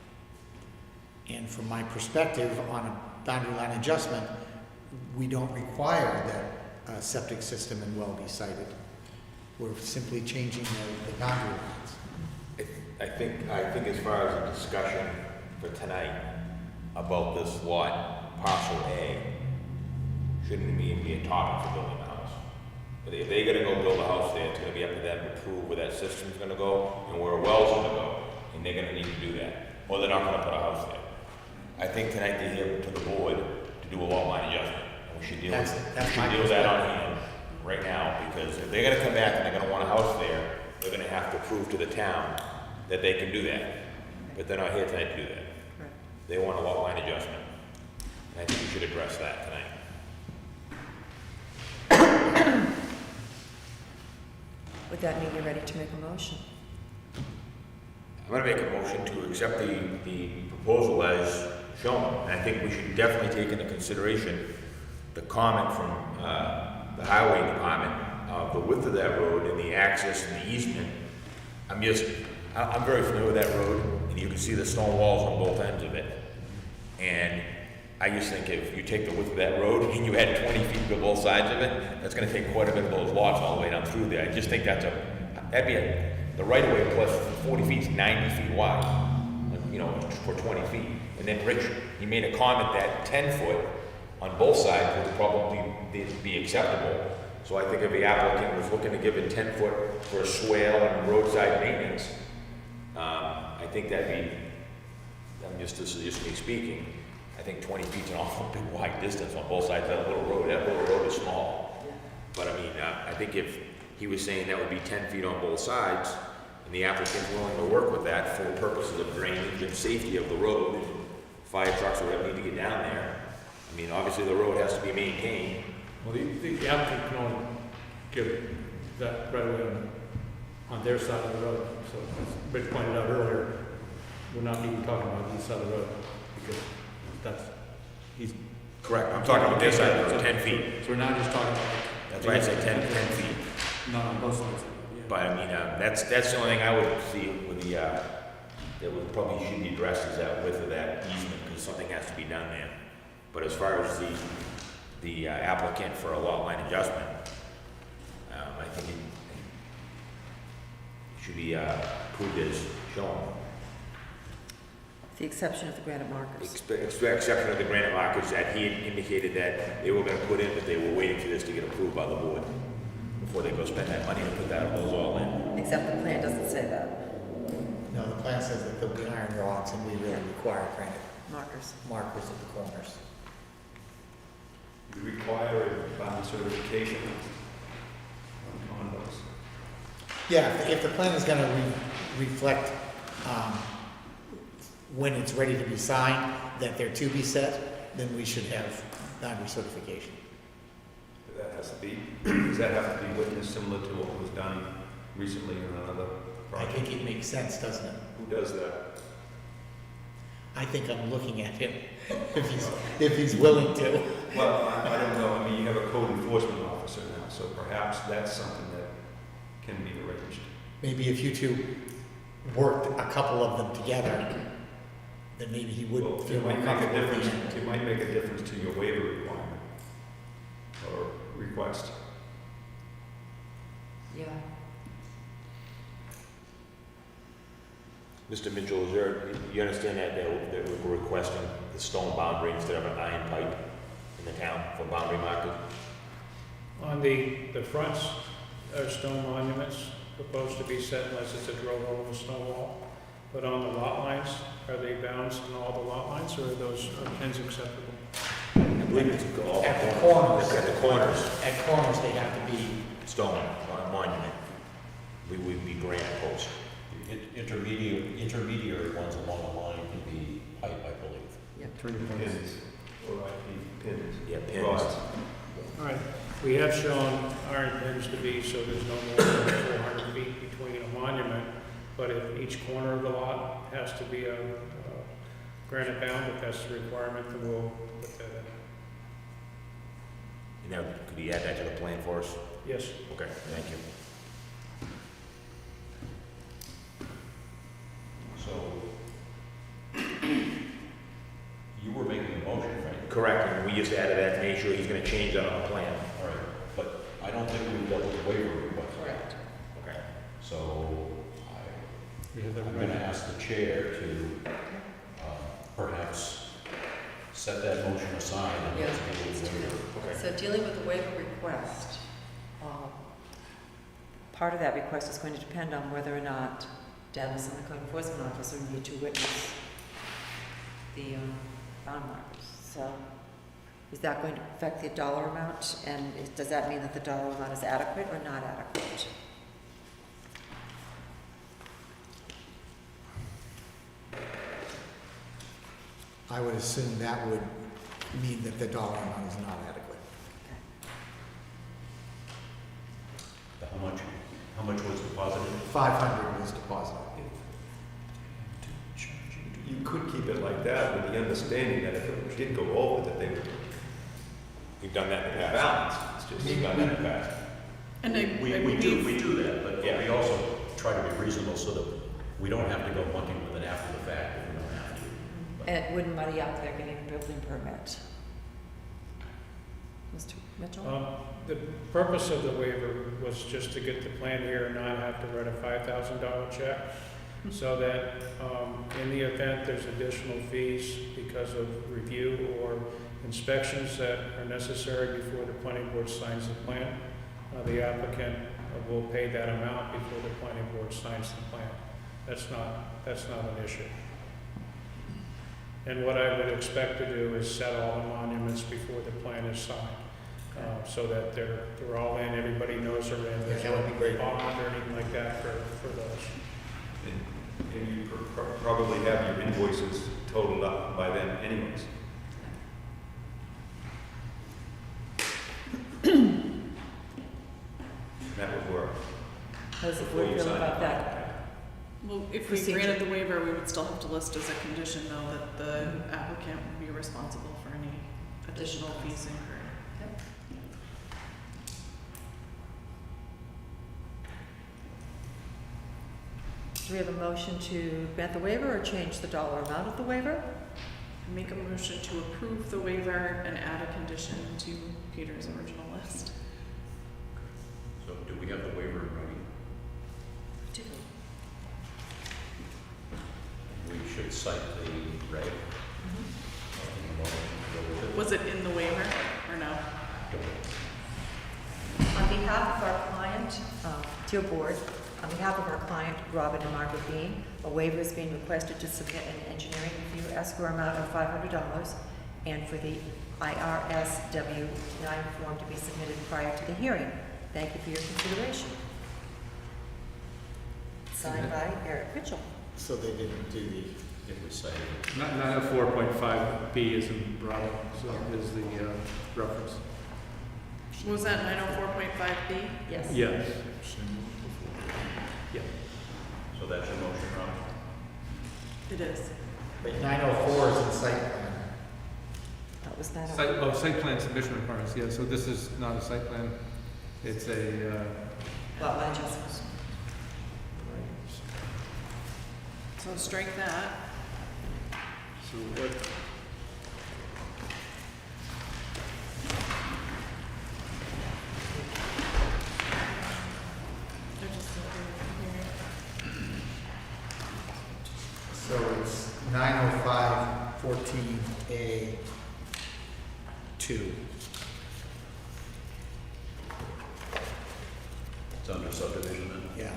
And from my perspective, on a boundary line adjustment, we don't require that a septic system and well be sited. We're simply changing the boundary lines. I think as far as a discussion for tonight about this lot, parcel A, shouldn't even be a topic for building a house. But if they're gonna go build a house there, it's gonna be up to them to prove where that system's gonna go and where a well's gonna go, and they're gonna need to do that, or they're not gonna put a house there. I think tonight they're here to the board to do a lot line adjustment, and we should deal with that on hand right now, because if they're gonna come back and they're gonna want a house there, they're gonna have to prove to the town that they can do that. But they're not here tonight to do that. They want a lot line adjustment, and I think we should address that tonight. Would that mean you're ready to make a motion? I'm gonna make a motion to accept the proposal as shown. And I think we should definitely take into consideration the comment from the highway department of the width of that road and the access and the easement. I'm very familiar with that road, and and you can see the stone walls on both ends of it. And I just think if you take the width of that road and you add 20 feet to both sides of it, that's gonna take quite a bit of those lots all the way down through there. I just think that'd be the right of way plus 40 feet is 90 feet wide, you know, for 20 feet. And then Rich, he made a comment that 10 foot on both sides would probably be acceptable. So I think if the applicant was looking to give it 10 foot for a swale and roadside maintenance, I think that'd be, this is just me speaking, I think 20 feet's an awful big wide distance on both sides of that little road. That little road is small. But I mean, I think if he was saying that would be 10 feet on both sides, and the applicant's willing to work with that for purposes of drainage and safety of the road, and fire trucks or whatever need to get down there. I mean, obviously the road has to be maintained. Well, the applicant can only give that right away on their side of the road. So as Rich pointed out earlier, we're not even talking about this side of the road because he's. Correct, I'm talking about this side of the road, 10 feet. So we're not just talking about. That's why I said 10 feet. Not on both sides. Yeah. But I mean, that's the only thing I would see with the, that would probably should be addressed is that width of that easement, because something has to be done there. But as far as the applicant for a lot line adjustment, I think it should be approved as shown. The exception of the granite markers. Exception of the granite markers that he had indicated that they were gonna put in, but they were waiting for this to get approved by the board before they go spend that money to put those all in. Except the plan doesn't say that. No, the plan says that there'll be iron rods and we really require granite Markers. markers at the corners. You require a bound certification on those. Yeah, if the plan is gonna reflect, when it's ready to be signed, that they're to be set, then we should have boundary certification. That has to be, does that have to be witnessed similar to what was done recently in another I project? think it makes sense, doesn't it? Who does that? I think I'm looking at him, if he's willing to. Well, I don't know, I mean, you have a code enforcement officer now, so perhaps that's something that can be arranged. Maybe if you two worked a couple of them together, then maybe he would Well, feel it more might make a comfortable. with difference, the- it might make a difference to your waiver requirement or request. Yeah. Mr. Mitchell, is there, you understand that we're requesting the stone boundary instead of an iron pipe in the town for boundary markers? On the fronts are stone monuments proposed to be set unless it's a drove over stone wall. But on the lot lines, are they bounds on all the lot lines, or are those pins acceptable? I believe it's all. At the corners. At the corners, At corners, they have to be, stone, monument. We would be granite post. Intermediary ones along the line can be pipe, I believe. Pins, or IP pins. Yeah, pins. Rods. All right, we have shown iron pins to be, so there's no more than 400 feet between a monument, but if each corner of the lot has to be a granite bound, if that's the requirement, then we'll put that in. Now, could you add that to the plan for us? Yes. Okay, thank you. So, you were making a motion, right? Correct, and we just added that to make sure he's gonna change that on the plan. All right, but I don't think we've dealt with the waiver request. Correct. Okay. So, I'm gonna ask the chair to, perhaps set that motion aside and let's deal with the waiver. Okay. So dealing with the waiver request, part of that request is going to depend on whether or not Dennis and the code enforcement officer need to witness the bound markers. So is that going to affect the dollar amount? And does that mean that the dollar amount is adequate or not adequate? I would assume that would mean that the dollar amount is not adequate. How much was deposited? 500 was deposited. You could keep it like that with the understanding that if it did go over, that they would We've done that in the past. balance. It's just. We've done that in the past. And I We do that, but Yeah. we also try to be reasonable so that we don't have to go hunting with an after the fact if we don't have to. But- And it wouldn't muddy up their getting a building permit. Mr. Mitchell? The purpose of the waiver was just to get the plan here and not have to write a $5,000 check, so that in the event there's additional fees because of review or inspections that are necessary before the planning board signs the plan, the applicant will pay that amount before the planning board signs the plan. That's not an issue. And what I would expect to do is set all the monuments before the plan is signed, so that they're all in, everybody knows they're in. There's that would be no great. bond or anything like that for those. And you probably have your invoices totaled up by then anyways. That would work. How does the Before board you feel sign about it. that? Well, if we Procedure. granted the waiver, we would still have to list as a condition though that the applicant would be responsible for any additional fees incurred. Yep. Do we have a motion to grant the waiver or change the dollar amount of the waiver? Make a motion to approve the waiver and add a condition to Peter's original list. So do we have the waiver ready? We should cite the reg. Was it in the waiver or no? On behalf of our client, to your board, on behalf of our client, Robin and Margaret Bean, a waiver is being requested to submit an engineering review escrow amount of $500 and for the IRSW 9 form to be submitted prior to the hearing. Thank you for your consideration. Signed by Eric Mitchell. So they didn't do the, It was cited. 904.5B is in Bravo, so is the reference. Was that 904.5B? Yes. Yes. Yeah. So that's your motion, Ron? It is. but 904 is in site plan. That was that. Site plan submission requirements, yeah, so this is not a site plan, it's a, Lot line adjustments. So strike that. so what, I just said it here. So it's 905-14A2. It's under subdivision then? Yeah.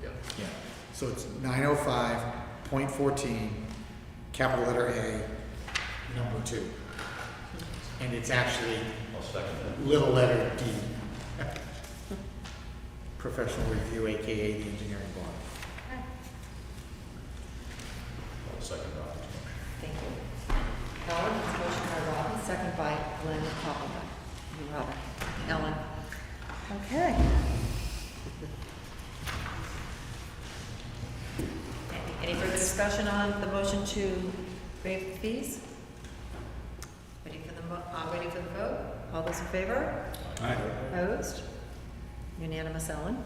Yeah. Yeah. So it's 905.14, capital letter A, number 2. And it's actually I'll second that. little letter D. Professional review, AKA the engineering bond. I'll second Robin's motion. Thank you. Howard, it's motion by Robin, second by Glenn Koppelman. You, Robin. Ellen. Okay. Any further discussion on the motion to waive the fees? Ready for the vote? All those in favor? Aye. Opposed? Unanimous, Ellen?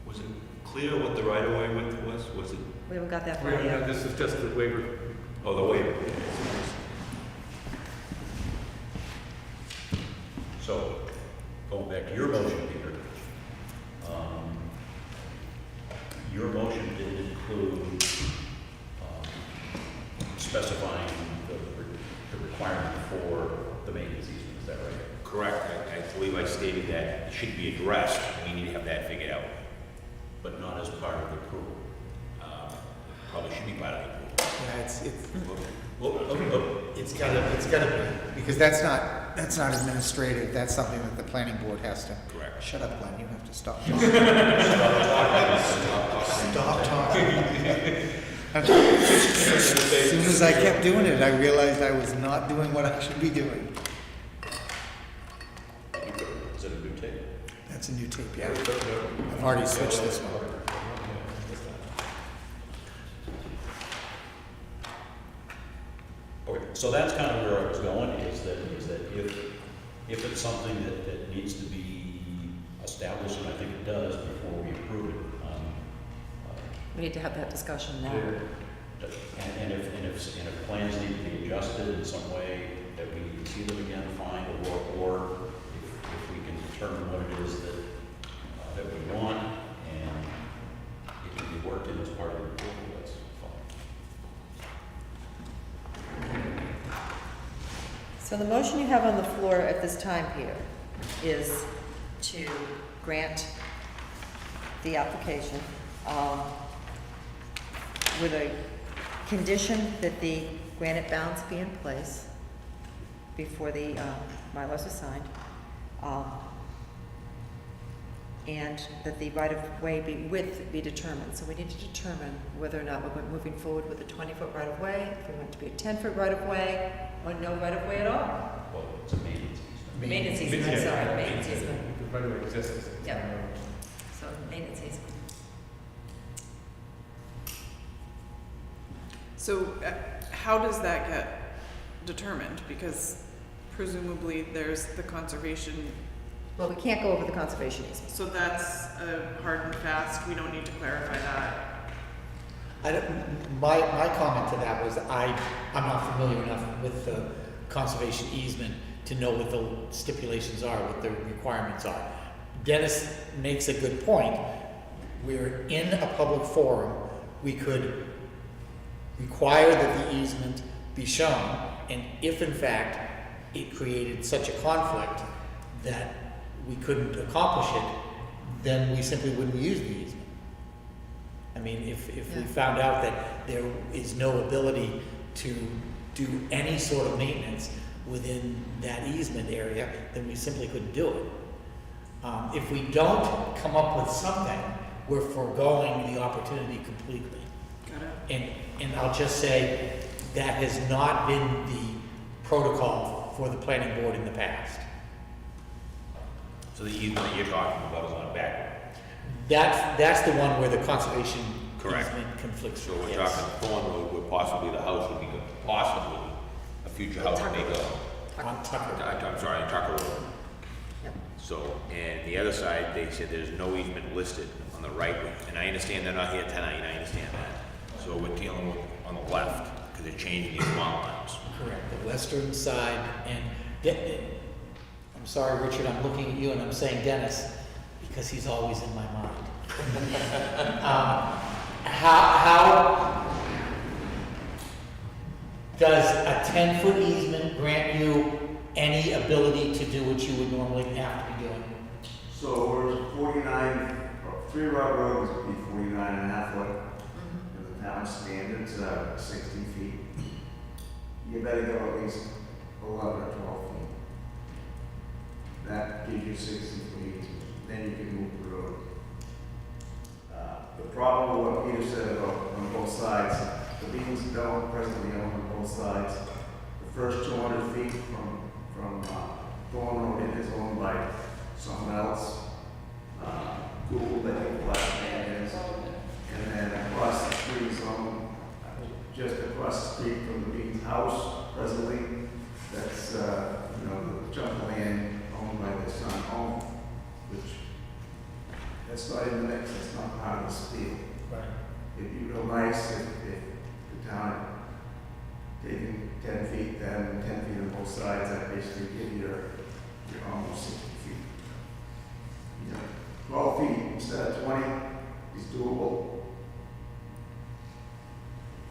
Was it clear what the right-of-way width was? Was it, We haven't got that far yet. this is just the waiver. oh, the waiver? So, going back to your motion, Peter, your motion did include specifying the requirement for the maintenance easement, is that right? Correct. I believe I stated that it should be addressed, and we need to have that figured out. But not as part of the approval. Probably should be part of the approval. Yeah, it's gotta be, because that's not administrative, that's something that the planning board has to. Correct. Shut up, Glenn, you have to stop talking. Stop talking. As soon as I kept doing it, I realized I was not doing what I should be doing. Is it a new tape? That's a new tape, yeah. I've already switched this one. Okay, so that's kind of where I was going, is that if it's something that needs to be established, and I think it does before we approve it, We need to have that discussion now. And if plans need to be adjusted in some way, that we can see them again, fine, or if we can determine what it is that we want, and it can be worked in as part of the approval, that's fine. So the motion you have on the floor at this time here is to grant the application with a condition that the granite bounds be in place before the bylaws are signed, and that the right-of-way width be determined. So we need to determine whether or not we're moving forward with a 20-foot right-of-way, if we want it to be a 10-foot right-of-way, or no right-of-way at all. Well, it's a maintenance easement. Maintenance easement, I'm sorry, maintenance easement. The right of way exists. Yep. So maintenance easement. So how does that get determined? Because presumably there's the conservation, Well, we can't go over the conservation easement. so that's a hard and fast, we don't need to clarify that. My comment to that was I'm not familiar enough with the conservation easement to know what the stipulations are, what the requirements are. Dennis makes a good point. We're in a public forum. We could require that the easement be shown, and if in fact it created such a conflict that we couldn't accomplish it, then we simply wouldn't use the easement. I mean, if we found out that there is no ability to do any sort of maintenance within that easement area, then we simply couldn't do it. If we don't come up with something, we're foregoing the opportunity completely. Got it. And I'll just say that has not been the protocol for the planning board in the past. So the easement that you're talking about is on the back. That's the one where the conservation Correct. easement conflicts. So we're Yes. talking Thorn Road, where possibly the house would be, possibly a future house may go. On Tucker. I'm sorry, Tucker Road. Yep. So, and the other side, they said there's no easement listed on the right, and I understand they're not here tonight, and I understand that. So we're dealing with on the left, because they're changing these lot lines. Correct, the western side, and I'm sorry, Richard, I'm looking at you and I'm saying Dennis, because he's always in my mind. How does a 10-foot easement grant you any ability to do what you would normally have to be doing? So we're 49, 3 Rod Road would be 49 and a half foot. And the town standards 60 feet. You better go at least 11 or 12 feet. That gives you 60 feet, then you can move the road. The problem with what Peter said about on both sides, the beams don't presently own on both sides. The first 200 feet from Thorn Road is owned by someone else. Google that the last man is. And then across the street is owned, just across the street from the Bean's house presently. That's, the chunk of land owned by the son home, which that's not in the mix, that's not part of the deal. Right. It'd be real nice if the town taking 10 feet, then 10 feet on both sides, that basically give you your almost 60 feet. 12 feet instead of 20 is doable.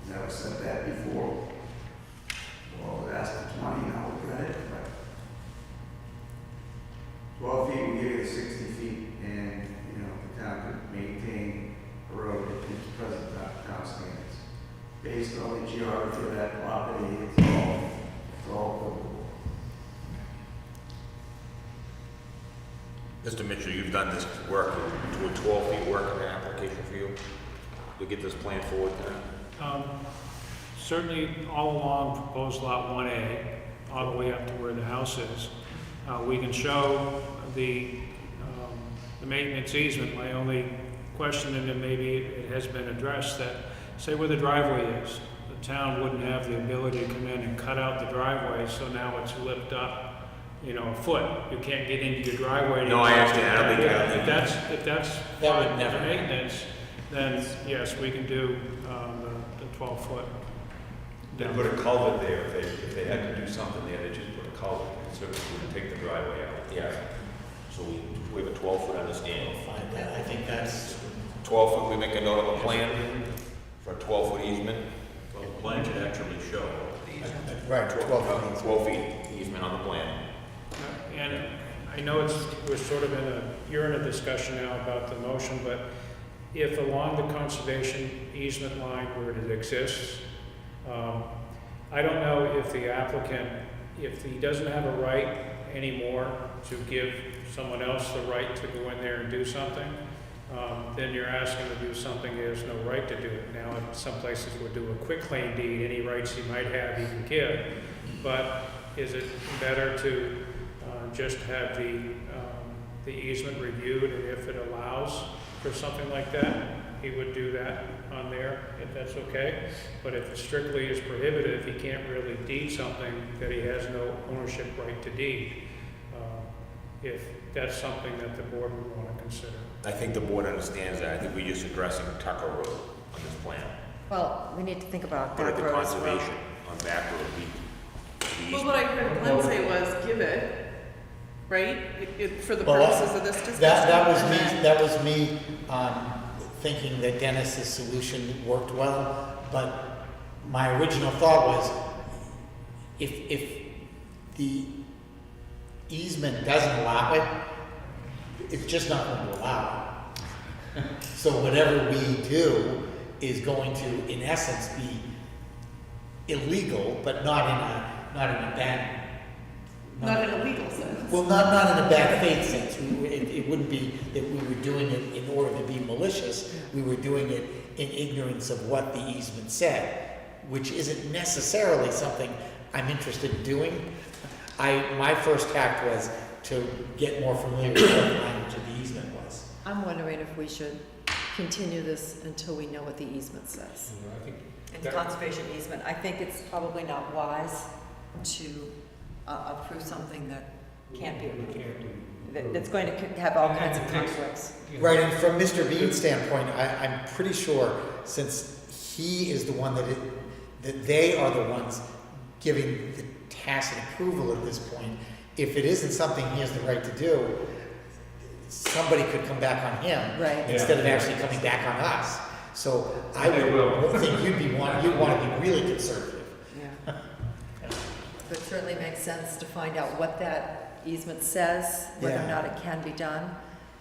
Never said that before. Well, I asked for 20, now we got it, but 12 feet will give you the 60 feet, and, the town could maintain a road that keeps present town standards. Based on the geography of that property, it's all Mr. Mitchell, you've done this work, to a 12 feet work in an application for you, to get this plan forward tonight? Certainly all along proposed lot 1A, all the way up to where the house is. We can show the maintenance easement. My only question, and then maybe it has been addressed, that say where the driveway is, the town wouldn't have the ability to come in and cut out the driveway, so now it's lipped up, a foot. You can't get into your driveway. No, I understand. I don't think If that's That would part never of the maintenance, then yes, we can do the 12-foot. They put a culvert there, if they had to do something there, they just put a culvert, so it wouldn't take the driveway out. Yeah. So we have a 12-foot understanding. Fine, I think that's, 12-foot, we make a note on the plan for a 12-foot easement. Well, the plan should actually show the easement. right, 12 feet. 12 feet easement on the plan. And I know we're sort of you're in a discussion now about the motion, but if along the conservation easement line where it exists, I don't know if the applicant, if he doesn't have a right anymore to give someone else the right to go in there and do something, then you're asking to do something he has no right to do. Now, some places would do a quitclaim deed, any rights he might have he can give. But is it better to just have the easement reviewed, and if it allows for something like that, he would do that on there, if that's okay. But if it strictly is prohibited, he can't really deed something that he has no ownership right to deed, if that's something that the board would want to consider. I think the board understands that. I think we're just addressing Tucker Road on this plan. Well, we need to think about But that at the road as well. conservation on back road, Well, what I heard Glenn say was give it, right? For the Well, purposes of this discussion. that was me thinking that Dennis's solution worked well, but my original thought was if the easement doesn't allow it, it's just not going to allow it. So whatever we do is going to, in essence, be illegal, but not in a bad. Not in a legal sense. Well, not in a bad faith sense. It wouldn't be that we were doing it in order to be malicious. We were doing it in ignorance of what the easement said, which isn't necessarily something I'm interested in doing. My first tact was to get more familiar with what the language of the easement was. I'm wondering if we should continue this until we know what the easement says. I think It's conservation easement. I think it's probably not wise to approve something that can't be approved. That's going to have all kinds of conflicts. Right, and from Mr. Bean's standpoint, I'm pretty sure, since he is the one that they are the ones giving the tacit approval at this point, if it isn't something he has the right to do, somebody could come back on him instead of actually coming back on us. So I would think you'd want to be really conservative. Yeah. But it certainly makes sense to find out what that easement says, whether or not it can be done,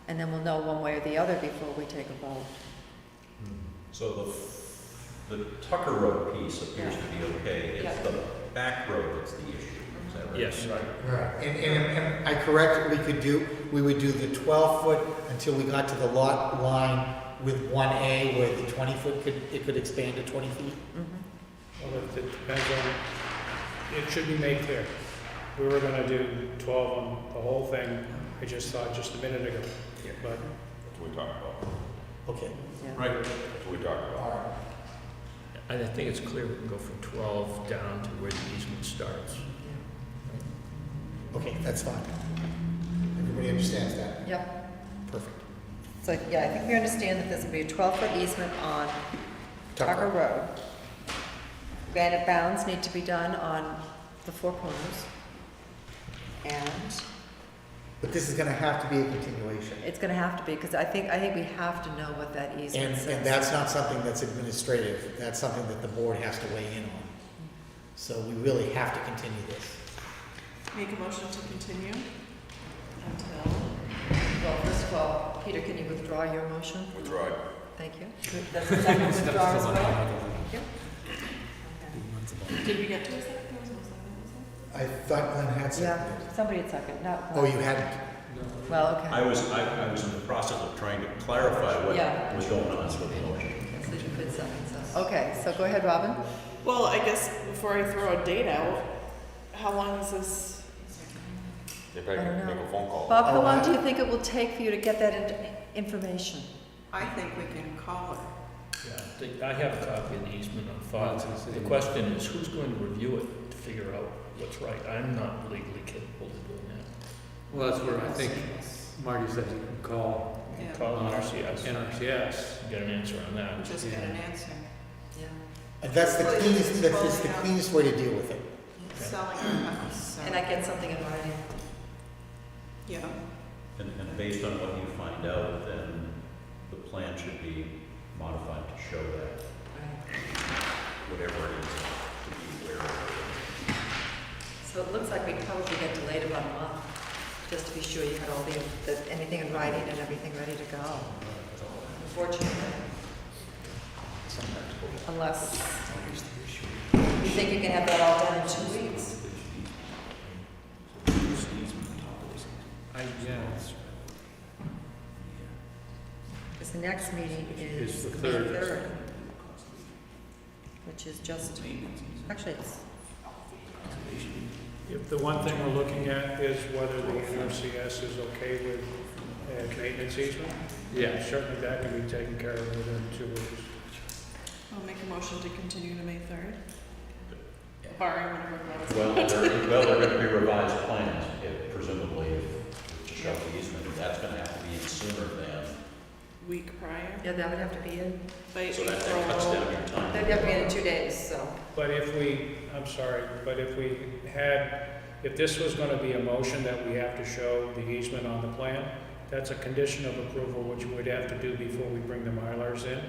and then we'll know one way or the other before we take a vote. So the Tucker Road piece appears to be okay. It's the back road that's the issue. Is that right? Yes. Right. And I correct, we would do the 12-foot until we got to the lot line with 1A where the 20-foot could expand to 20 feet. Well, it depends on, it should be made clear. We were gonna do 12 on the whole thing, I just thought just a minute ago, but That's what we talked about. Okay. Right. That's what we talked about. All right. I think it's clear we can go from 12 down to where the easement starts. Okay, that's fine. Everybody understands that? Yep. Perfect. So, yeah, I think we understand that this will be a 12-foot easement on Tucker Road. Granite bounds need to be done on the four corners. And But this is gonna have to be a continuation. it's gonna have to be, because I think we have to know what that easement says. And that's not something that's administrative, that's something that the board has to weigh in on. So we really have to continue this. Make a motion to continue until. Well, first of all, Peter, can you withdraw your motion? Withdraw it. Thank you. That's the second withdraw as well? Thank you. Did we get to a second? There was no second, was I thought Glenn had Yeah, seconded. somebody had second, not. Oh, you hadn't? Well, okay. I was in the process of trying to clarify what Yeah. was going on with the motion. So you could second, so. Okay, so go ahead, Robin. Well, I guess before I throw a date out, how long is this? They probably I don't can make know. a phone call. Bob, how long do you think it will take for you to get that information? I think we can call it. Yeah, I have a copy of the easement on file. The question is, who's going to review it to figure out what's right? I'm not legally capable of doing that. Well, that's where I think Marty said you can call Yeah. Call NRCS, NRCS. get an answer on that. Just get an answer. Yeah. That's the cleanest way to deal with it. Selling her house, so. And I get something in writing. Yeah. And based on what you find out, then the plan should be modified to show that, whatever it is, to be aware of. So it looks like we probably get delayed about a month, just to be sure you had all anything in writing and everything ready to go. Unfortunately. Unless you think you can have that all done in 2 weeks. Yes. Because the next meeting is Is the May 3rd. 3rd, which is just, actually, it's, If the one thing we're looking at is whether the NRCS is okay with maintenance easement, yeah, certainly that can be taken care of within 2 weeks. I'll make a motion to continue to May 3rd. Barring whatever goes. Well, they're gonna be revised plans, presumably, to show the easement, that's gonna have to be in sooner than, Week prior. yeah, that would have to be in, By so that April. cuts down your time. that'd have to be in 2 days, so. But if we, I'm sorry, but if we had, if this was gonna be a motion that we have to show the easement on the plan, that's a condition of approval, which we'd have to do before we bring the Mylars in.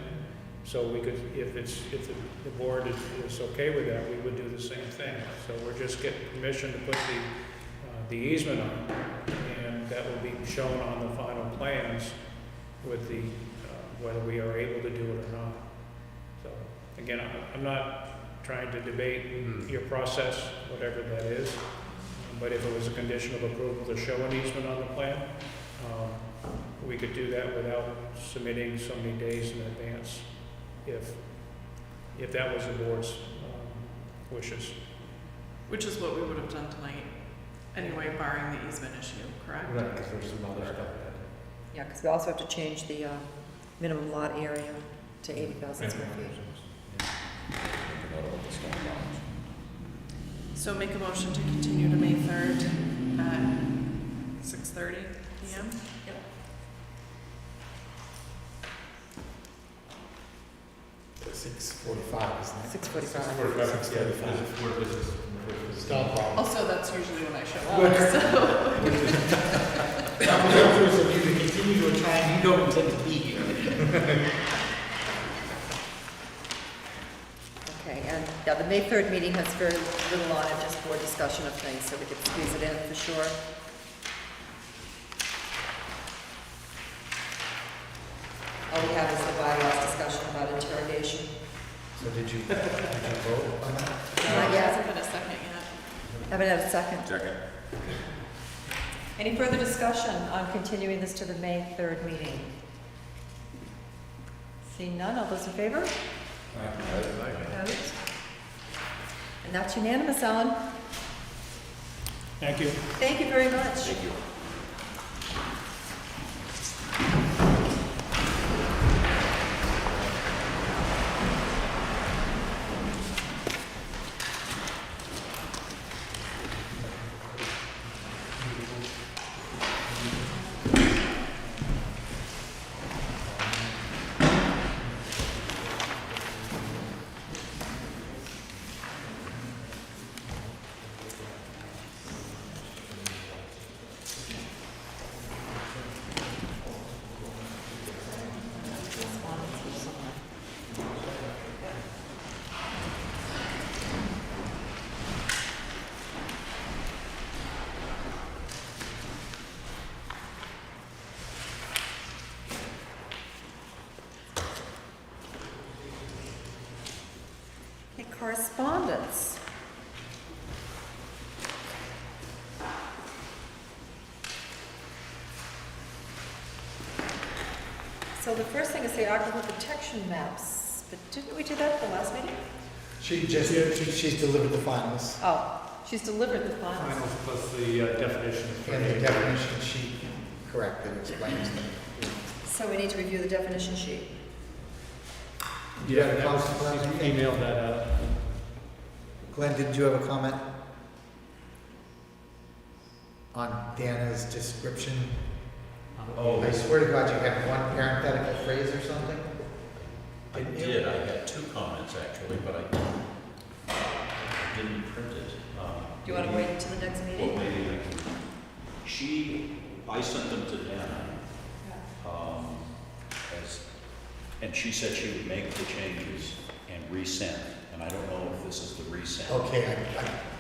So we could, if the board is okay with that, we would do the same thing. So we're just getting permission to put the easement on, and that will be shown on the final plans with the, whether we are able to do it or not. So, again, I'm not trying to debate your process, whatever that is, but if it was a condition of approval to show an easement on the plan, we could do that without submitting so many days in advance, if that was the board's wishes. Which is what we would have done tonight, anyway, barring the easement issue, correct? Right, because there's some other stuff. Yeah, because we also have to change the minimum lot area to 80,000 square feet. So make a motion to continue to May 3rd at 6:30 PM. Yep. It's 6:45, isn't it? 6:45. 6:45. Still a problem. Also, that's usually when I show up, so. Those of you that continue to attend, you don't intend to be here. Okay, and yeah, the May 3rd meeting has very little on it, just for discussion of things, so we could squeeze it in for sure. All we have is the bylaws discussion about interrogation. So did you vote on that? Not It yet. hasn't been a second yet. Haven't had a second. Second. Any further discussion on continuing this to the May 3rd meeting? Seeing none, all those in favor? Opposed? And that's unanimous, Alan. Thank you. Thank you very much. Thank you. Okay, correspondence. So the first thing is the aquifer protection maps, but didn't we do that at the last meeting? She's delivered the finals. Oh, she's delivered the finals. Finals plus the definition. And the definition sheet, correct, that explains them. So we need to review the definition sheet. You have a comment? Emailed that out. Glenn, did you have a comment on Dana's description? Oh, I swear to God, you had one parenthetical phrase or something? I did, I had 2 comments actually, but I didn't print it. Do you want to wait until the next meeting? Well, maybe I sent them to Dana, and she said she would make the changes and resend, and I don't know if this is the resend. Okay,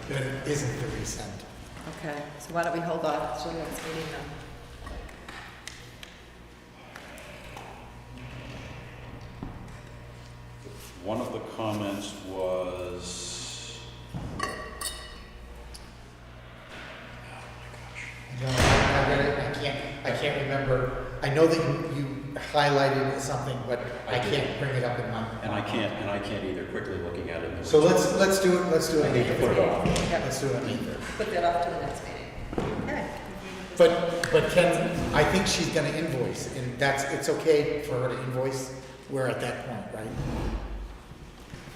then it isn't the resend. Okay, so why don't we hold off till the next meeting then? One of the comments was, No, I read it, I can't remember. I know that you highlighted something, but I can't bring it up in my. and I can't either, quickly looking at it. So let's do it. I need to put it off. Let's do it. Put that off to the next meeting. Okay. But Ken, I think she's gonna invoice, and it's okay for her to invoice. We're at that point, right?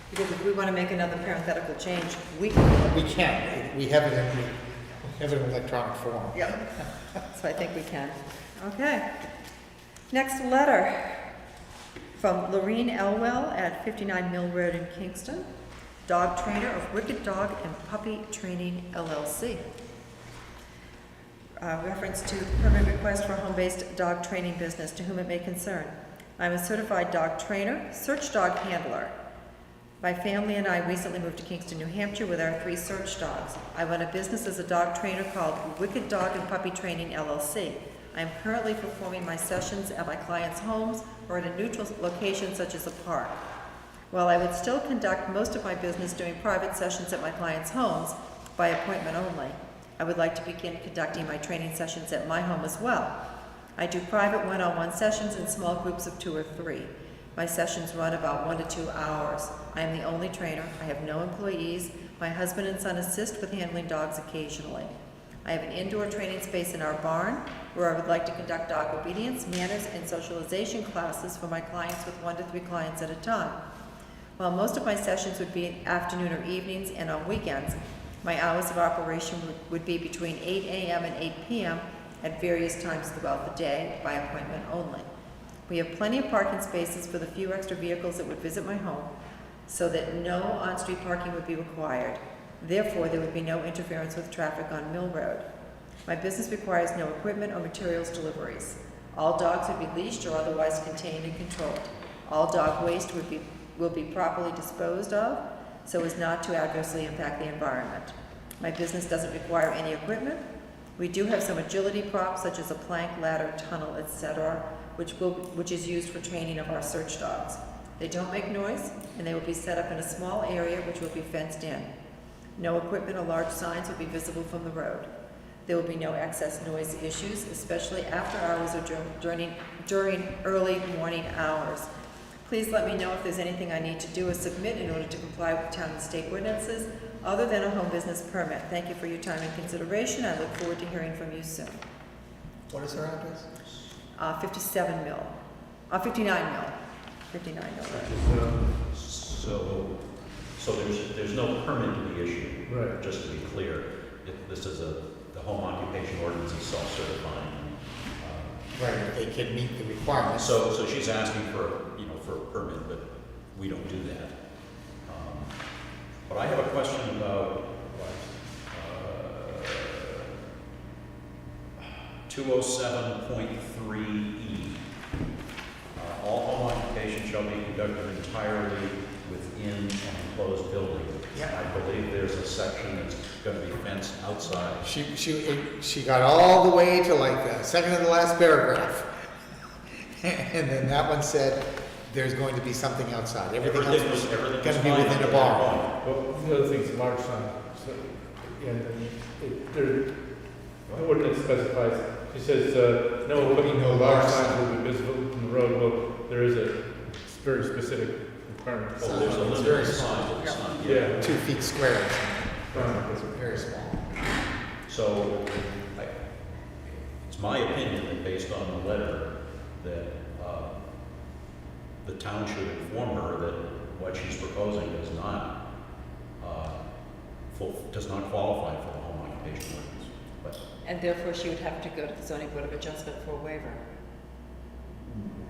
Because if we want to make another parenthetical change, we We can. We have it in electronic form. Yep. So I think we can. Okay. Next letter from Lorene Elwell at 59 Mill Road in Kingston, dog trainer of Wicked Dog and Puppy Training LLC. Reference to the permit request for a home-based dog training business to whom it may concern. I'm a certified dog trainer, search dog handler. My family and I recently moved to Kingston, New Hampshire with our 3 search dogs. I run a business as a dog trainer called Wicked Dog and Puppy Training LLC. I am currently performing my sessions at my clients' homes or at a neutral location such as a park. While I would still conduct most of my business doing private sessions at my clients' homes by appointment only, I would like to begin conducting my training sessions at my home as well. I do private one-on-one sessions in small groups of 2 or 3. My sessions run about 1 to 2 hours. I am the only trainer. I have no employees. My husband and son assist with handling dogs occasionally. I have an indoor training space in our barn where I would like to conduct dog obedience, manners, and socialization classes for my clients with 1 to 3 clients at a time. While most of my sessions would be afternoon or evenings and on weekends, my hours of operation would be between 8 a.m. and 8 p.m. at various times throughout the day by appointment only. We have plenty of parking spaces for the few extra vehicles that would visit my home, so that no on-street parking would be required. Therefore, there would be no interference with traffic on Mill Road. My business requires no equipment or materials deliveries. All dogs would be leashed or otherwise contained and controlled. All dog waste will be properly disposed of, so as not to adversely impact the environment. My business doesn't require any equipment. We do have some agility props, such as a plank, ladder, tunnel, etc., which is used for training of our search dogs. They don't make noise, and they will be set up in a small area which will be fenced in. No equipment or large signs will be visible from the road. There will be no excess noise issues, especially after hours or during early morning hours. Please let me know if there's anything I need to do or submit in order to comply with town and state ordinances other than a home business permit. Thank you for your time and consideration. I look forward to hearing from you soon. What is her address? 59 Mill. 59 Mill Road. so there's no permit to be issued. Right. Just to be clear, this is the home occupation ordinance is self-certifying. Right, they can meet the requirements. So she's asking for a permit, but we don't do that. But I have a question about 207.3E. All home occupation shall be conducted entirely within an enclosed building. Yeah. I believe there's a section that's going to be fenced outside. She got all the way to like the second to the last paragraph. And then that one said, there's going to be something outside. Everything else was going to be within a barn. Well, the other thing is large sign. So, yeah, the ordinance specifies, she says, no large signs will be visible from the road. Well, there is a very specific requirement. Oh, there's a limited size of the sign. Yeah. 2 feet square. It's very small. So, it's my opinion that based on the letter, that the town should inform her that what she's proposing does not qualify for the home occupation ordinance. But And therefore, she would have to go to the zoning board of adjustment for a waiver.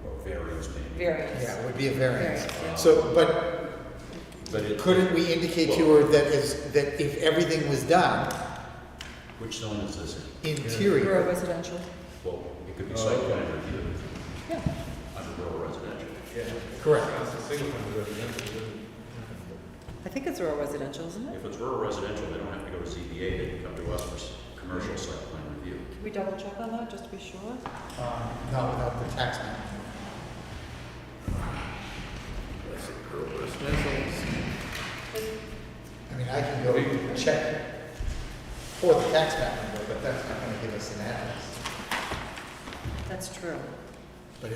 or variance maybe. Variance. Yeah, it would be a variance. Variance, yeah. So, but couldn't we indicate to her that if everything was done, Which zone is this in? interior, Rural residential. Well, it could be site plan review Yeah. under rural residential. correct? That's a single family residential, isn't it? I think it's rural residential, isn't it? If it's rural residential, they don't have to go to ZBA, they can come to us for commercial site plan review. Can we double check on that, just to be sure? No, without the tax map. I mean, I can go check for the tax map number, but that's not gonna give us an address. That's true. But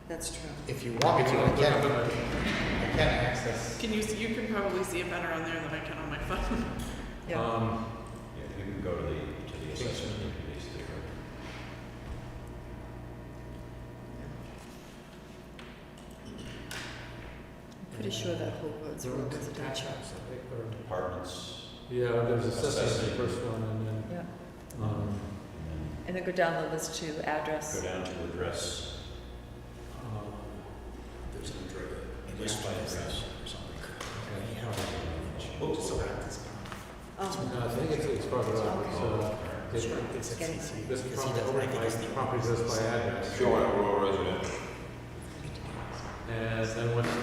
That's true. if you want me to, I can access. You can probably see it better on there than I can on my phone. Yeah. Yeah, you can go to the assessment. Pretty sure that whole road's rural residential. Apartments. Yeah, there's a setback, Assessing. the first one, and then, Yeah. um, And then go down the list to Go address. down to address, there's an address, a list by address or something. Oh, no, I think it's farther up, it's, It's Getting- this Because he property, doesn't, I think it's the. property goes by address. Showing a rural residential. And then what's the,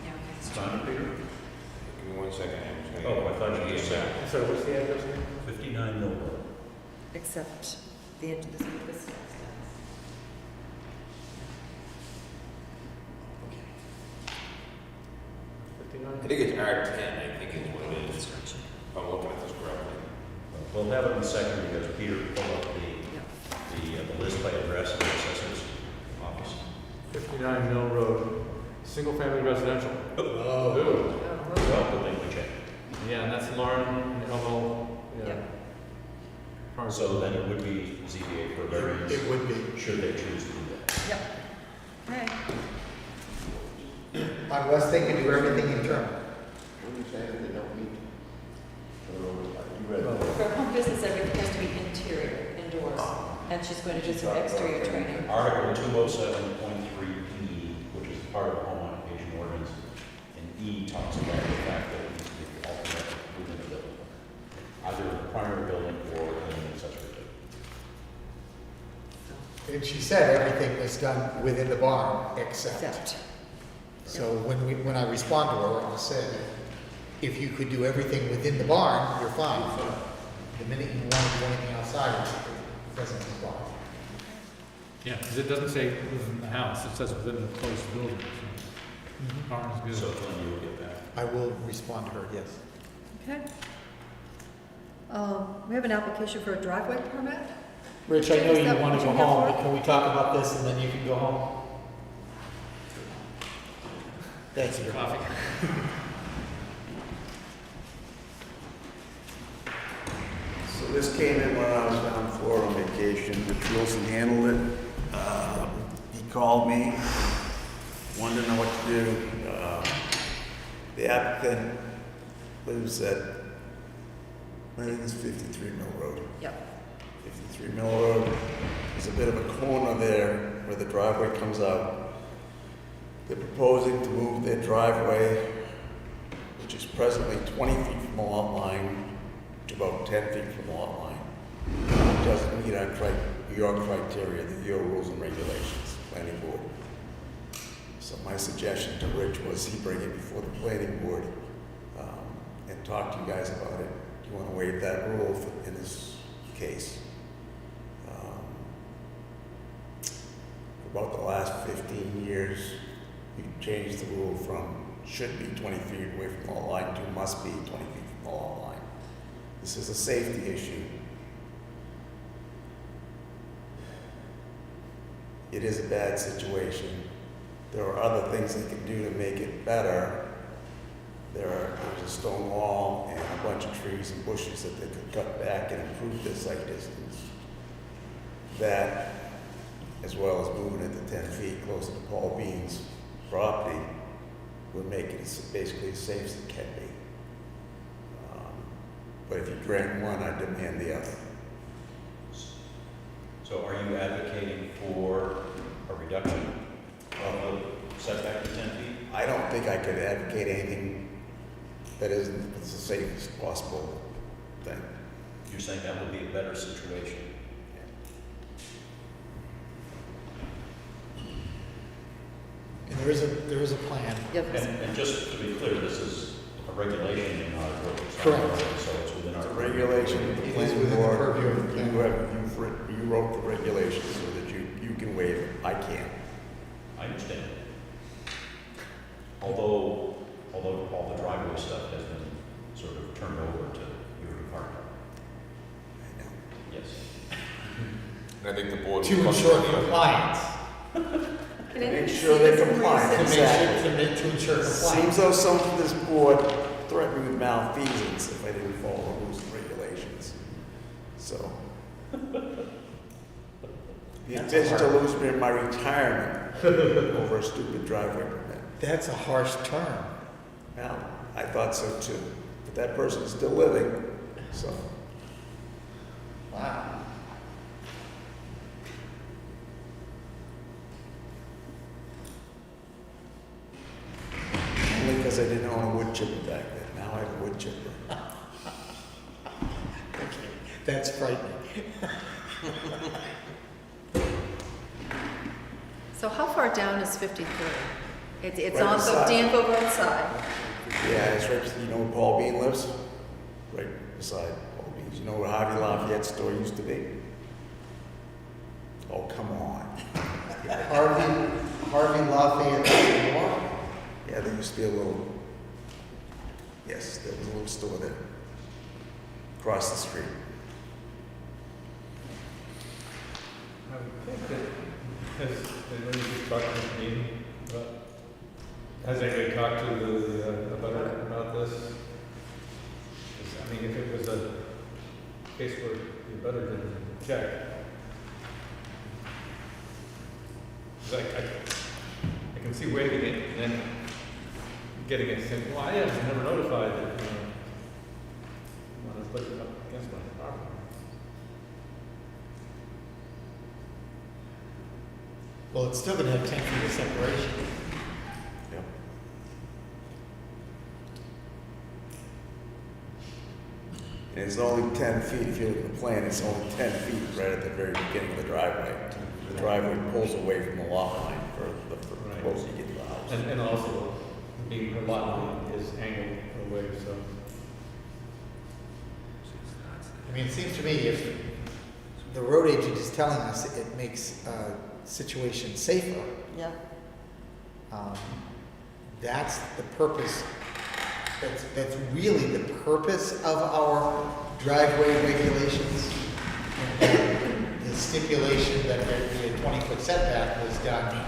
yeah, okay. It's on Peter? Give me 1 second, I'm just gonna. Oh, I thought you just said so what's the address again? 59 Mill Road. Except the end of this. I think it's R10, I think is what it is. If I'm looking at this correctly. We'll have it in a second because Peter pulled up the list by address in the assessor's office. 59 Mill Road, single family residential. Oh. Well, the language check. Yeah, and that's Lauren, Elmo, yeah. Yep. Farm- So then it would be ZBA for variance. It would be. Should they choose to do that. Yep. Okay. Unless they can do everything internal. For home business, everything has to be interior, indoors. And she's going to do some exterior training. Article 207.3E, which is part of the home occupation ordinance, and E talks about the fact that it needs to be alternate within the building, either in the primary building or in an accessory building. And she said everything was done within the barn except. Except. So when I respond to her, I'll say, if you could do everything within the barn, you're fine. The minute you want to do anything outside, it doesn't apply. Yeah, because it doesn't say within the house, it says within the enclosed building. So barn's good. So then you will get back. I will respond to her, yes. Okay. We have an application for a driveway permit. Rich, I know Is you that want what to go you're here home, for? but can we talk about this and then you can go home? Thanks, Rich. Coffee. So this came in when I was down in Florida on vacation. Rich Wilson handled it. He called me, wanted to know what to do. The applicant lives at, I think it's 53 Mill Road. Yep. 53 Mill Road. There's a bit of a corner there where the driveway comes out. They're proposing to move their driveway, which is presently 20 feet from the lot line, to about 10 feet from the lot line. It doesn't meet your criteria, your rules and regulations, planning board. So my suggestion to Rich was he bring it before the planning board and talk to you guys about it. Do you want to waive that rule in this case? For about the last 15 years, we changed the rule from should be 20 feet away from the lot line to must be 20 feet from the lot line. This is a safety issue. It is a bad situation. There are other things they can do to make it better. There's a stone wall and a bunch of trees and bushes that they could cut back and improve the sight distance. That, as well as moving it to 10 feet closer to Paul Bean's property, would make it basically as safe as it can be. But if you grant one, I demand the other. So are you advocating for a reduction of the setback to 10 feet? I don't think I could advocate anything that isn't the safest possible thing. You're saying that would be a better situation? And there is a plan. Yep. And just to be clear, this is a regulation and not a road. Correct. So it's within It's our. a regulation, the It is planning within the board, purview of the you wrote the regulations so that you can waive it. I can't. I understand. Although all the driveway stuff has been sort of turned over to your department. I know. Yes. And I think the board. To ensure compliance. Can Make anyone sure see they're some compliant. reason- Exactly. To ensure Seems compliance. though some of this board threatened me with malfeasance if I didn't follow the rules and regulations. So. The intention to lose me in my retirement over a stupid driveway permit. That's a harsh term. Well, I thought so too. But that person's still living, so. Wow. Only because I didn't own a wood chipper back then. Now I have a wood chipper. That's frightening. So how far down is 53? It's Right on the beside. Danville Road side. Yeah, it's right, you know where Paul Bean lives? Right beside Paul Bean's. You know where Harvey Lafayette's store used to be? Oh, come on. Harvey Lafayette Moore? Yeah, there used to be a little, yes, there was a little store there. Across the street. I would think that, has anybody talked to me has anybody talked to the about this? 'Cause, I mean, if it was a case where the abutter didn't check, 'cause I can see waiving it and then getting it saying, well, I was never notified that, I want to put it up against my property. Well, it's still gonna have 10 feet of separation. Yep. And it's only 10 feet, if you look at the plan, it's only 10 feet right at the very beginning of the driveway. The driveway pulls away from the lot line for Right. closer you get to the house. And also, the lot line is angled away, so. I mean, it seems to me if the road agent is telling us it makes situation safer, Yeah. that's the purpose, that's really the purpose of our driveway regulations. And the stipulation that there be a 20-foot setback was done.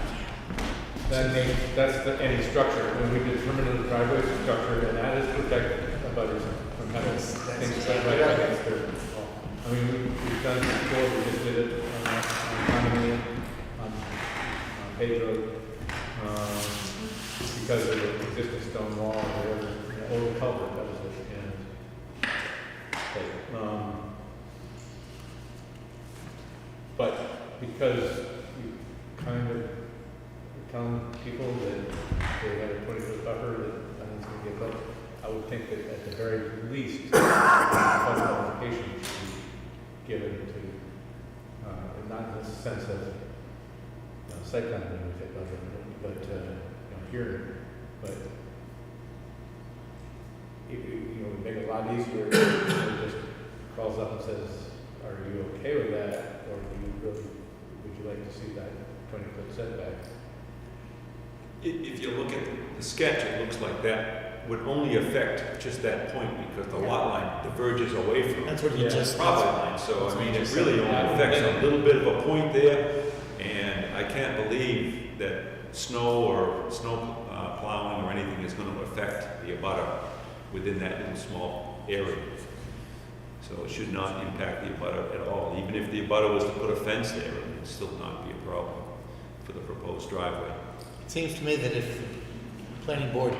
That's any structure, when we determine the driveway is a structure, and that is protected abutters from having things that right against their wall. I mean, we've done it before, we just did it on Conditional, on Page Road, because of the existing stone wall, or whatever, old culvert, that was it, and, but because you kind of telling people that they have a 20-foot buffer that nothing's going to get built, I would think that at the very least, public application should be given to, not in the sense of site plan buffer, but hearing. But we make it a lot easier if it just calls up and says, "Are you okay with that, or would you like to see that 20-foot setback?" If you look at the sketch, it looks like that would only affect just that point because the lot line diverges away from That's what you Yeah. just. property line. So, That's I what mean, you it just really said. only affects a little bit of a point there. And I can't believe that snow or snow plowing or anything is going to affect the abutter within that little small area. So it should not impact the abutter at all. Even if the abutter was to put a fence there, it would still not be a problem for the proposed driveway. It seems to me that if the planning board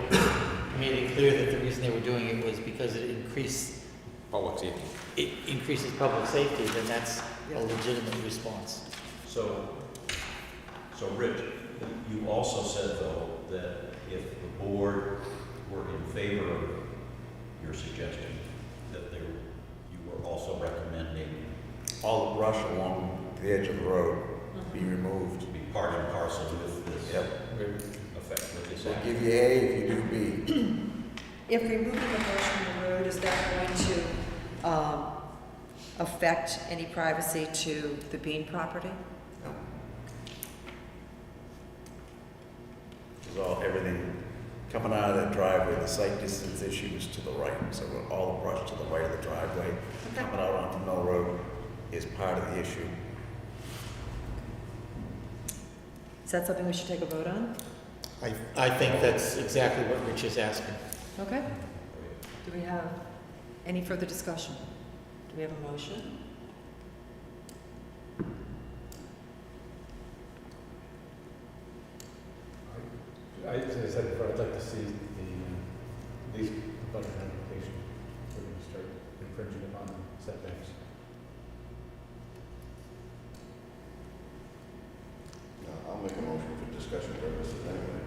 made it clear that the reason they were doing it was because it increased Public safety. it increases public safety, then that's a legitimate response. So, Rich, you also said though that if the board were in favor of your suggestion, that you were also recommending All the brush along the edge of the road be removed. to be part and parcel with this Yep. effect, with this So act. give you A if you do B. If removing the brush from the road, is that going to affect any privacy to the Bean property? No. Because everything coming out of that driveway, the site distance issue is to the right. So all the brush to the right of the driveway, coming out onto Mill Road is part of the issue. Is that something we should take a vote on? I think that's exactly what Rich is asking. Okay. Do we have any further discussion? Do we have a motion? As I said before, I'd like to see these butter application, we're going to start infringing upon setbacks. I'll make a motion for discussion purposes anyway.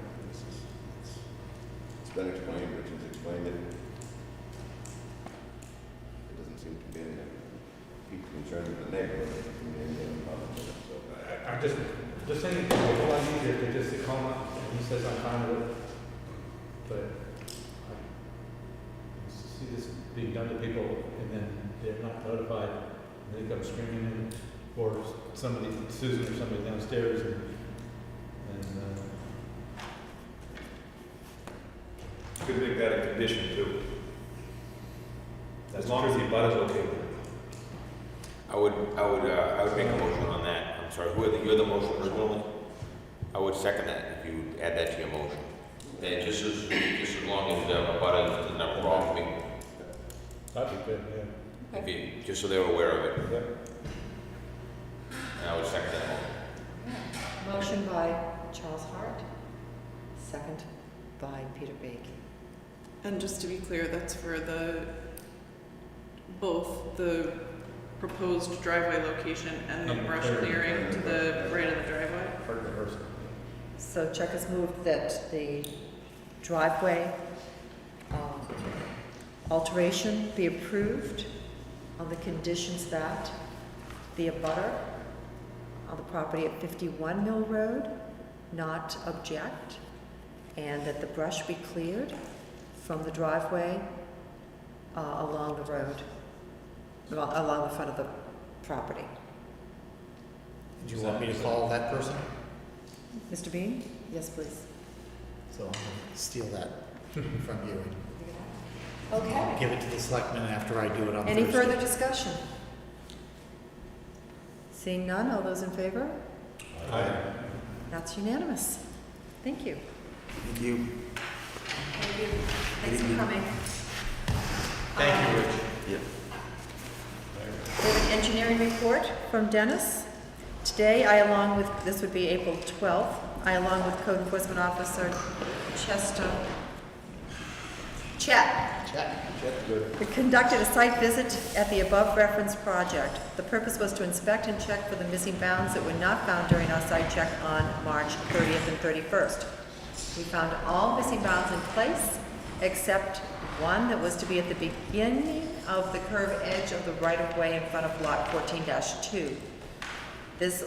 It's been explained, Richard's explained it. It doesn't seem to be any people concerned with the neighborhood, it doesn't seem to be any problem with it, so. I'm just saying, all I need is just to call up, and he says I'm fine with it. But I see this being done to people, and then they're not notified, and they come screaming in, or somebody, Susan or somebody downstairs, and You could make that a condition too. As long as the abutter's okay with it. I would make a motion on that. I'm sorry, you're the motion originally? I would second that if you add that to your motion. And just as long as the abutter is not wrong, that'd be good, yeah. if you, just so they're aware of it. Yep. And I would second that motion. Motion by Charles Hart, second by Peter Baiki. And just to be clear, that's for both the proposed driveway location and the brush clearing to the right of the driveway? So Chuck has moved that the driveway alteration be approved on the conditions that the abutter on the property at 51 Mill Road not object, and that the brush be cleared from the driveway along the road, along the front of the property. Do you want me to call that person? Mr. Bean? Yes, please. So I'm going to steal that from you. Okay. Give it to the selectmen after I do it on Any Thursday. further discussion? Seeing none, all those in favor? Aye. That's unanimous. Thank you. Thank you. Thank you. Thanks for coming. Thank you, Rich. Yeah. We have an engineering report from Dennis. Today, this would be April 12th, I, along with Code Enforcement Officer Chet, we conducted a site visit at the above referenced project. The purpose was to inspect and check for the missing bounds that were not found during our site check on March 30th and 31st. We found all missing bounds in place, except one that was to be at the beginning of the curved edge of the right-of-way in front of lot 14-2. This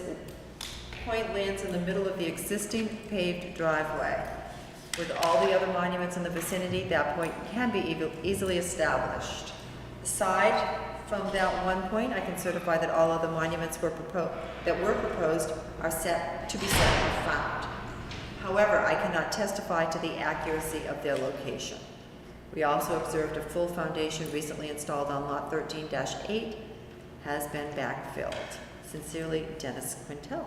point lands in the middle of the existing paved driveway. With all the other monuments in the vicinity, that point can be easily established. Aside from that one point, I can certify that all other monuments that were proposed are set to be set or found. However, I cannot testify to the accuracy of their location. We also observed a full foundation recently installed on lot 13-8 has been backfilled. Sincerely, Dennis Quintel.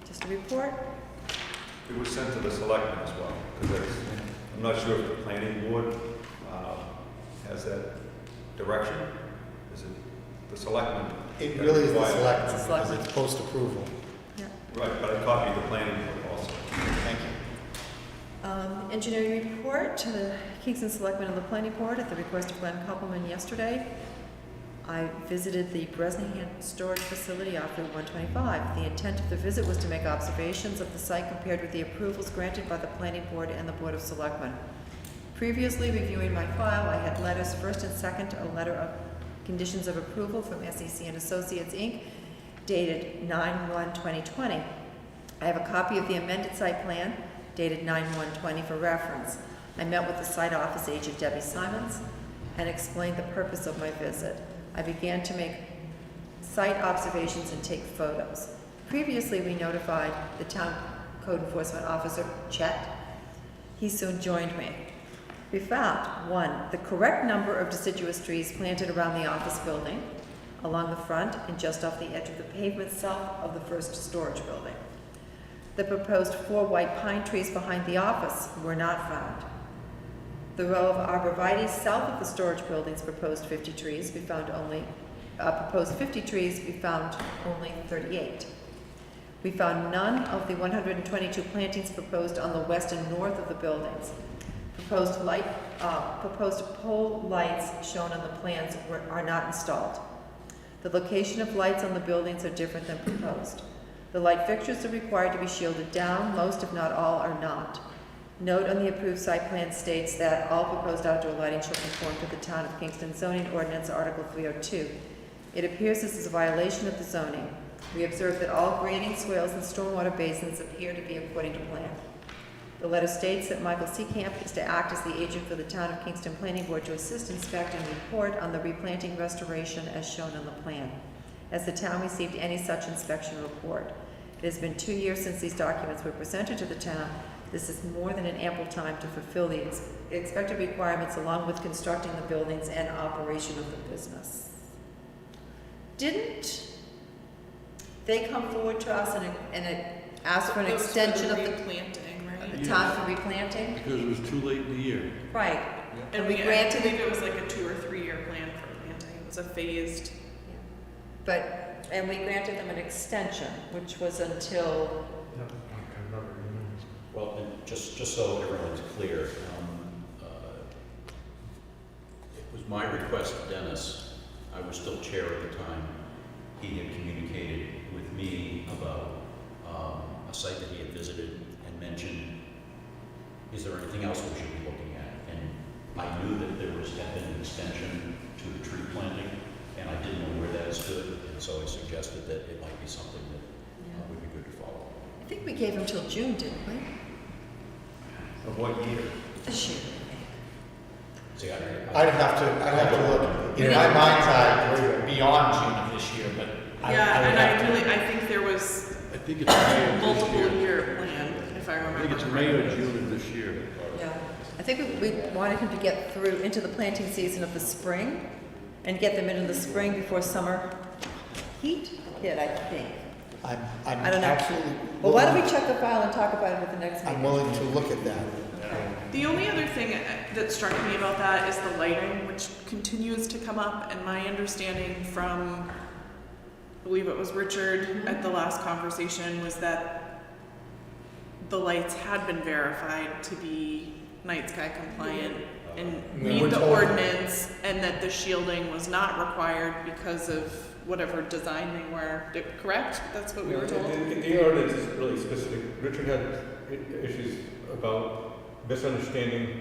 Just a report. It was sent to the selectmen as well, because I'm not sure if the planning board has that direction. Is it the selectmen? It really is the Why- selectmen, It's the because selectmen. it's post-approval. Right, but I copied the planning board also. Thank you. Engineering report to the Kingston Selectmen and the Planning Board at the request of Glenn Koppelman yesterday. I visited the Bresnahan storage facility off Route 125. The intent of the visit was to make observations of the site compared with the approvals granted by the Planning Board and the Board of Selectmen. Previously reviewing my file, I had letters first and second, a letter of conditions of approval from SEC and Associates, Inc., dated 9/1/2020. I have a copy of the amended site plan dated 9/1/20 for reference. I met with the site office agent, Debbie Simons, and explained the purpose of my visit. I began to make site observations and take photos. Previously, we notified the town code enforcement officer, Chet. He soon joined me. We found, 1, the correct number of deciduous trees planted around the office building, along the front and just off the edge of the pavement south of the first storage building. The proposed 4 white pine trees behind the office were not found. The row of arborvitae south of the storage buildings proposed 50 trees. We found only 38. We found none of the 122 plantings proposed on the west and north of the buildings. Proposed pole lights shown on the plans are not installed. The location of lights on the buildings are different than proposed. The light fixtures are required to be shielded down. Most, if not all, are not. Note on the approved site plan states that all proposed outdoor lighting shall conform to the Town of Kingston zoning ordinance, Article 302. It appears this is a violation of the zoning. We observe that all grading, swales, and stormwater basins appear to be according to plan. The letter states that Michael Seecamp is to act as the agent for the Town of Kingston Planning Board to assist, inspect, and report on the replanting restoration as shown on the plan. As the town received any such inspection report. It has been 2 years since these documents were presented to the town. This is more than an ample time to fulfill the expected requirements along with constructing the buildings and operation of the business. Didn't they come forward to us and ask for an extension of the replanting, right? time for replanting? Because it was too late in the year. Right. And we I granted think it was like a 2 or 3 year plan for planting. It was a phased. And we granted them an extension, which was until, Well, and just so everyone's clear, it was my request to Dennis, I was still chair at the time, he had communicated with me about a site that he had visited and mentioned, is there anything else we should be looking at? And I knew that there had been an extension to the tree planting, and I didn't know where that stood, and so I suggested that it might be something that would be good to follow. I think we gave them till June, didn't we? Of what year? This year. See, I'd have to look, in my mind's eye, we're beyond June of this year, but I think there was I think it's May of this multiple year. year plan, if I I remember. think it's May or June of this year. Yeah. I think we wanted him to get through into the planting season of the spring and get them into the spring before summer heat hit, I think. I'm I don't know. absolutely. Well, why don't we check the file and talk about it at the next meeting? I'm willing to look at that. The only other thing that struck me about that is the lighting, which continues to come up, and my understanding from, I believe it was Richard at the last conversation, was that the lights had been verified to be night sky compliant and We meet were the told- ordinance, and that the shielding was not required because of whatever design they were. Correct? That's what we were told? The ordinance is really specific. Richard had issues about misunderstanding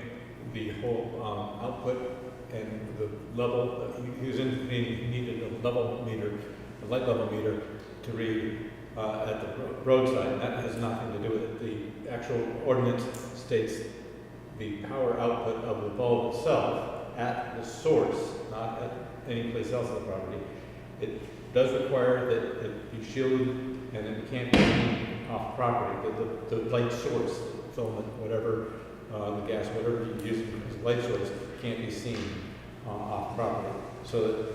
the whole output and the level. He was indicating he needed a level meter, a light level meter to read at the roadside. And that has nothing to do with it. The actual ordinance states the power output of the bulb itself at the source, not at any place else on the property. It does require that it be shielded and that it can't be seen off property. The light source, the filament, whatever, the gas, whatever you use as a light source, can't be seen off property. So that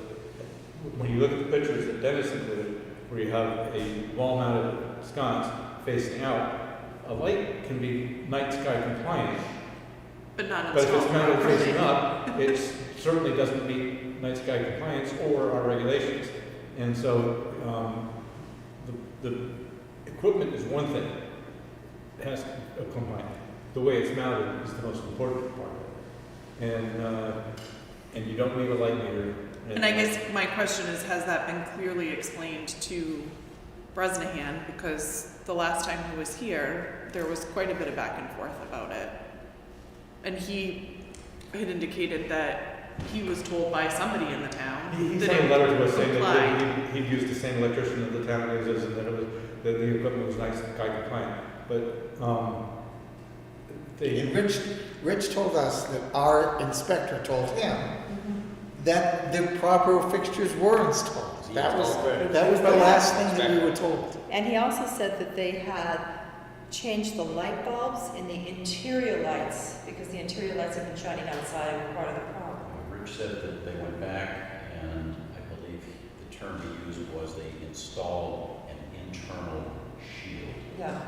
when you look at the pictures that Dennis included, where you have a wall-mounted sconce facing out, a light can be night sky compliant. But not But if it's installed mounted properly. facing up, it certainly doesn't meet night sky compliance or our regulations. And so the equipment is one thing. It has to be compliant. the way it's mounted is the most important part. And you don't need a light meter. And I guess my question is, has that been clearly explained to Bresnahan? Because the last time he was here, there was quite a bit of back and forth about it. And he had indicated that he was told by somebody in the town He that sent a it letter to us saying applied. that he'd used the same electrician that the town uses, and that it was, that the equipment was nice, guy compliant. But, And Rich told us that our inspector told him that the proper fixtures were installed. That was the last thing that we were told. And he also said that they had changed the light bulbs in the interior lights, because the interior lights have been shining outside and were part of the problem. Rich said that they went back, and I believe the term he used was they installed an internal shield. Yeah,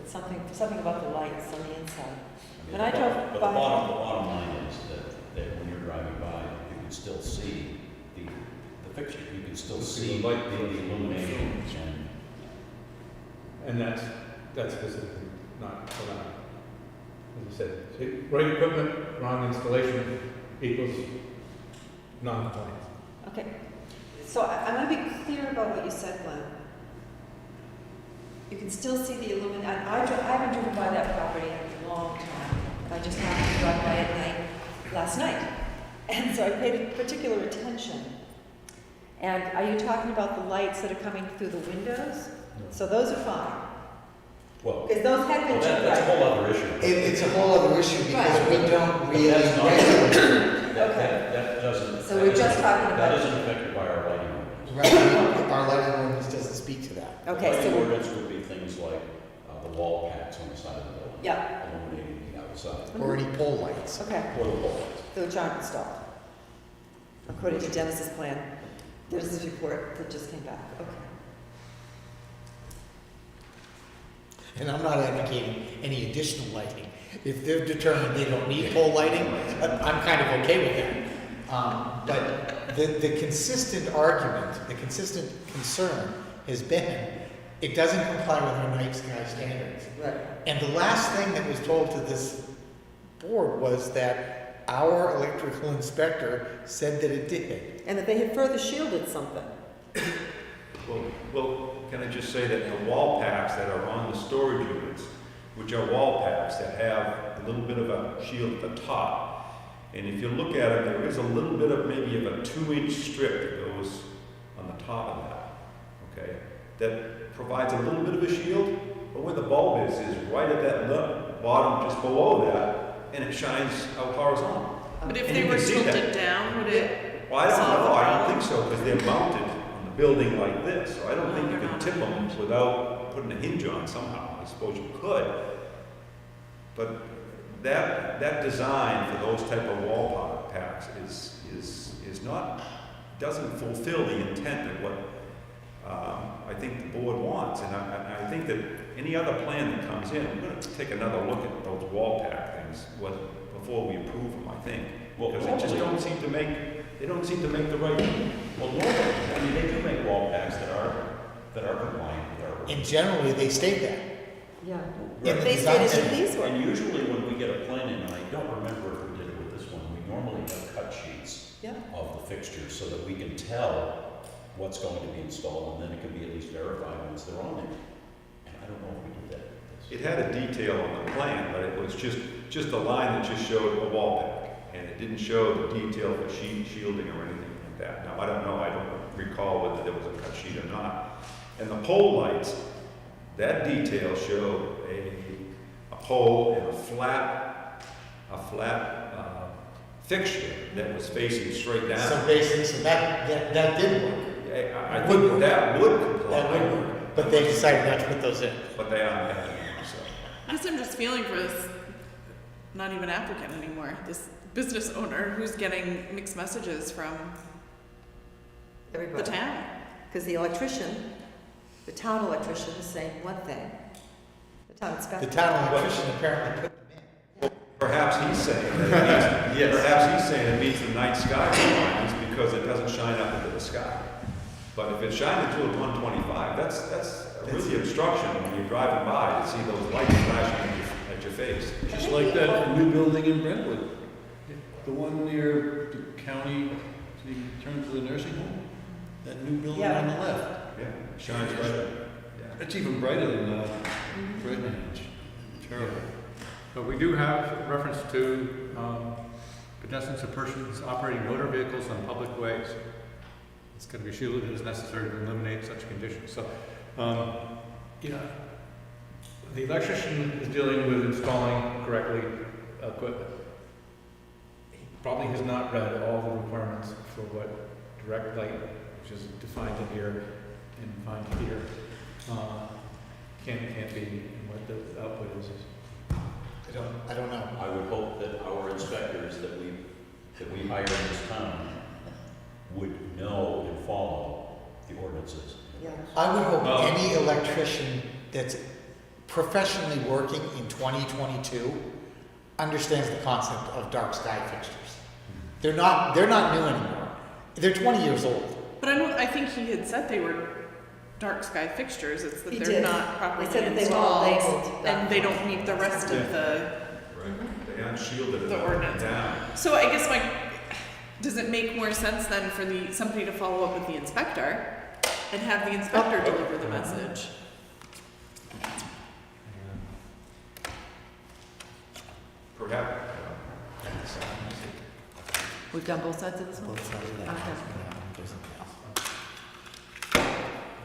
it's something about the lights on the inside. I mean, When I drove but the by- bottom line is that when you're driving by, you can still see the fixture. You can still see the light, the illumination. and that's specifically not allowed. As I said, right equipment, wrong installation equals non-compliance. Okay, so I want to be clear about what you said, Glenn. You can still see the illumination. I haven't driven by that property in a long time. I just happened to drive by at night last night. And so I paid particular attention. And are you talking about the lights that are coming through the windows? So those are fine. Well, Because those had been checked. that's a whole other issue. It's a whole other issue because Right. we don't But really that's not- regulate. That doesn't. So we're just talking about- That isn't affected by our lighting ordinance. Right, our lighting ordinance doesn't speak to that. Okay, The lighting so, ordinance would be things like the wall packs on the side of the building. yeah, Illuminating the outside. Or any pole lights. okay. Or the wall lights. Which aren't installed. According to Dennis's plan. Dennis's report that just came back. Okay. And I'm not advocating any additional lighting. If they're determined they don't need pole lighting, I'm kind of okay with that. But the consistent argument, the consistent concern has been, it doesn't comply with our night sky standards. Right. And the last thing that was told to this board was that our electrical inspector said that it did. And that they had further shielded something. Well, can I just say that the wall packs that are on the storage units, which are wall packs that have a little bit of a shield at the top, and if you look at it, there is a little bit of maybe of a 2-inch strip that goes on the top of that, okay? That provides a little bit of a shield, but where the bulb is right at that bottom, just below that, and it shines out horizontal. But if And they you were can see that. tilted down, would it Well, I don't solve know, the I don't problem? think so, because they're mounted on the building like this, so I don't Oh, think you they're can not tip them without putting a hinge on somehow. I suppose you could, but that design for those type of wall packs is not, doesn't fulfill the intent of what I think the board wants, and I think that any other plan that comes in, we're gonna take another look at those wall pack things before we approve them, I think. Well, Because they just normally- don't seem to make the right. Well, normally, I mean, they do make wall packs that are compliant with our. And generally, they state that. Yeah. In the They design stated standard. that these were. And usually when we get a plan in, and I don't remember if we did it with this one, we normally have cut sheets Yeah. of the fixtures so that we can tell what's going to be installed, and then it can be at least verified once they're on there. And I don't know if we did that with this. It had a detail on the plan, but it was just a line that just showed a wall pack, and it didn't show the detail for shielding or anything like that. Now, I don't know, I don't recall whether there was a cut sheet or not. And the pole lights, that detail showed a pole and a flat fixture that was facing straight down. So basically, so that did work. I think that would comply. That would work. But they decided not to put those in. But they aren't adding them, so. I guess I'm just feeling for this, not even applicant anymore, this business owner who's getting mixed messages from the Everybody. town. Because the electrician, the town electrician is saying one thing. The town inspector. The town electrician apparently put them in. Perhaps he's saying that perhaps he's saying it meets the night sky requirements because it doesn't shine up into the sky. But if it's shining through at 125, that's really obstruction when you're driving by to see those lights flashing at your face. Just like that new building in Brentwood, the one near the county, so you turn to the nursing home, that new building on the left. Yeah, shines bright. Yeah. It's even brighter than Breckenridge. Terrible. But we do have reference to pedestrians and persons operating motor vehicles on public ways. It's going to be shielded as necessary to eliminate such conditions. So, the electrician is dealing with installing correctly equipment. He probably has not read all the requirements for what direct light, which is defined in here and defined here, can't be, and what the output is. I don't know. I would hope that our inspectors that we hire in this town would know and follow the ordinances. Yeah. I would hope any electrician that's professionally working in 2022 understands the concept of dark sky fixtures. They're not new anymore. They're 20 years old. But I think he had said they were dark sky fixtures, it's that He they're did. not properly They said that they were all installed, labeled and dark they sky. don't meet the rest of the Right, they aren't shielded The enough ordinance. down. So I guess does it make more sense then for somebody to follow up with the inspector and have the inspector deliver the message? Perhaps. We've done both sides of this one? Both sides of that. Okay.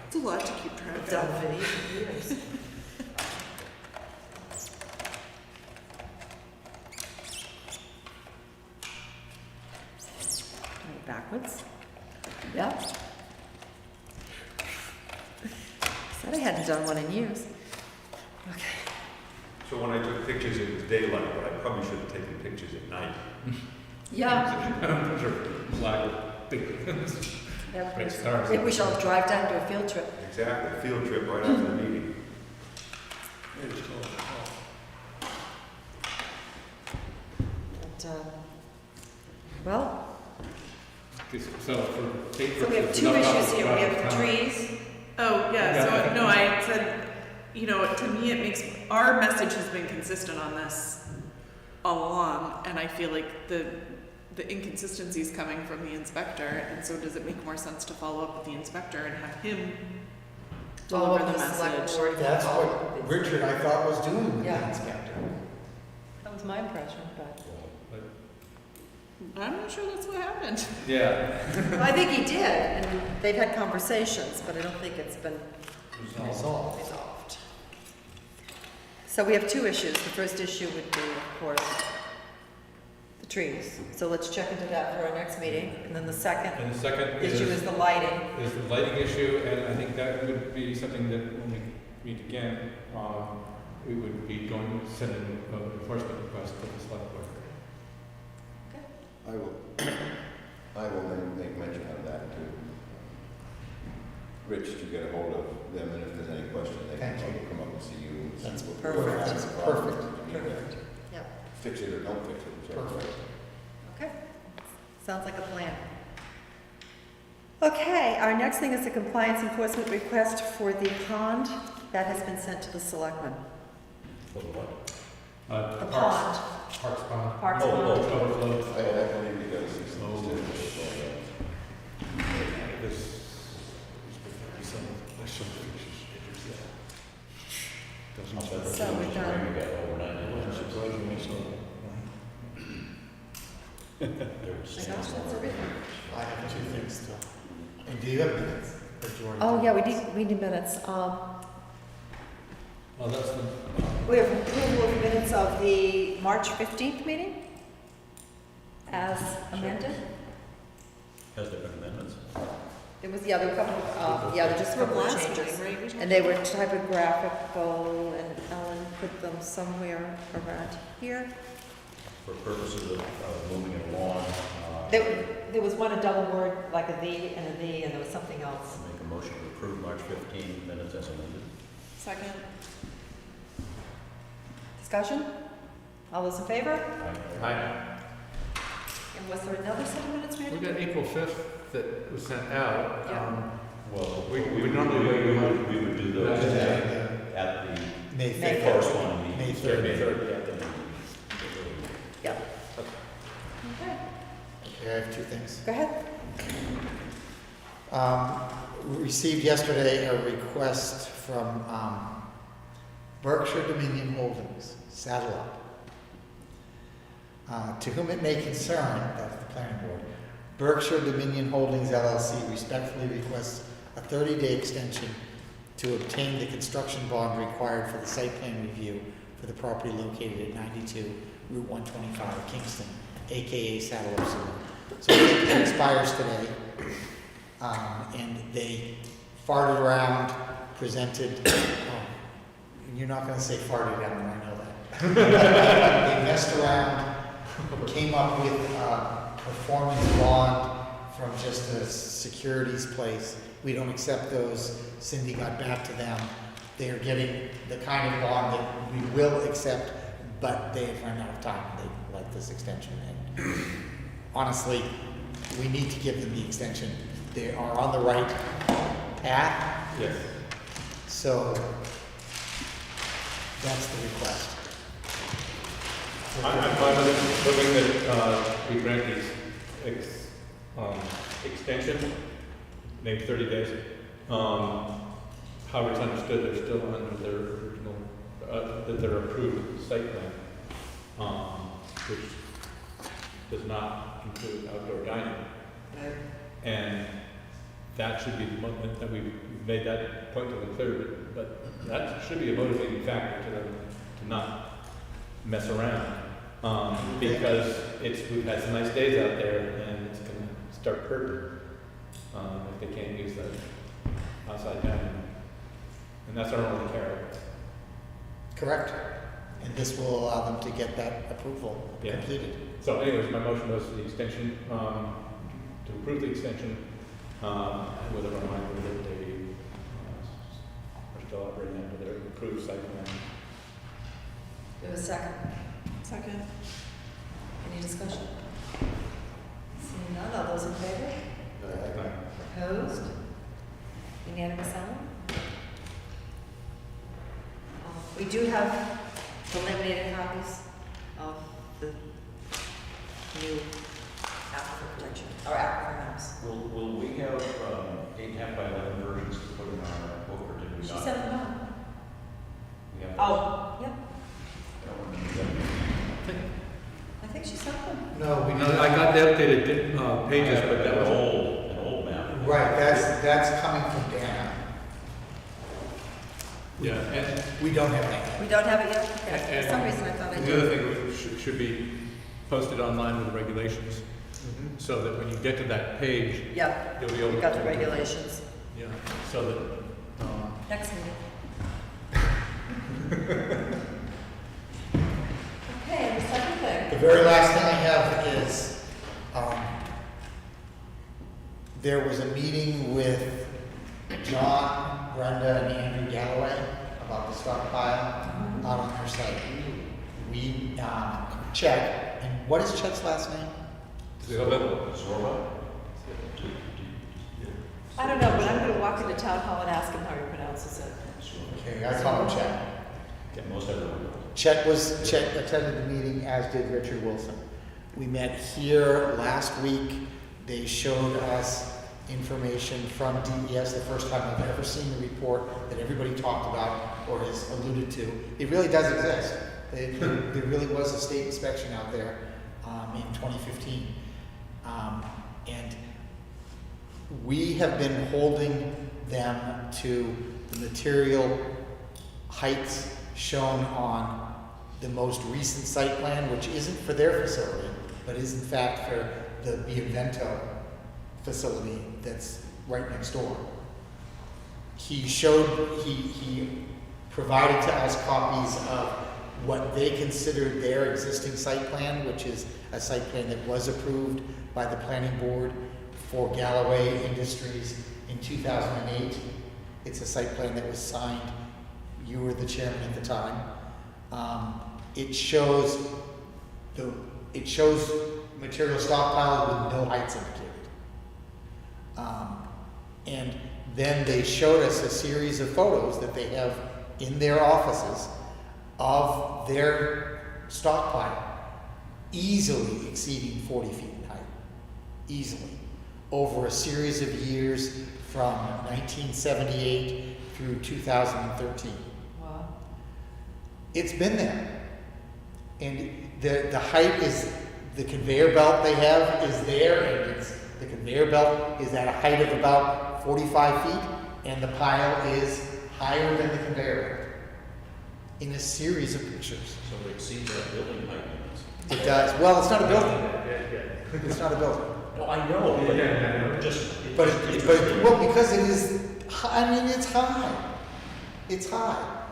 It's a lot to keep track It's done of. for years. Right, backwards. Yep. Said I hadn't done one in years. Okay. So when I took pictures, it was daylight, but I probably should have taken pictures at night. Yeah. I'm sure flag big bright stars. Maybe we shall drive down to a field trip. Exactly, field trip right after the meeting. But, well, So we have two issues here. We have the trees. Oh, yeah, Yeah. so, no, I said, to me, it makes, our message has been consistent on this all along, and I feel like the inconsistencies coming from the inspector, and so does it make more sense to follow up with the inspector and have him Follow deliver up the with the select message? board. That's what Richard, I thought, was doing with Yeah. the inspector. That was my impression, but. I'm not sure that's what happened. Yeah. I think he did, and they've had conversations, but I don't think it's been Resolved. resolved. So we have two issues. The first issue would be, of course, the trees. So let's check into that for our next meeting. And then the second And the second issue is the lighting. is the lighting issue, and I think that would be something that when we meet again, we would be going to send an enforcement request to the select board. I will then make mention of that to Rich to get a hold of them, and if there's any question, they can Thank you. come up and see you. And see That's what- perfect. what's That's the problem, perfect. if you need to Perfect. Yep. Fix it or don't fix it, whichever way. Perfect. Okay. Sounds like a plan. Okay, our next thing is a compliance enforcement request for the pond that has been sent to the selectmen. For the what? The pond. Parks pond. Parks Oh, pond. Overflow. I believe he does. He's Oh. still- This. Some pictures. Doesn't So we've done, We got overnight. There was I know, that's everything. I have two things still. And do you have minutes? Or do you already Oh, do yeah, minutes? we need minutes. Oh, that's the. We have approval of minutes of the March 15th meeting as amended. Has there been amendments? There was, there were a couple of, there just a couple of Last changes. meeting, right? And they were typographical, and Ellen put them somewhere around here. For purposes of moving it along, There was one, a double word, like a the and a the, and there was something else. make a motion to approve March 15 minutes as amended. Second. Discussion? All those in favor? Hi. And was there another set of minutes we had We to got do? April 5th that was sent out. Yeah. Well, We normally we would do those at the May May 5th. corresponding May meeting. 3rd. May 3rd. Yeah. Okay. Okay, I have two things. Go ahead. We received yesterday a request from Berkshire Dominion Holdings, Saddle Up. To whom it may concern, that's the planning board, Berkshire Dominion Holdings LLC respectfully requests a 30-day extension to obtain the construction bond required for the site plan review for the property located at 92 Route 125, Kingston, aka Saddle Up Saloon. So it expires today, and they farted around, presented, you're not gonna say farted down, I know that. They messed around, came up with a performance bond from just a securities place. We don't accept those. Cindy got back to them. They are getting the kind of bond that we will accept, but they have run out of time. They like this extension. And honestly, we need to give them the extension. They are on the right path. Yes. So that's the request. I'm fine with moving that we grant these extension, maybe 30 days. However, it's understood they're still under their original, that their approved site plan, which does not include outdoor dining. And that should be the moment that we've made that point to them clear, but that should be a motivating factor to them to not mess around. Because we've had some nice days out there and it's going to start hurting if they can't use the outside dining. And that's our only carrot. Correct. And this will allow them to get that approval completed. So anyways, my motion was the extension, to approve the extension, with a reminder that they are still operating under their approved site plan. Do you have a second? Second. Any discussion? Seeing none, all those in favor? Opposed? Unanimous on? We do have the laminated copies of the new aquifer protection, or aquifer maps. Will we have 8.5 by 11 versions to put in our book, or did we She not? sent them out. We have Oh, yep. those? I think she sent them. No, we No, I got the updated pages, but that was an old map. Right, that's coming from Dana. Yeah, and We don't have that yet. We don't have it yet? Okay. And For some reason I thought I the did. other thing should be posted online with the regulations, so that when you get to that page, Yep, you'll be able to. we got the regulations. Yeah, so that, Next meeting. Okay, and the second thing. The very last thing I have is, there was a meeting with John, Brenda, and Andrew Galloway about the stockpile out on their site. We, Chet, and what is Chet's last name? Zorba? I don't know, but I'm gonna walk into town hall and ask him how he pronounces it. Okay, I call him Chet. Yeah, most everyone. Chet attended the meeting, as did Richard Wilson. We met here last week. They showed us information from DES, the first time I've ever seen the report that everybody talked about or has alluded to. It really does exist. There really was a state inspection out there in 2015. And we have been holding them to the material heights shown on the most recent site plan, which isn't for their facility, but is in fact for the Bienvento facility that's right next door. He provided to us copies of what they considered their existing site plan, which is a site plan that was approved by the planning board for Galloway Industries in 2008. It's a site plan that was signed. You were the chairman at the time. It shows material stockpile with no heights indicated. And then they showed us a series of photos that they have in their offices of their stockpile easily exceeding 40 feet in height, easily, over a series of years from 1978 through 2013. Wow. It's been there. And the height is, the conveyor belt they have is there, and the conveyor belt is at a height of about 45 feet, and the pile is higher than the conveyor belt in a series of pictures. So it exceeds our building height limits. It does. Well, it's not a building. It's not a building. No, I know, but But well, because it is, I mean, it's high. It's high.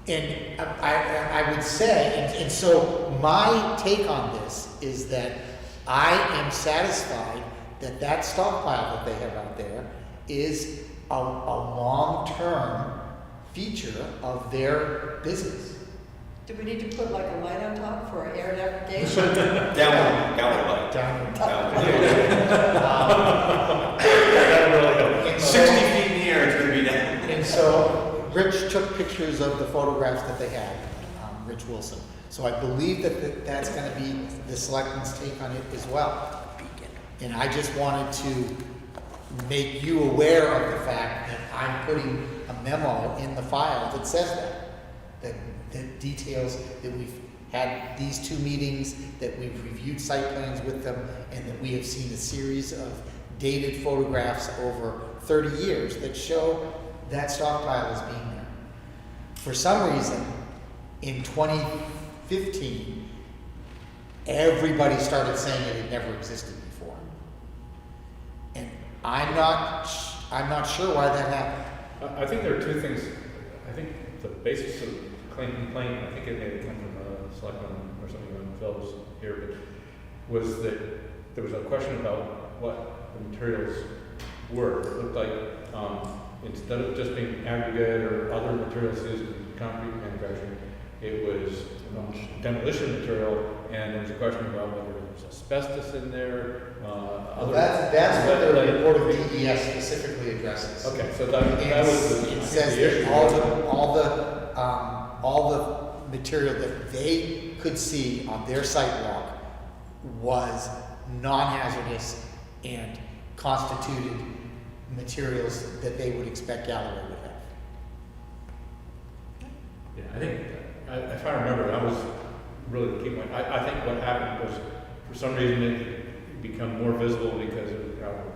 And I would say, and so my take on this is that I am satisfied that that stockpile that they have out there is a long-term feature of their business. Do we need to put like a light on top for air navigation? Downward light. Down. that really helps. 60 feet in the air, it's gonna be down. And so Rich took pictures of the photographs that they had, Rich Wilson. So I believe that that's going to be the selectmen's take on it as well. And I just wanted to make you aware of the fact that I'm putting a memo in the file that says that details that we've had these 2 meetings, that we've reviewed site plans with them, and that we have seen a series of dated photographs over 30 years that show that stockpile is being there. For some reason, in 2015, everybody started saying it had never existed before. And I'm not sure why that happened. I think there are 2 things. I think the basis of the complaint, I think it may have come from Selectman or something on Phil's here, but was that there was a question about what the materials were. It looked like instead of just being aggregate or other materials used in concrete manufacturing, it was demolition material, and there was a question about whether there was asbestos in there. That's what the report of DES specifically addresses. Okay, so that was the it says the that issue. all the material that they could see on their sidewalk was non-hazardous and constituted materials that they would expect Galloway would have. Yeah, I think, if I remember, that was really the key point. I think what happened was, for some reason, it became more visible because of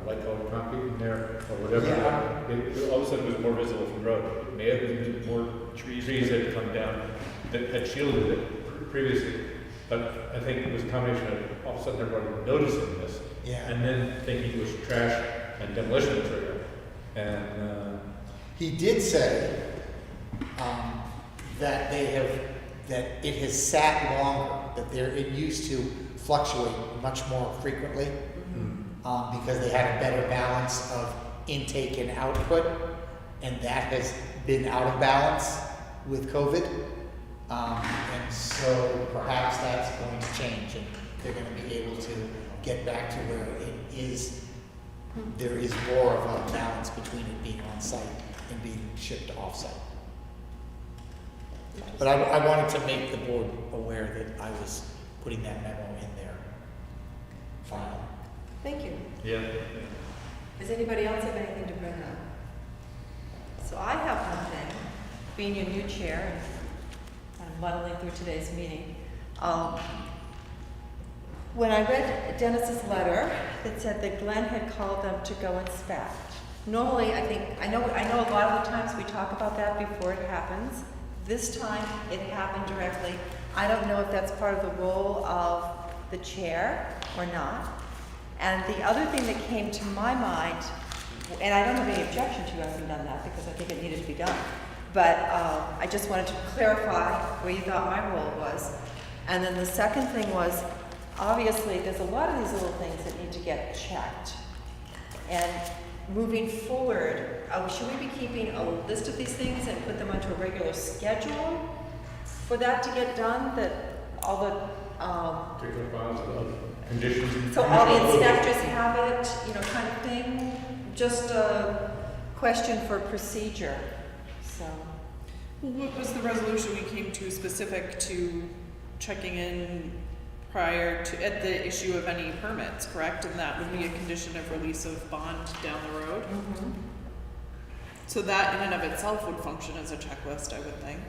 light colored concrete in there, or whatever. Yeah. It all of a sudden was more visible from the road. It may have been more trees that had come down that had shielded it previously. But I think it was a combination of all of a sudden everybody noticing this, Yeah. and then thinking it was trash and demolition material. And He did say that that it has sat longer, that it used to fluctuate much more frequently because they had a better balance of intake and output, and that has been out of balance with COVID. And so perhaps that's going to change, and they're going to be able to get back to where there is more of a balance between it being on site and being shipped off site. But I wanted to make the board aware that I was putting that memo in their file. Thank you. yeah. Does anybody else have anything to bring up? So I have one thing, being your new chair and kind of muddling through today's meeting. When I read Dennis's letter that said that Glenn had called them to go inspect. Normally, I know a lot of the times we talk about that before it happens. This time, it happened directly. I don't know if that's part of the role of the chair or not. And the other thing that came to my mind, and I don't have any objection to you having done that because I think it needed to be done, but I just wanted to clarify where you thought my role was. And then the second thing was, obviously, there's a lot of these little things that need to get checked. And moving forward, should we be keeping a list of these things and put them onto a regular schedule for that to get done? That all the Particular files of conditions. so all the inspectors have it, kind of thing. Just a question for procedure. So What was the resolution we came to specific to checking in prior to, at the issue of any permits, correct? And that would be a condition of release of bond down the road. Mhm. So that in and of itself would function as a checklist, I would think.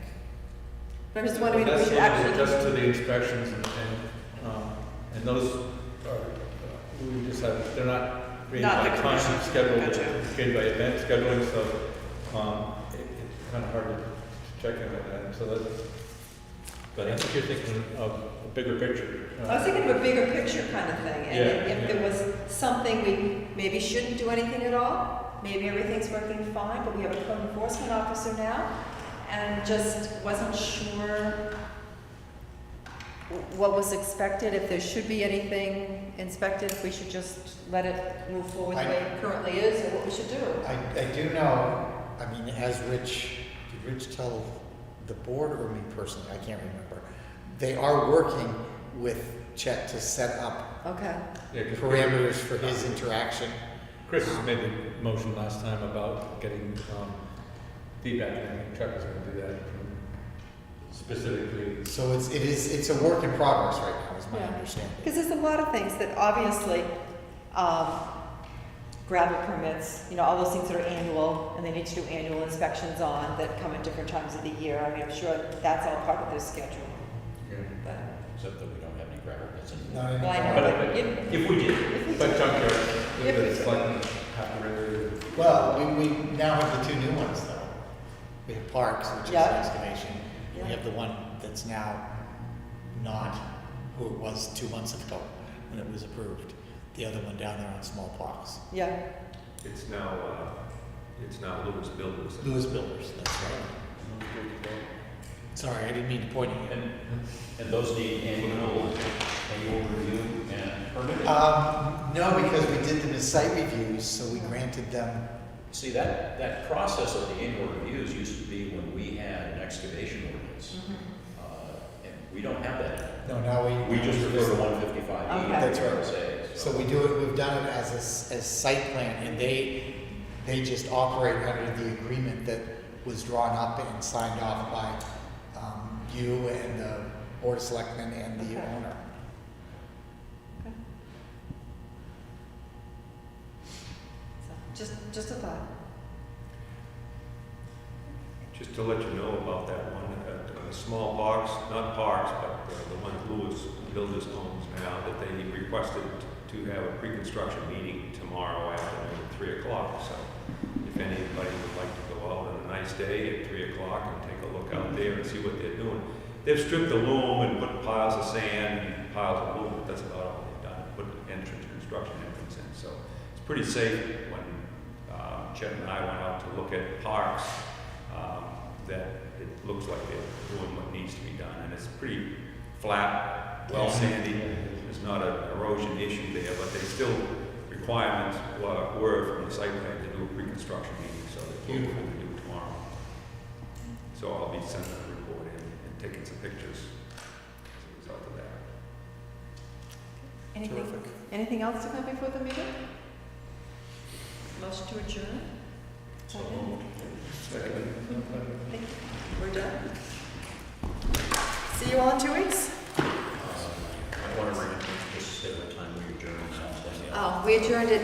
But I'm just wondering if we That's should limited actually. just to the inspections and those are, we just have, they're not created Not by the time commission. schedule, Gotcha. they're created by event scheduling, so, it's kind of hard to check in on that, so that, but I think you're thinking of a bigger picture. I was thinking of a bigger picture kind of thing, and Yeah, if there was something we maybe shouldn't do anything at all, maybe everything's working fine, but we have a code enforcement officer now, and just wasn't sure what was expected, if there should be anything inspected, if we should just let it move forward the way it currently is, or what we should do. I do know, I mean, as Rich, did Rich tell the board or me personally? I can't remember. They are working with Chet to set up Okay. Yeah, 'cause parameters for his interaction. Chris has made the motion last time about getting feedback, and I think Chuck is going to do that specifically. So it's a work in progress right now, is my Yeah. understanding. Because there's a lot of things that obviously, gravel permits, you know, all those things that are annual, and they need to do annual inspections on, that come at different times of the year. I mean, I'm sure that's all part of their schedule. But, Except that we don't have any gravel pits in. Not any- well, I know, but If we did. But junkyard, If we it's did. like half the river. Well, we now have the two new ones though. We have Parks, which is Yeah. excavation. Yeah. We have the one that's now not who it was 2 months ago when it was approved. The other one down there on small plots. yeah, It's now Lewis Builders. Lewis Builders, that's right. Sorry, I didn't mean to point at you. And those need annual review and permitting? No, because we did them as site reviews, so we granted them. See, that process of the annual reviews used to be when we had an excavation ordinance. And we don't have that. No, now We just refer to 155E. Okay. That's right. Say, So we do it, we've done it as site plan, and they just operate under the agreement that was drawn up and signed off by you and the Board of Selectmen and the Okay. owner. so, just a thought. Just to let you know about that one, small parks, not parks, but the one Lewis Builders owns now, that they requested to have a pre-construction meeting tomorrow afternoon at 3 o'clock. So if anybody would like to go out on a nice day at 3 o'clock and take a look out there and see what they're doing. They've stripped the loam and put piles of sand and piles of loam, but that's about all they've done. Put construction entrance in. So it's pretty safe. When Chet and I went out to look at parks, that it looks like they're doing what needs to be done. And it's pretty flat, well sandy. There's not an erosion issue there, but they still, requirements were from the site plan to do a pre-construction meeting, so that's what we're going to do tomorrow. So I'll be sending a report in and taking some pictures as a result of that. Anything else to come before the meeting? Motion to adjourn? Second. We're done. See you all in 2 weeks? I want to just say what time we adjourn. Oh, we adjourned at